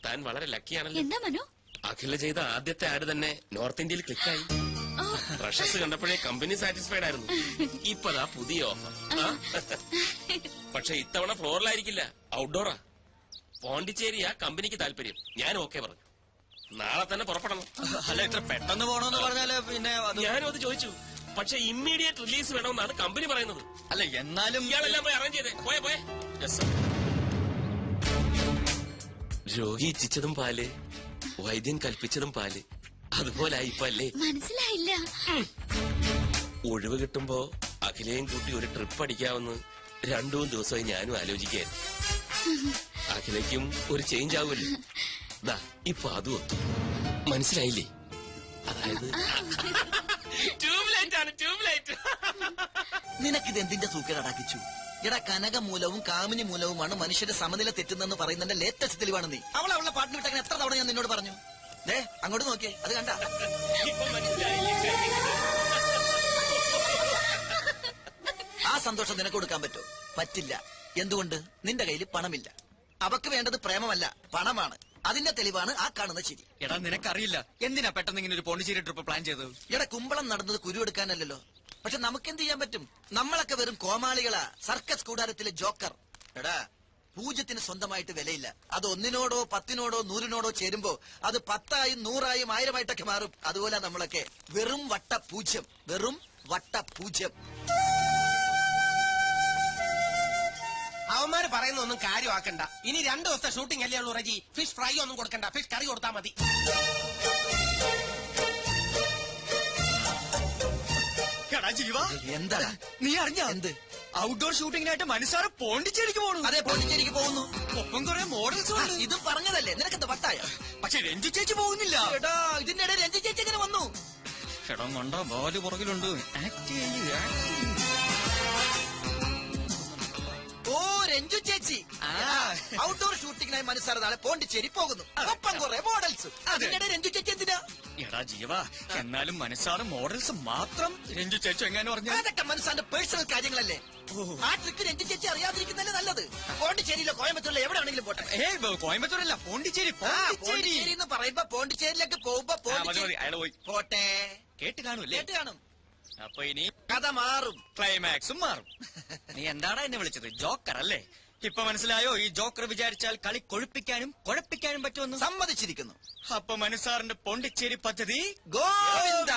Speaker 6: താൻ വളരെ ലക്കിയാണല്ലോ.
Speaker 2: എന്താ മനു?
Speaker 6: അഖില ചെയ്ത ആദ്യത്തെ ആഡ് തന്നെ നോർത്ത് ഇന്ത്യയിൽ ക്ലിക്കായി. റഷസ് കണ്ടപ്പോഴേ കമ്പനി സാറ്റിസ്ഫൈഡ് ആയിരുന്നു. ഇപ്പതാ പുതിയ ഓഫർ. പക്ഷെ ഇത്തവണ ഫ്ലോറിലായിരിക്കില്ല, ഔട്ട്ഡോറാ. പോണ്ടിച്ചേരിയാ കമ്പനിക്ക് താല്പര്യം. ഞാൻ ഓക്കെ പറഞ്ഞു. നാളെ തന്നെ പുറപ്പെടണം.
Speaker 1: അല്ല, ഇത്ര പെട്ടെന്ന് പോണോന്ന് പറഞ്ഞാല് പിന്നെ
Speaker 6: ഞാനും അത് ചോദിച്ചു. പക്ഷെ ഇമ്മീഡിയറ്റ് റിലീസ് വേണമെന്നാണ് കമ്പനി പറയുന്നത്.
Speaker 1: അല്ല, എന്നാലും
Speaker 6: ഇയാളെല്ലാം പോയി അറേഞ്ച് ചെയ്തേ. പോയെ. രോഗി ഇച്ഛിച്ചതും പാല്, വൈദ്യൻ കൽപ്പിച്ചതും പാല്. അതുപോലെ ആയിപ്പല്ലേ?
Speaker 2: മനസ്സിലായില്ല.
Speaker 6: ഒഴിവ് കിട്ടുമ്പോ അഖിലയും കൂട്ടി ഒരു ട്രിപ്പ് അടിക്കാമെന്ന് 2-3 ദിവസമായി ഞാനും ആലോചിക്കായിരുന്നു. അഖിലയ്ക്കും ഒരു ചേഞ്ച് ആവുമല്ലോ. ദാ ഇപ്പൊ അതും ഒത്തു. മനസ്സിലായില്ലേ? അതായത് ട്യൂബ്ലൈറ്റ് ആണ്, ട്യൂബ്ലൈറ്റ്.
Speaker 10: നിനക്കിത് എന്തിന്റെ സൂക്കേടാക്കിച്ചു? എടാ, കനകമൂലവും കാമിനി മൂലവുമാണ് മനുഷ്യന്റെ സമനില തെറ്റുന്നെന്ന് പറയുന്നതിന്റെ ലേറ്റസ്റ്റ് തെളിവാണ് നീ. അവളുടെ പാട്ടിന് വിട്ടങ്ങനെ എത്ര തവണ ഞാൻ നിന്നോട് പറഞ്ഞു. ദേ അങ്ങോട്ട് നോക്കിയേ, അത് കണ്ട. ആ സന്തോഷം നിനക്ക് കൊടുക്കാൻ പറ്റുമോ? പറ്റില്ല. എന്തുകൊണ്ട്? നിന്റെ കയ്യിൽ പണമില്ല. അവക്ക് വേണ്ടത് പ്രേമമല്ല, പണമാണ്. അതിന്റെ തെളിവാണ് ആ കാണുന്ന ചിരി.
Speaker 1: എടാ, നിനക്കറിയില്ല എന്തിനാ പെട്ടെന്ന് ഇങ്ങനെ ഒരു പോണ്ടിച്ചേരി ട്രിപ്പ് പ്ലാൻ ചെയ്തത്?
Speaker 10: എടാ, കുമ്പളം നടന്നത് കുരുവെടുക്കാനല്ലോ. പക്ഷെ നമുക്കെന്ത് ചെയ്യാൻ പറ്റും? നമ്മളൊക്കെ വെറും കോമാളികളാ, സർക്കസ് കൂടാരത്തിലെ ജോക്കർ. എടാ, പൂജ്യത്തിന് സ്വന്തമായിട്ട് വിലയില്ല. അത് 1-നോടോ 10-നോടോ 100-നോടോ ചേരുമ്പോ അത് 10-ആയും 100-ആയും 1000-ആയിട്ടൊക്കെ മാറും. അതുപോലെ നമ്മളൊക്കെ വെറും വട്ട പൂജ്യം, വെറും വട്ട പൂജ്യം.
Speaker 13: അവന്മാര് പറയുന്ന ഒന്നും കാര്യമാക്കണ്ട. ഇനി 2 ദിവസത്തെ ഷൂട്ടിംഗ് അല്ലേ ഉള്ളൂ റജി. ഫിഷ് ഫ്രൈ ഒന്നും കൊടുക്കണ്ട, ഫിഷ് കറി കൊടുത്താൽ മതി.
Speaker 1: ജീവ,
Speaker 10: എന്താ
Speaker 1: നീ അറിഞ്ഞ
Speaker 10: എന്ത്?
Speaker 1: ഔട്ട്ഡോർ ഷൂട്ടിങ്ങിനായിട്ട് മനസ്സാറ് പോണ്ടിച്ചേരിക്ക് പോണു.
Speaker 10: അതെ, പോണ്ടിച്ചേരിക്ക് പോകുന്നു.
Speaker 1: ഒപ്പം കുറെ മോഡൽസ് ഉണ്ട്.
Speaker 10: ഇതും പറഞ്ഞതല്ലേ, നിനക്കെന്താ പത്തായ?
Speaker 1: പക്ഷെ രഞ്ജു ചേച്ചി പോകുന്നില്ല.
Speaker 10: എടാ, ഇതിന്റെ ഇടയിൽ രഞ്ജു ചേച്ചി എങ്ങനെ വന്നു?
Speaker 1: ചേട്ടാ കണ്ട ബാല് പുറകിലുണ്ട്. ആക്ട് ചെയ്യ്.
Speaker 10: ഓ, രഞ്ജു ചേച്ചി. ഔട്ട്ഡോർ ഷൂട്ടിങ്ങിനായി മനസ്സാറ് നാളെ പോണ്ടിച്ചേരി പോകുന്നു. ഒപ്പം കുറെ മോഡൽസ്. അതിനിടെ രഞ്ജു ചേച്ചി എന്തിനാ?
Speaker 1: എടാ ജീവ, എന്നാലും മനസ്സാറ് മോഡൽസ് മാത്രം രഞ്ജു ചേച്ചി എങ്ങനെ പറഞ്ഞു?
Speaker 10: അതൊക്കെ മനസ്സാന്റെ പേഴ്സണൽ കാര്യങ്ങളല്ലേ. ആ ട്രിക്ക് രഞ്ജു ചേച്ചി അറിയാതിരിക്കുന്നല്ലേ നല്ലത്. പോണ്ടിച്ചേരിയിലോ കോയമ്പത്തൂരിലോ എവിടെ വേണമെങ്കിലും പോട്ടെ.
Speaker 1: കോയമ്പത്തൂരല്ല, പോണ്ടിച്ചേരി.
Speaker 10: പോണ്ടിച്ചേരി എന്ന് പറയുമ്പോ പോണ്ടിച്ചേരിയിലേക്ക് പോകുമ്പോ പോട്ടെ.
Speaker 1: കേട്ട് കാണൂല്ലേ?
Speaker 10: കേട്ട് കാണും.
Speaker 1: അപ്പൊ ഇനി
Speaker 10: കഥ മാറും,
Speaker 1: ക്ലൈമാക്സും മാറും. നീ എന്താടാ എന്നെ വിളിച്ചത്? ജോക്കർ അല്ലേ? ഇപ്പൊ മനസ്സിലായോ ഈ ജോക്കർ വിചാരിച്ചാൽ കളി കൊഴുപ്പിക്കാനും കുഴപ്പിക്കാനും പറ്റുമെന്ന്?
Speaker 10: സമ്മതിച്ചിരിക്കുന്നു.
Speaker 1: അപ്പൊ മനസ്സാറിന്റെ പോണ്ടിച്ചേരി പദ്ധതി
Speaker 10: ഗോവിന്ദ.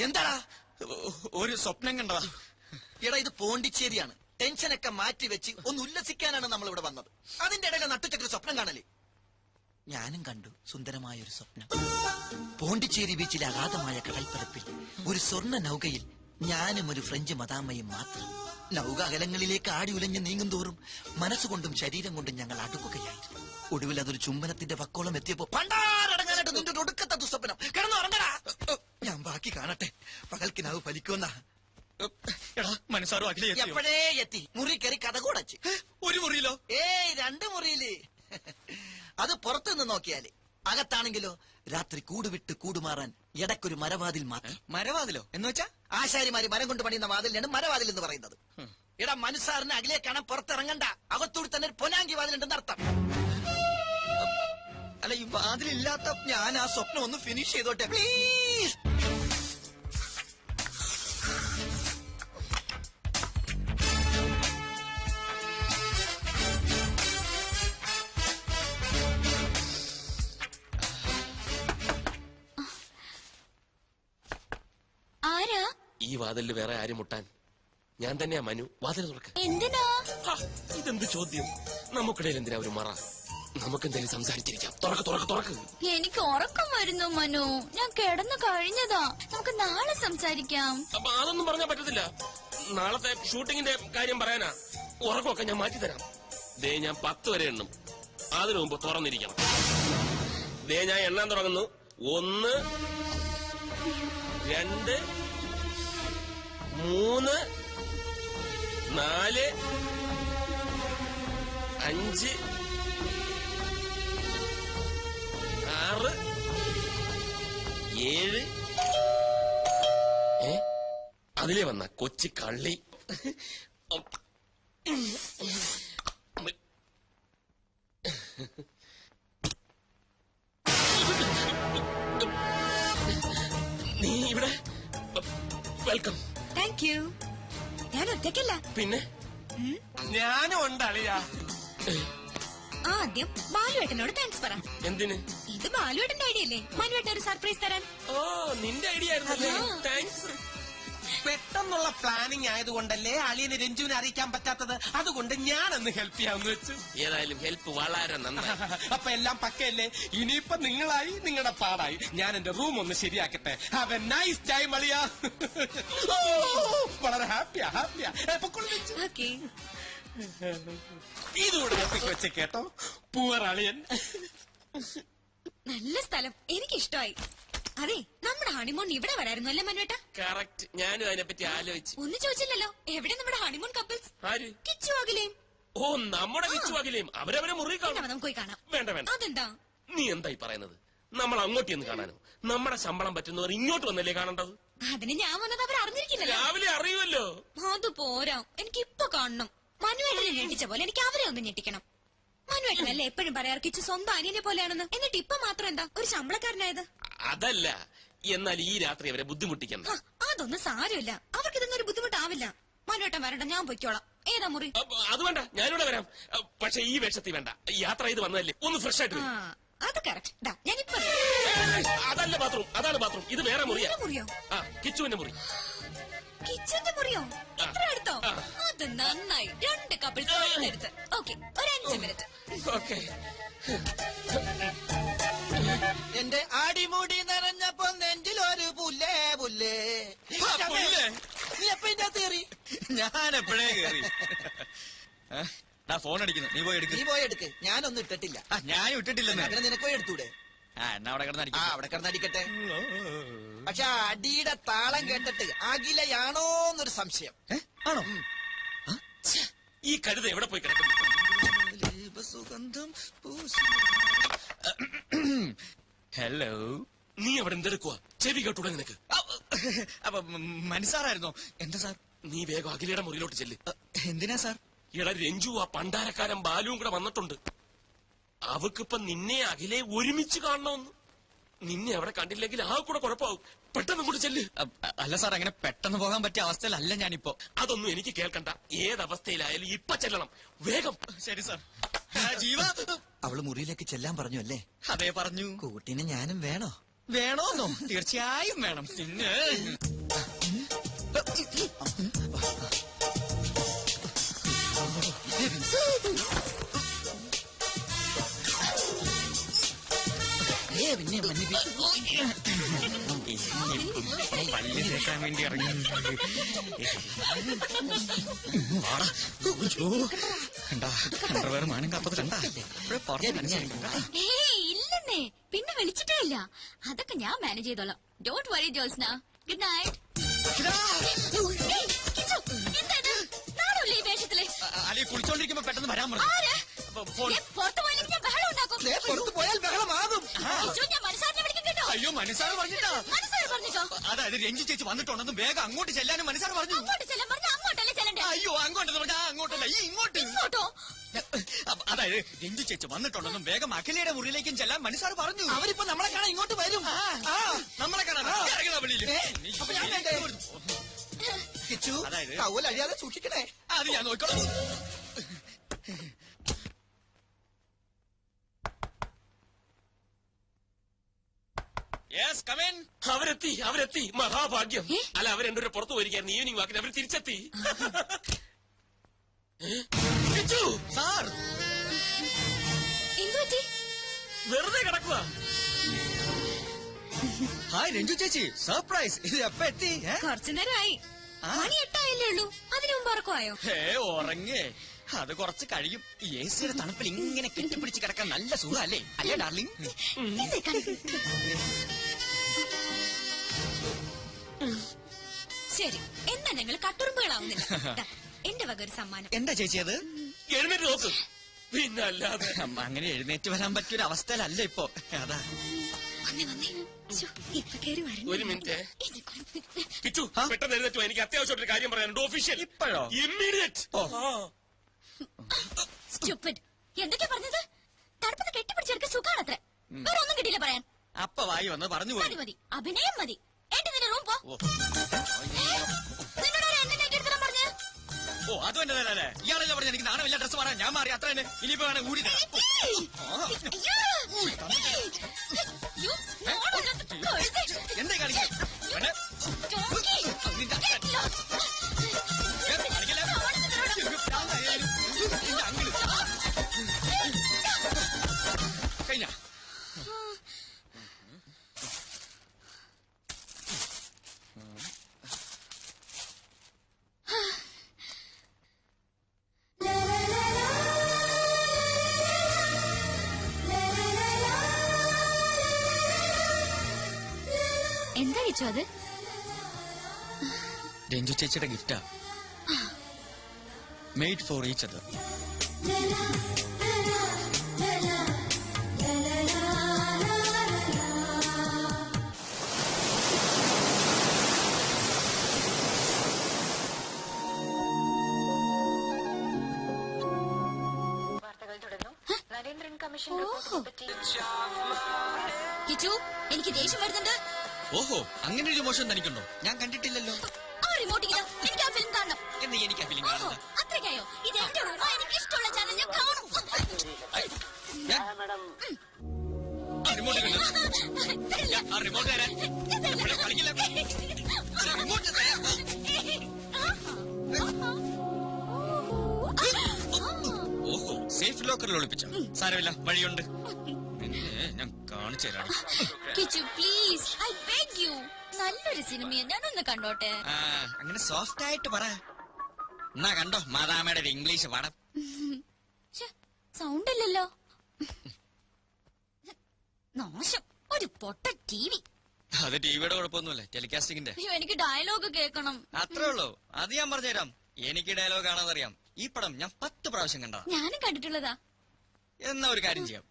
Speaker 10: എന്താടാ?
Speaker 1: ഒരു സ്വപ്നം കണ്ടതാ.
Speaker 10: എടാ, ഇത് പോണ്ടിച്ചേരിയാണ്. ടെൻഷനൊക്കെ മാറ്റി വെച്ച് ഒന്ന് ഉല്ലസിക്കാനാണ് നമ്മൾ ഇവിടെ വന്നത്. അതിന്റെ ഇടയിലെ നട്ടുച്ചക്കൊരു സ്വപ്നം കാണല്. ഞാനും കണ്ടു സുന്ദരമായ ഒരു സ്വപ്നം. പോണ്ടിച്ചേരി ബീച്ചിലെ അഗാധമായ കടൽപ്പരപ്പിൽ ഒരു സ്വർണ്ണ നൗകയിൽ ഞാനും ഒരു ഫ്രഞ്ച് മദാമ്മയും മാത്രം. നൗക അകലങ്ങളിലേക്ക് ആടി ഉലഞ്ഞ് നീങ്ങും തോറും മനസ്സുകൊണ്ടും ശരീരം കൊണ്ടും ഞങ്ങൾ അടുക്കുകയായിരുന്നു. ഒടുവിൽ അതൊരു ചുംബനത്തിന്റെ പക്കോളം എത്തിയപ്പോ പണ്ടാറടങ്ങാനായിട്ട് നിന്റെ ഒടുക്കത്തെ ദുസ്വപ്നം കിടന്നുറങ്ങടാ. ഞാൻ ബാക്കി കാണട്ടെ, പകൽക്കിനാവ് ഫലിക്കുമെന്ന.
Speaker 1: മനസ്സാറും അഖിലേ
Speaker 10: എപ്പോഴേ എത്തി. മുറി കയറി കഥ കൂടച്ച്.
Speaker 1: ഒരു മുറിയിലോ?
Speaker 10: 2 മുറിയില്. അത് പുറത്തുനിന്ന് നോക്കിയാല്. അകത്താണെങ്കിലോ രാത്രി കൂടുവിട്ട് കൂടുമാറാൻ ഇടയ്ക്കൊരു മരവാതിൽ മാത്രം.
Speaker 1: മരവാതിലോ എന്ന് വെച്ചാ?
Speaker 10: ആശാരിമാര് മരം കൊണ്ട് പണിയുന്ന വാതിലാണ് മരവാതിൽ എന്ന് പറയുന്നത്. ഇടാ മനസ്സാറിന് അകലെ കാണാൻ പുറത്തിറങ്ങണ്ട. അകത്തൂടി തന്നെ ഒരു പൊനാങ്കി വാതിലുണ്ടെന്ന് അർത്ഥം. അല്ല, ഈ വാതിലില്ലാത്ത ഞാൻ ആ സ്വപ്നം ഒന്ന് ഫിനിഷ് ചെയ്തോട്ടെ പ്ലീസ്.
Speaker 2: ആരാ?
Speaker 6: ഈ വാതിലിൽ വേറെ ആരും മുട്ടാൻ? ഞാൻ തന്നെയാ മനു. വാതിൽ തുറക്ക.
Speaker 2: എന്തിനാ?
Speaker 6: ഇതെന്ത് ചോദ്യം? നമുക്കിടയിൽ എന്തിനാ ഒരു മറ? നമുക്കെന്തായാലും സംസാരിച്ചിരിക്കാം. തുറക്ക് തുറക്ക് തുറക്ക്.
Speaker 2: എനിക്ക് ഉറക്കം വരുന്നു മനു. ഞാൻ കിടന്നു കഴിഞ്ഞതാ. നമുക്ക് നാളെ സംസാരിക്കാം.
Speaker 6: അപ്പൊ അതൊന്നും പറഞ്ഞാൽ പറ്റത്തില്ല. നാളത്തെ ഷൂട്ടിങ്ങിന്റെ കാര്യം പറയാനാ. ഉറക്കമൊക്കെ ഞാൻ മാറ്റിത്തരാം. ദേ ഞാൻ 10 വരെ എണ്ണും. അതിനു മുമ്പ് തുറന്നിരിക്കണം. ദേ ഞാൻ എണ്ണാൻ തുടങ്ങുന്നു. 1 2 3 4 5 6 7. അതിലേ വന്ന കൊച്ചി കള്ളി. നീ ഇവിടെ? വെൽക്കം.
Speaker 4: Thank you. ഞാൻ ഒറ്റയ്ക്കല്ല.
Speaker 6: പിന്നെ
Speaker 13: ഞാനും ഉണ്ട് അളിയാ.
Speaker 4: ആദ്യം ബാലുവേട്ടനോട് താങ്ക്സ് പറ.
Speaker 6: എന്തിന്?
Speaker 4: ഇത് ബാലുവേട്ടന്റെ ഐഡിയ അല്ലേ മനുവേട്ടൻ ഒരു സർപ്രൈസ് തരാൻ?
Speaker 6: ഓ, നിന്റെ ഐഡിയ ആയിരുന്നല്ലേ? താങ്ക്സ്.
Speaker 13: പെട്ടെന്നുള്ള പ്ലാനിങ് ആയതുകൊണ്ടല്ലേ അളിയനെ രഞ്ജുവിനെ അറിയിക്കാൻ പറ്റാത്തത്. അതുകൊണ്ട് ഞാനൊന്ന് ഹെൽപ്പ് ചെയ്യാമെന്ന് വെച്ചു.
Speaker 6: ഏതായാലും ഹെൽപ്പ് വളരെ നന്നായി.
Speaker 13: അപ്പൊ എല്ലാം പക്കയല്ലേ? ഇനിയിപ്പൊ നിങ്ങളായി, നിങ്ങളുടെ പാടായി. ഞാൻ എന്റെ റൂം ഒന്ന് ശരിയാക്കട്ടെ. ഹാവ് എ നൈസ് ടൈം അളിയാ. വളരെ ഹാപ്പിയാ ഹാപ്പിയാ. ഇതുകൂടെ വെച്ച് കേട്ടോ. പൂവർ അളിയൻ.
Speaker 4: നല്ല സ്ഥലം, എനിക്ക് ഇഷ്ടമായി. അതെ, നമ്മുടെ ഹണിമൂൺ ഇവിടെ വരായിരുന്നു അല്ലേ മനുവേട്ട?
Speaker 6: കറക്റ്റ്. ഞാനും അതിനെപ്പറ്റി ആലോചിച്ചു.
Speaker 4: ഒന്നും ചോദിച്ചില്ലല്ലോ. എവിടെ നമ്മുടെ ഹണിമൂൺ കപ്പിൾസ്?
Speaker 6: ആര്?
Speaker 4: കിച്ചു അഖിലയും.
Speaker 6: ഓ, നമ്മുടെ കിച്ചു അഖിലയും. അവരവരെ മുറി കാണാം.
Speaker 4: നമുക്ക് പോയി കാണാം.
Speaker 6: വേണ്ട വേണ്ട.
Speaker 4: അതെന്താ?
Speaker 6: നീ എന്തായി പറയുന്നത്? നമ്മൾ അങ്ങോട്ട് എന്ന് കാണാനോ? നമ്മുടെ ശമ്പളം പറ്റുന്നവർ ഇങ്ങോട്ട് വന്നല്ലേ കാണേണ്ടത്?
Speaker 4: അതിന് ഞാൻ വന്നത് അവർ അറിഞ്ഞിരിക്കില്ലല്ലോ.
Speaker 6: രാവിലെ അറിയുമല്ലോ.
Speaker 4: അത് പോരാ, എനിക്ക് ഇപ്പൊ കാണണം. മനുവേട്ടനെ ഞെട്ടിച്ച പോലെ എനിക്ക് അവരെ ഒന്ന് ഞെട്ടിക്കണം. മനുവേട്ടനല്ലേ എപ്പോഴും പറയാറ് കിച്ചു സ്വന്തം അനിയനെ പോലെയാണെന്ന്. എന്നിട്ട് ഇപ്പൊ മാത്രം എന്താ ഒരു ശമ്പളക്കാരനായത്?
Speaker 6: അതല്ല, എന്നാൽ ഈ രാത്രി അവരെ ബുദ്ധിമുട്ടിക്കണ്ട.
Speaker 4: അതൊന്നും സാരമില്ല. അവർക്ക് ഇതൊന്നും ഒരു ബുദ്ധിമുട്ടാവില്ല. മനുവേട്ടൻ വരണ്ട, ഞാൻ പൊയ്ക്കോളാം. ഏതാ മുറി?
Speaker 6: അത് വേണ്ട, ഞാനിവിടെ വരാം. പക്ഷെ ഈ വേഷത്തിൽ വേണ്ട. യാത്ര ചെയ്ത് വന്നതല്ലേ, ഒന്ന് ഫ്രഷ് ആയിട്ട്.
Speaker 4: അത് കറക്റ്റ്. ഞാനിപ്പോ
Speaker 6: അതല്ല ബാത്റൂം, അതാണ് ബാത്റൂം. ഇത് വേറെ മുറിയാ.
Speaker 4: മുറിയോ?
Speaker 6: ആ, കിച്ചുവിന്റെ മുറി.
Speaker 4: കിച്ചന്റെ മുറിയോ? ഇത്ര അടുത്തോ? അത് നന്നായി. 2 കപ്പിൾസ് എടുത്ത്. ഓക്കെ, ഒരു 5 മിനിറ്റ്.
Speaker 6: ഓക്കെ.
Speaker 10: എന്റെ അടിമുടി നിറഞ്ഞപ്പോ നെഞ്ചിലൊരു പുല്ലേ പുല്ലേ. നീ എപ്പ ഇതിന്റെ അകത്ത് കയറി?
Speaker 1: ഞാൻ എപ്പോഴേ കയറി. ഫോൺ അടിക്കുന്നു. നീ പോയി എടുക്ക്.
Speaker 10: ഞാനൊന്നും ഇട്ടിട്ടില്ല.
Speaker 1: ഞാനും ഇട്ടിട്ടില്ലെന്ന്.
Speaker 10: അങ്ങനെ നിനക്ക് പോയി എടുത്തൂടെ?
Speaker 1: എന്നാ അവിടെ കിടന്നടിക്കും.
Speaker 10: അവിടെ കിടന്നടിക്കട്ടെ. പക്ഷെ അടിയുടെ താളം കേട്ടിട്ട് അഖിലയാണോന്നൊരു സംശയം.
Speaker 1: ആണോ?
Speaker 6: ഈ കഴുത എവിടെ പോയി കിടക്കുന്നു?
Speaker 1: ഹലോ,
Speaker 6: നീ അവിടെ എന്തെടുക്കുക? ചെവി കേട്ടൂടെ നിനക്ക്?
Speaker 1: അപ്പൊ മനസ്സാറായിരുന്നോ? എന്താ സാർ?
Speaker 6: നീ വേഗം അഖിലയുടെ മുറിയിലോട്ട് ചെല്ല്.
Speaker 1: എന്തിനാ സാർ?
Speaker 6: ഇട രഞ്ജു, ആ പണ്ടാരക്കാരൻ ബാലുവും കൂടെ വന്നിട്ടുണ്ട്. അവക്കിപ്പൊ നിന്നെ അഖിലെ ഒരുമിച്ച് കാണണമെന്ന്. നിന്നെ അവിടെ കണ്ടില്ലെങ്കിൽ ആ കൂടെ കുഴപ്പമാവും. പെട്ടെന്ന് കൂടെ ചെല്ല്.
Speaker 1: അല്ല സാർ, അങ്ങനെ പെട്ടെന്ന് പോകാൻ പറ്റിയ അവസ്ഥയിലല്ല ഞാനിപ്പോ.
Speaker 6: അതൊന്നും എനിക്ക് കേൾക്കണ്ട. ഏതവസ്ഥയിലായാലും ഇപ്പൊ ചെല്ലണം. വേഗം.
Speaker 1: ശരി സാർ. ജീവ,
Speaker 10: അവള് മുറിയിലേക്ക് ചെല്ലാൻ പറഞ്ഞു അല്ലേ?
Speaker 1: അതേ പറഞ്ഞു.
Speaker 10: കൂട്ടിന് ഞാനും വേണോ?
Speaker 1: വേണോന്നോ? തീർച്ചയായും വേണം. പിന്നെ
Speaker 10: പിന്നെ
Speaker 1: പല്ല് തേക്കാൻ വേണ്ടി ഇറങ്ങി. കണ്ടാ അണ്ടർവെയർ മാനം കാത്തത് കണ്ടാ
Speaker 2: ഇല്ലെന്നേ, പിന്നെ വിളിച്ചിട്ടേ ഇല്ല. അതൊക്കെ ഞാൻ മാനേജ് ചെയ്തോളാം. Don't worry Jyotsna. Good night. ഈ വേഷത്തില്
Speaker 1: അല്ലെ കുളിച്ചോണ്ടിരിക്കുമ്പോ പെട്ടെന്ന് വരാൻ പറഞ്ഞു.
Speaker 2: പുറത്തു പോയില്ലെങ്കിൽ ഞാൻ ബഹളം ഉണ്ടാക്കും.
Speaker 10: പുറത്തു പോയാൽ ബഹളമാകും.
Speaker 2: ഞാൻ മനസ്സാറിനെ വിളിക്കും കേട്ടോ.
Speaker 1: അയ്യോ മനസ്സാറ് പറഞ്ഞിട്ടാ.
Speaker 2: മനസ്സാറ് പറഞ്ഞിട്ടോ?
Speaker 1: അതായത് രഞ്ജി ചേച്ചി വന്നിട്ടുണ്ടെന്നും വേഗം അങ്ങോട്ട് ചെല്ലാനും മനസ്സാറ് പറഞ്ഞു.
Speaker 2: അങ്ങോട്ട് ചെല്ലാൻ പറഞ്ഞ അങ്ങോട്ടല്ലേ ചെല്ലണ്ടേ?
Speaker 1: അയ്യോ അങ്ങോട്ടെന്ന് പറഞ്ഞാ അങ്ങോട്ടല്ല, ഈ ഇങ്ങോട്ട്.
Speaker 2: ഇങ്ങോട്ടോ?
Speaker 1: അതായത് രഞ്ജി ചേച്ചി വന്നിട്ടുണ്ടെന്നും വേഗം അഖിലയുടെ മുറിയിലേക്കും ചെല്ലാൻ മനസ്സാറ് പറഞ്ഞു.
Speaker 10: അവരിപ്പോ നമ്മളെ കാണാൻ ഇങ്ങോട്ട് വരും.
Speaker 1: നമ്മളെ കാണാൻ
Speaker 10: കിച്ചു,
Speaker 1: അതായത്
Speaker 10: ടവൽ അഴിയാതെ സൂക്ഷിക്കണേ.
Speaker 1: അത് ഞാൻ നോക്കിക്കോളാം.
Speaker 6: അവരെത്തി മഹാഭാഗ്യം. അല്ല, അവരെന്റെ പുറത്തു പോയിരിക്കായിരുന്നു. ഈവനിങ് വാക്കിന് അവർ തിരിച്ചെത്തി.
Speaker 1: സാർ
Speaker 2: എന്തുപറ്റി?
Speaker 6: വെറുതെ കിടക്കുക.
Speaker 1: ഹായ് രഞ്ജു ചേച്ചി, സർപ്രൈസ്. ഇത് എപ്പ എത്തി?
Speaker 4: കുറച്ചു നേരമായി. മണി 8 ആയില്ലേ ഉള്ളൂ. അതിനു മുമ്പ് ഉറക്കമായോ?
Speaker 1: ഉറങ്ങേ, അത് കുറച്ച് കഴിയും. ഈ എ സിയുടെ തണുപ്പിൽ ഇങ്ങനെ കെട്ടിപ്പിടിച്ച് കിടക്കാൻ നല്ല സുഖല്ലേ അല്ലേ ഡാർലിംഗ്?
Speaker 4: ശരി, എന്നാ ഞങ്ങൾ കട്ടുറുമ്പുകളാവുന്നില്ല. എന്റെ വക ഒരു സമ്മാനം.
Speaker 1: എന്താ ചേച്ചി അത്?
Speaker 6: എഴുന്നേറ്റ് നോക്ക്. പിന്നല്ലാതെ
Speaker 1: അങ്ങനെ എഴുന്നേറ്റ് വരാൻ പറ്റിയൊരു അവസ്ഥയിലല്ല ഇപ്പൊ. അതാ
Speaker 6: ഒരു മിനിറ്റ്. കിച്ചു, പെട്ടെന്ന് എഴുന്നേറ്റോ, എനിക്ക് അത്യാവശ്യമായിട്ടൊരു കാര്യം പറയാനുണ്ട്. ഒഫീഷ്യൽ.
Speaker 1: ഇപ്പോഴോ?
Speaker 6: ഇമ്മീഡിയറ്റ്.
Speaker 2: എന്തൊക്കെയാ പറഞ്ഞത്? തണുപ്പത്ത് കെട്ടിപ്പിടിച്ചെടുക്ക സുഖാണത്രേ. വേറെ ഒന്നും കിട്ടിയില്ല പറയാൻ.
Speaker 1: അപ്പ വായി വന്ന് പറഞ്ഞു പോയി.
Speaker 2: മതി, അഭിനയം മതി. എന്റെ നിന്റെ റൂം പോ.
Speaker 1: ഓ അത് തന്നെ. ഇയാളെല്ലാം പറഞ്ഞ എനിക്ക് നാണമില്ല, ഡ്രസ് മാറാൻ. ഞാൻ മാറി, അത്ര തന്നെ. ഇനിയിപ്പോ വേണം കൂടി എന്താ കാണിക്ക? കഴിഞ്ഞ
Speaker 2: എന്താ കിച്ചു അത്?
Speaker 1: രഞ്ജു ചേച്ചിയുടെ ഗിഫ്റ്റാ. Made for each other.
Speaker 2: Kichu, എനിക്ക് ദേഷ്യം വരുന്നുണ്ട്.
Speaker 1: ഓഹോ, അങ്ങനെ ഒരു മോശം തനിക്കുണ്ടോ? ഞാൻ കണ്ടിട്ടില്ലല്ലോ.
Speaker 2: ആ റിമോട്ട് ഇതാ, എനിക്ക് ആ ഫിലിം കാണണം.
Speaker 1: എന്ന് എനിക്ക് ആ ഫിലിം കാണണ്ട.
Speaker 2: അത്രയ്ക്കായോ? ഇത് എന്റെ റൂമാ, എനിക്ക് ഇഷ്ടമുള്ള ചാനൽ ഞാൻ കാണും.
Speaker 1: റിമോട്ട് റിമോട്ട് തരാൻ ഇവിടെ കളിക്കില്ല. റിമോട്ട് തരാൻ. ഓഹോ, സേഫ് ലോക്കറിൽ ഒളിപ്പിച്ച. സാരമില്ല, വഴിയുണ്ട്. ഞാൻ കാണിച്ചു തരാം.
Speaker 2: Kichu please, I beg you. നല്ലൊരു സിനിമയെ ഞാനൊന്ന് കണ്ടോട്ടെ.
Speaker 1: അങ്ങനെ സോഫ്റ്റ് ആയിട്ട് പറ. എന്നാ കണ്ടോ മാതാമയുടെ ഒരു ഇംഗ്ലീഷ് പടം.
Speaker 2: സൗണ്ട് ഇല്ലല്ലോ. നാശം, ഒരു പൊട്ട ടിവി.
Speaker 1: അത് ടിവിയുടെ കുഴപ്പമൊന്നുമല്ല, ടെലികാസ്റ്റിംഗിന്റെ.
Speaker 2: അയ്യോ, എനിക്ക് ഡയലോഗ് കേൾക്കണം.
Speaker 1: അത്രേ ഉള്ളൂ, അത് ഞാൻ പറഞ്ഞുതരാം. എനിക്ക് ഡയലോഗ് കാണാതറിയാം. ഈ പടം ഞാൻ 10 പ്രാവശ്യം കണ്ടതാ.
Speaker 2: ഞാനും കണ്ടിട്ടുള്ളതാ.
Speaker 1: എന്നാ ഒരു കാര്യം ചെയ്യാം,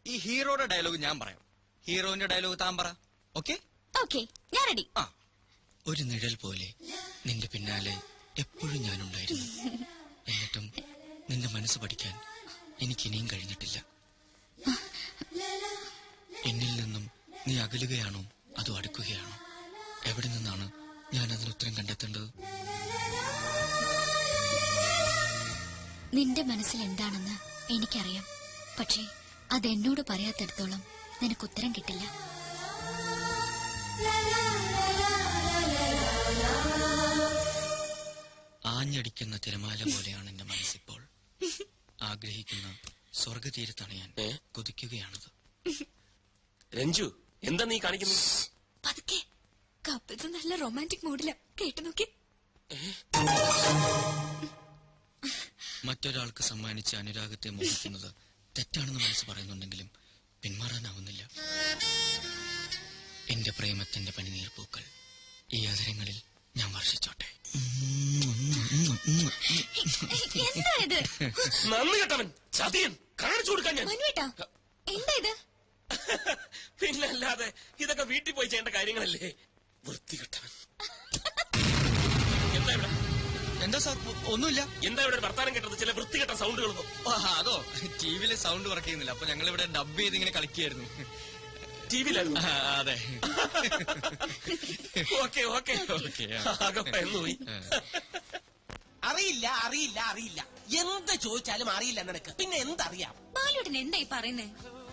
Speaker 1: ഈ ഹീറോയുടെ ഡയലോഗ് ഞാൻ പറയാം, ഹീറോയിന്റെ ഡയലോഗ് താൻ പറ. ഓക്കെ?
Speaker 2: ഓക്കെ, ഞാൻ റെഡി.
Speaker 1: ഒരു നിഴൽ പോലെ നിന്റെ പിന്നാലെ എപ്പോഴും ഞാനുണ്ടായിരുന്നു. എന്നിട്ടും നിന്റെ മനസ്സ് പഠിക്കാൻ എനിക്കിനിയും കഴിഞ്ഞിട്ടില്ല. എന്നിൽ നിന്നും നീ അകലുകയാണോ അതോ അടുക്കുകയാണോ? എവിടെ നിന്നാണ് ഞാൻ അതിന് ഉത്തരം കണ്ടെത്തേണ്ടത്?
Speaker 2: നിന്റെ മനസ്സിൽ എന്താണെന്ന് എനിക്കറിയാം. പക്ഷേ അതെന്നോട് പറയാത്തിടത്തോളം നിനക്ക് ഉത്തരം കിട്ടില്ല.
Speaker 1: ആഞ്ഞടിക്കുന്ന തിരമാല പോലെയാണ് എന്റെ മനസ്സിപ്പോൾ. ആഗ്രഹിക്കുന്ന സ്വർഗതീരത്തണയാൻ കൊതിക്കുകയാണത്.
Speaker 6: രഞ്ജു എന്താ നീ കാണിക്കുന്നത്?
Speaker 4: പതുക്കെ കപ്പിൾസ് നല്ല റൊമാൻറ്റിക് മൂഡില കേട്ടു നോക്കി.
Speaker 1: മറ്റൊരാൾക്ക് സമ്മാനിച്ച അനുരാഗത്തെ മോഹിക്കുന്നത് തെറ്റാണെന്ന് മനസ്സ് പറയുന്നുണ്ടെങ്കിലും പിന്മാറാനാവുന്നില്ല. എന്റെ പ്രേമത്തിന്റെ പനിനീർ പൂക്കൾ ഈ അതരങ്ങളിൽ ഞാൻ വർഷിച്ചോട്ടെ.
Speaker 2: എന്താ ഇത്?
Speaker 6: നന്ദി കേട്ടവൻ ചതിയൻ കാണിച്ചു കൊടുക്കാൻ ഞാൻ.
Speaker 2: മനുവേട്ടാ എന്താ ഇത്?
Speaker 6: പിന്നല്ലാതെ ഇതൊക്കെ വീട്ടിൽ പോയി ചെയ്യേണ്ട കാര്യങ്ങളല്ലേ. വൃത്തികെട്ടവൻ. എന്താ ഇവിടെ?
Speaker 1: എന്താ സാർ? ഒന്നുമില്ല.
Speaker 6: എന്താ ഇവിടെ വർത്താനം കേട്ടത്? ചില വൃത്തികെട്ട സൗണ്ടുകൾ.
Speaker 1: അതോ ടിവിയിലെ സൗണ്ട് വർക്ക് ചെയ്യുന്നില്ല, അപ്പൊ ഞങ്ങൾ ഇവിടെ ഡബ് ചെയ്ത് ഇങ്ങനെ കളിക്കുകയായിരുന്നു.
Speaker 6: ടിവിയിലായിരുന്നു?
Speaker 1: അതെ.
Speaker 6: Okay okay okay. ആകെ പോയി.
Speaker 13: അറിയില്ല അറിയില്ല അറിയില്ല എന്ത് ചോദിച്ചാലും അറിയില്ല നിനക്ക്. പിന്നെ എന്തറിയാം?
Speaker 4: ബാലുവേട്ടൻ എന്തായി പറയുന്നേ?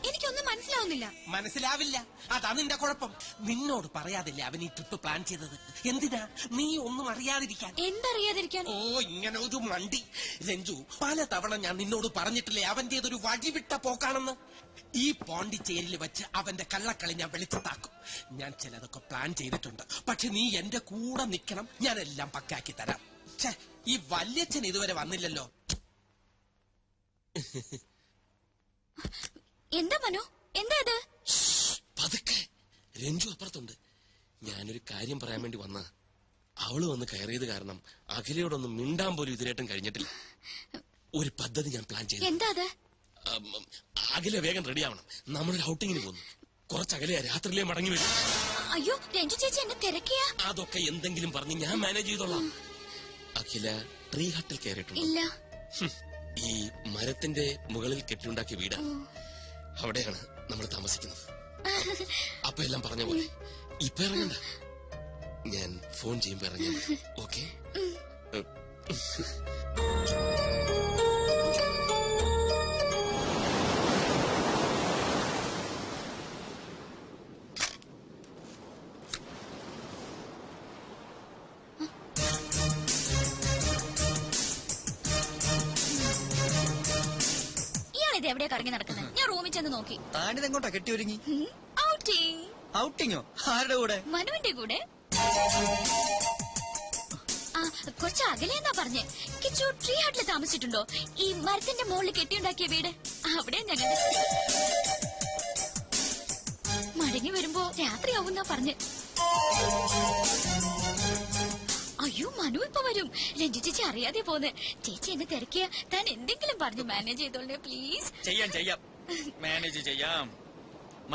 Speaker 4: എനിക്കൊന്നും മനസ്സിലാവുന്നില്ല.
Speaker 13: മനസ്സിലാവില്ല, അതാ നിന്റെ കുഴപ്പം. നിന്നോട് പറയാതില്ലേ അവൻ ഈ ട്രിപ്പ് പ്ലാൻ ചെയ്തത്? എന്തിനാ? നീ ഒന്നും അറിയാതിരിക്കാൻ.
Speaker 2: എന്തറിയാതിരിക്കാൻ?
Speaker 13: ഓ ഇങ്ങനെ ഒരു മണ്ടി. രഞ്ജു, പല തവണ ഞാൻ നിന്നോട് പറഞ്ഞിട്ടില്ലേ അവന്റേതൊരു വഴിവിട്ട പോക്കാണെന്ന്. ഈ പോണ്ടിച്ചേരിയിൽ വെച്ച് അവന്റെ കള്ളക്കളി ഞാൻ വെളിച്ചത്താക്കും. ഞാൻ ചിലതൊക്കെ പ്ലാൻ ചെയ്തിട്ടുണ്ട്. പക്ഷെ നീ എന്റെ കൂടെ നിൽക്കണം, ഞാൻ എല്ലാം പക്കാക്കി തരാം. ഛേ, ഈ വല്യച്ഛൻ ഇതുവരെ വന്നില്ലല്ലോ.
Speaker 2: എന്താ മനു? എന്താ ഇത്?
Speaker 6: പതുക്കെ. രഞ്ജു അപ്പുറത്തുണ്ട്. ഞാനൊരു കാര്യം പറയാൻ വേണ്ടി വന്ന അവള് വന്ന് കയറിയത് കാരണം അഖിലയോടൊന്നും മിണ്ടാൻ പോലും ഇതിനായിട്ടും കഴിഞ്ഞിട്ടില്ല. ഒരു പദ്ധതി ഞാൻ പ്ലാൻ ചെയ്തു.
Speaker 2: എന്താ അത്?
Speaker 6: അഖില വേഗം റെഡിയാവണം. നമ്മളൊരു ഔട്ടിങ്ങിന് പോകുന്നു. കുറച്ചകലെയാ, രാത്രിയിലേ മടങ്ങി വരും.
Speaker 2: അയ്യോ രഞ്ജു ചേച്ചി എന്നെ തിരക്കിയ.
Speaker 6: അതൊക്കെ എന്തെങ്കിലും പറഞ്ഞ് ഞാൻ മാനേജ് ചെയ്തോളാം. അഖില ട്രീ ഹട്ടിൽ കയറിയിട്ടുണ്ട്?
Speaker 2: ഇല്ല.
Speaker 6: ഈ മരത്തിന്റെ മുകളിൽ കെട്ടിയുണ്ടാക്കിയ വീട്, അവിടെയാണ് നമ്മൾ താമസിക്കുന്നത്. അപ്പൊ എല്ലാം പറഞ്ഞ പോലെ ഇപ്പൊ ഇറങ്ങണ്ട, ഞാൻ ഫോൺ ചെയ്യുമ്പോ ഇറങ്ങാം. ഓക്കെ?
Speaker 2: ഇയാളിത് എവിടെയാ കറങ്ങി നടക്കുന്നത്? ഞാൻ റൂമിൽ ചെന്ന് നോക്കി.
Speaker 1: താനിതെങ്ങോട്ടാ കെട്ടി ഒരുങ്ങി?
Speaker 2: ഔട്ടിങ്.
Speaker 1: ഔട്ടിങ്ങോ? ആരുടെ കൂടെ?
Speaker 2: മനുവിന്റെ കൂടെ. ആ കുറച്ച് അകലെന്നാ പറഞ്ഞേ. കിച്ചു ട്രീ ഹട്ടിൽ താമസിച്ചിട്ടുണ്ടോ? ഈ മരത്തിന്റെ മുകളിൽ കെട്ടിയുണ്ടാക്കിയ വീട്, അവിടെ ഞങ്ങൾ മടങ്ങി വരുമ്പോ രാത്രിയാവുന്നാ പറഞ്ഞ്. അയ്യോ മനു ഇപ്പൊ വരും. രഞ്ജു ചേച്ചി അറിയാതെ പോന്ന്. ചേച്ചി എന്നെ തിരക്കിയ താൻ എന്തെങ്കിലും പറഞ്ഞു മാനേജ് ചെയ്തോളേ പ്ലീസ്.
Speaker 1: ചെയ്യാം മാനേജ് ചെയ്യാം.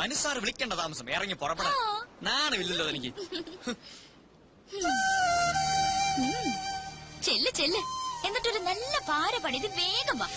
Speaker 1: മനസ്സാറ് വിളിക്കേണ്ട താമസം, ഇറങ്ങി പുറപ്പെടാം. നാണമില്ലല്ലോ എനിക്ക്.
Speaker 2: ചെല്ല് എന്നിട്ടൊരു നല്ല പാര പണിത് വേഗം വാ.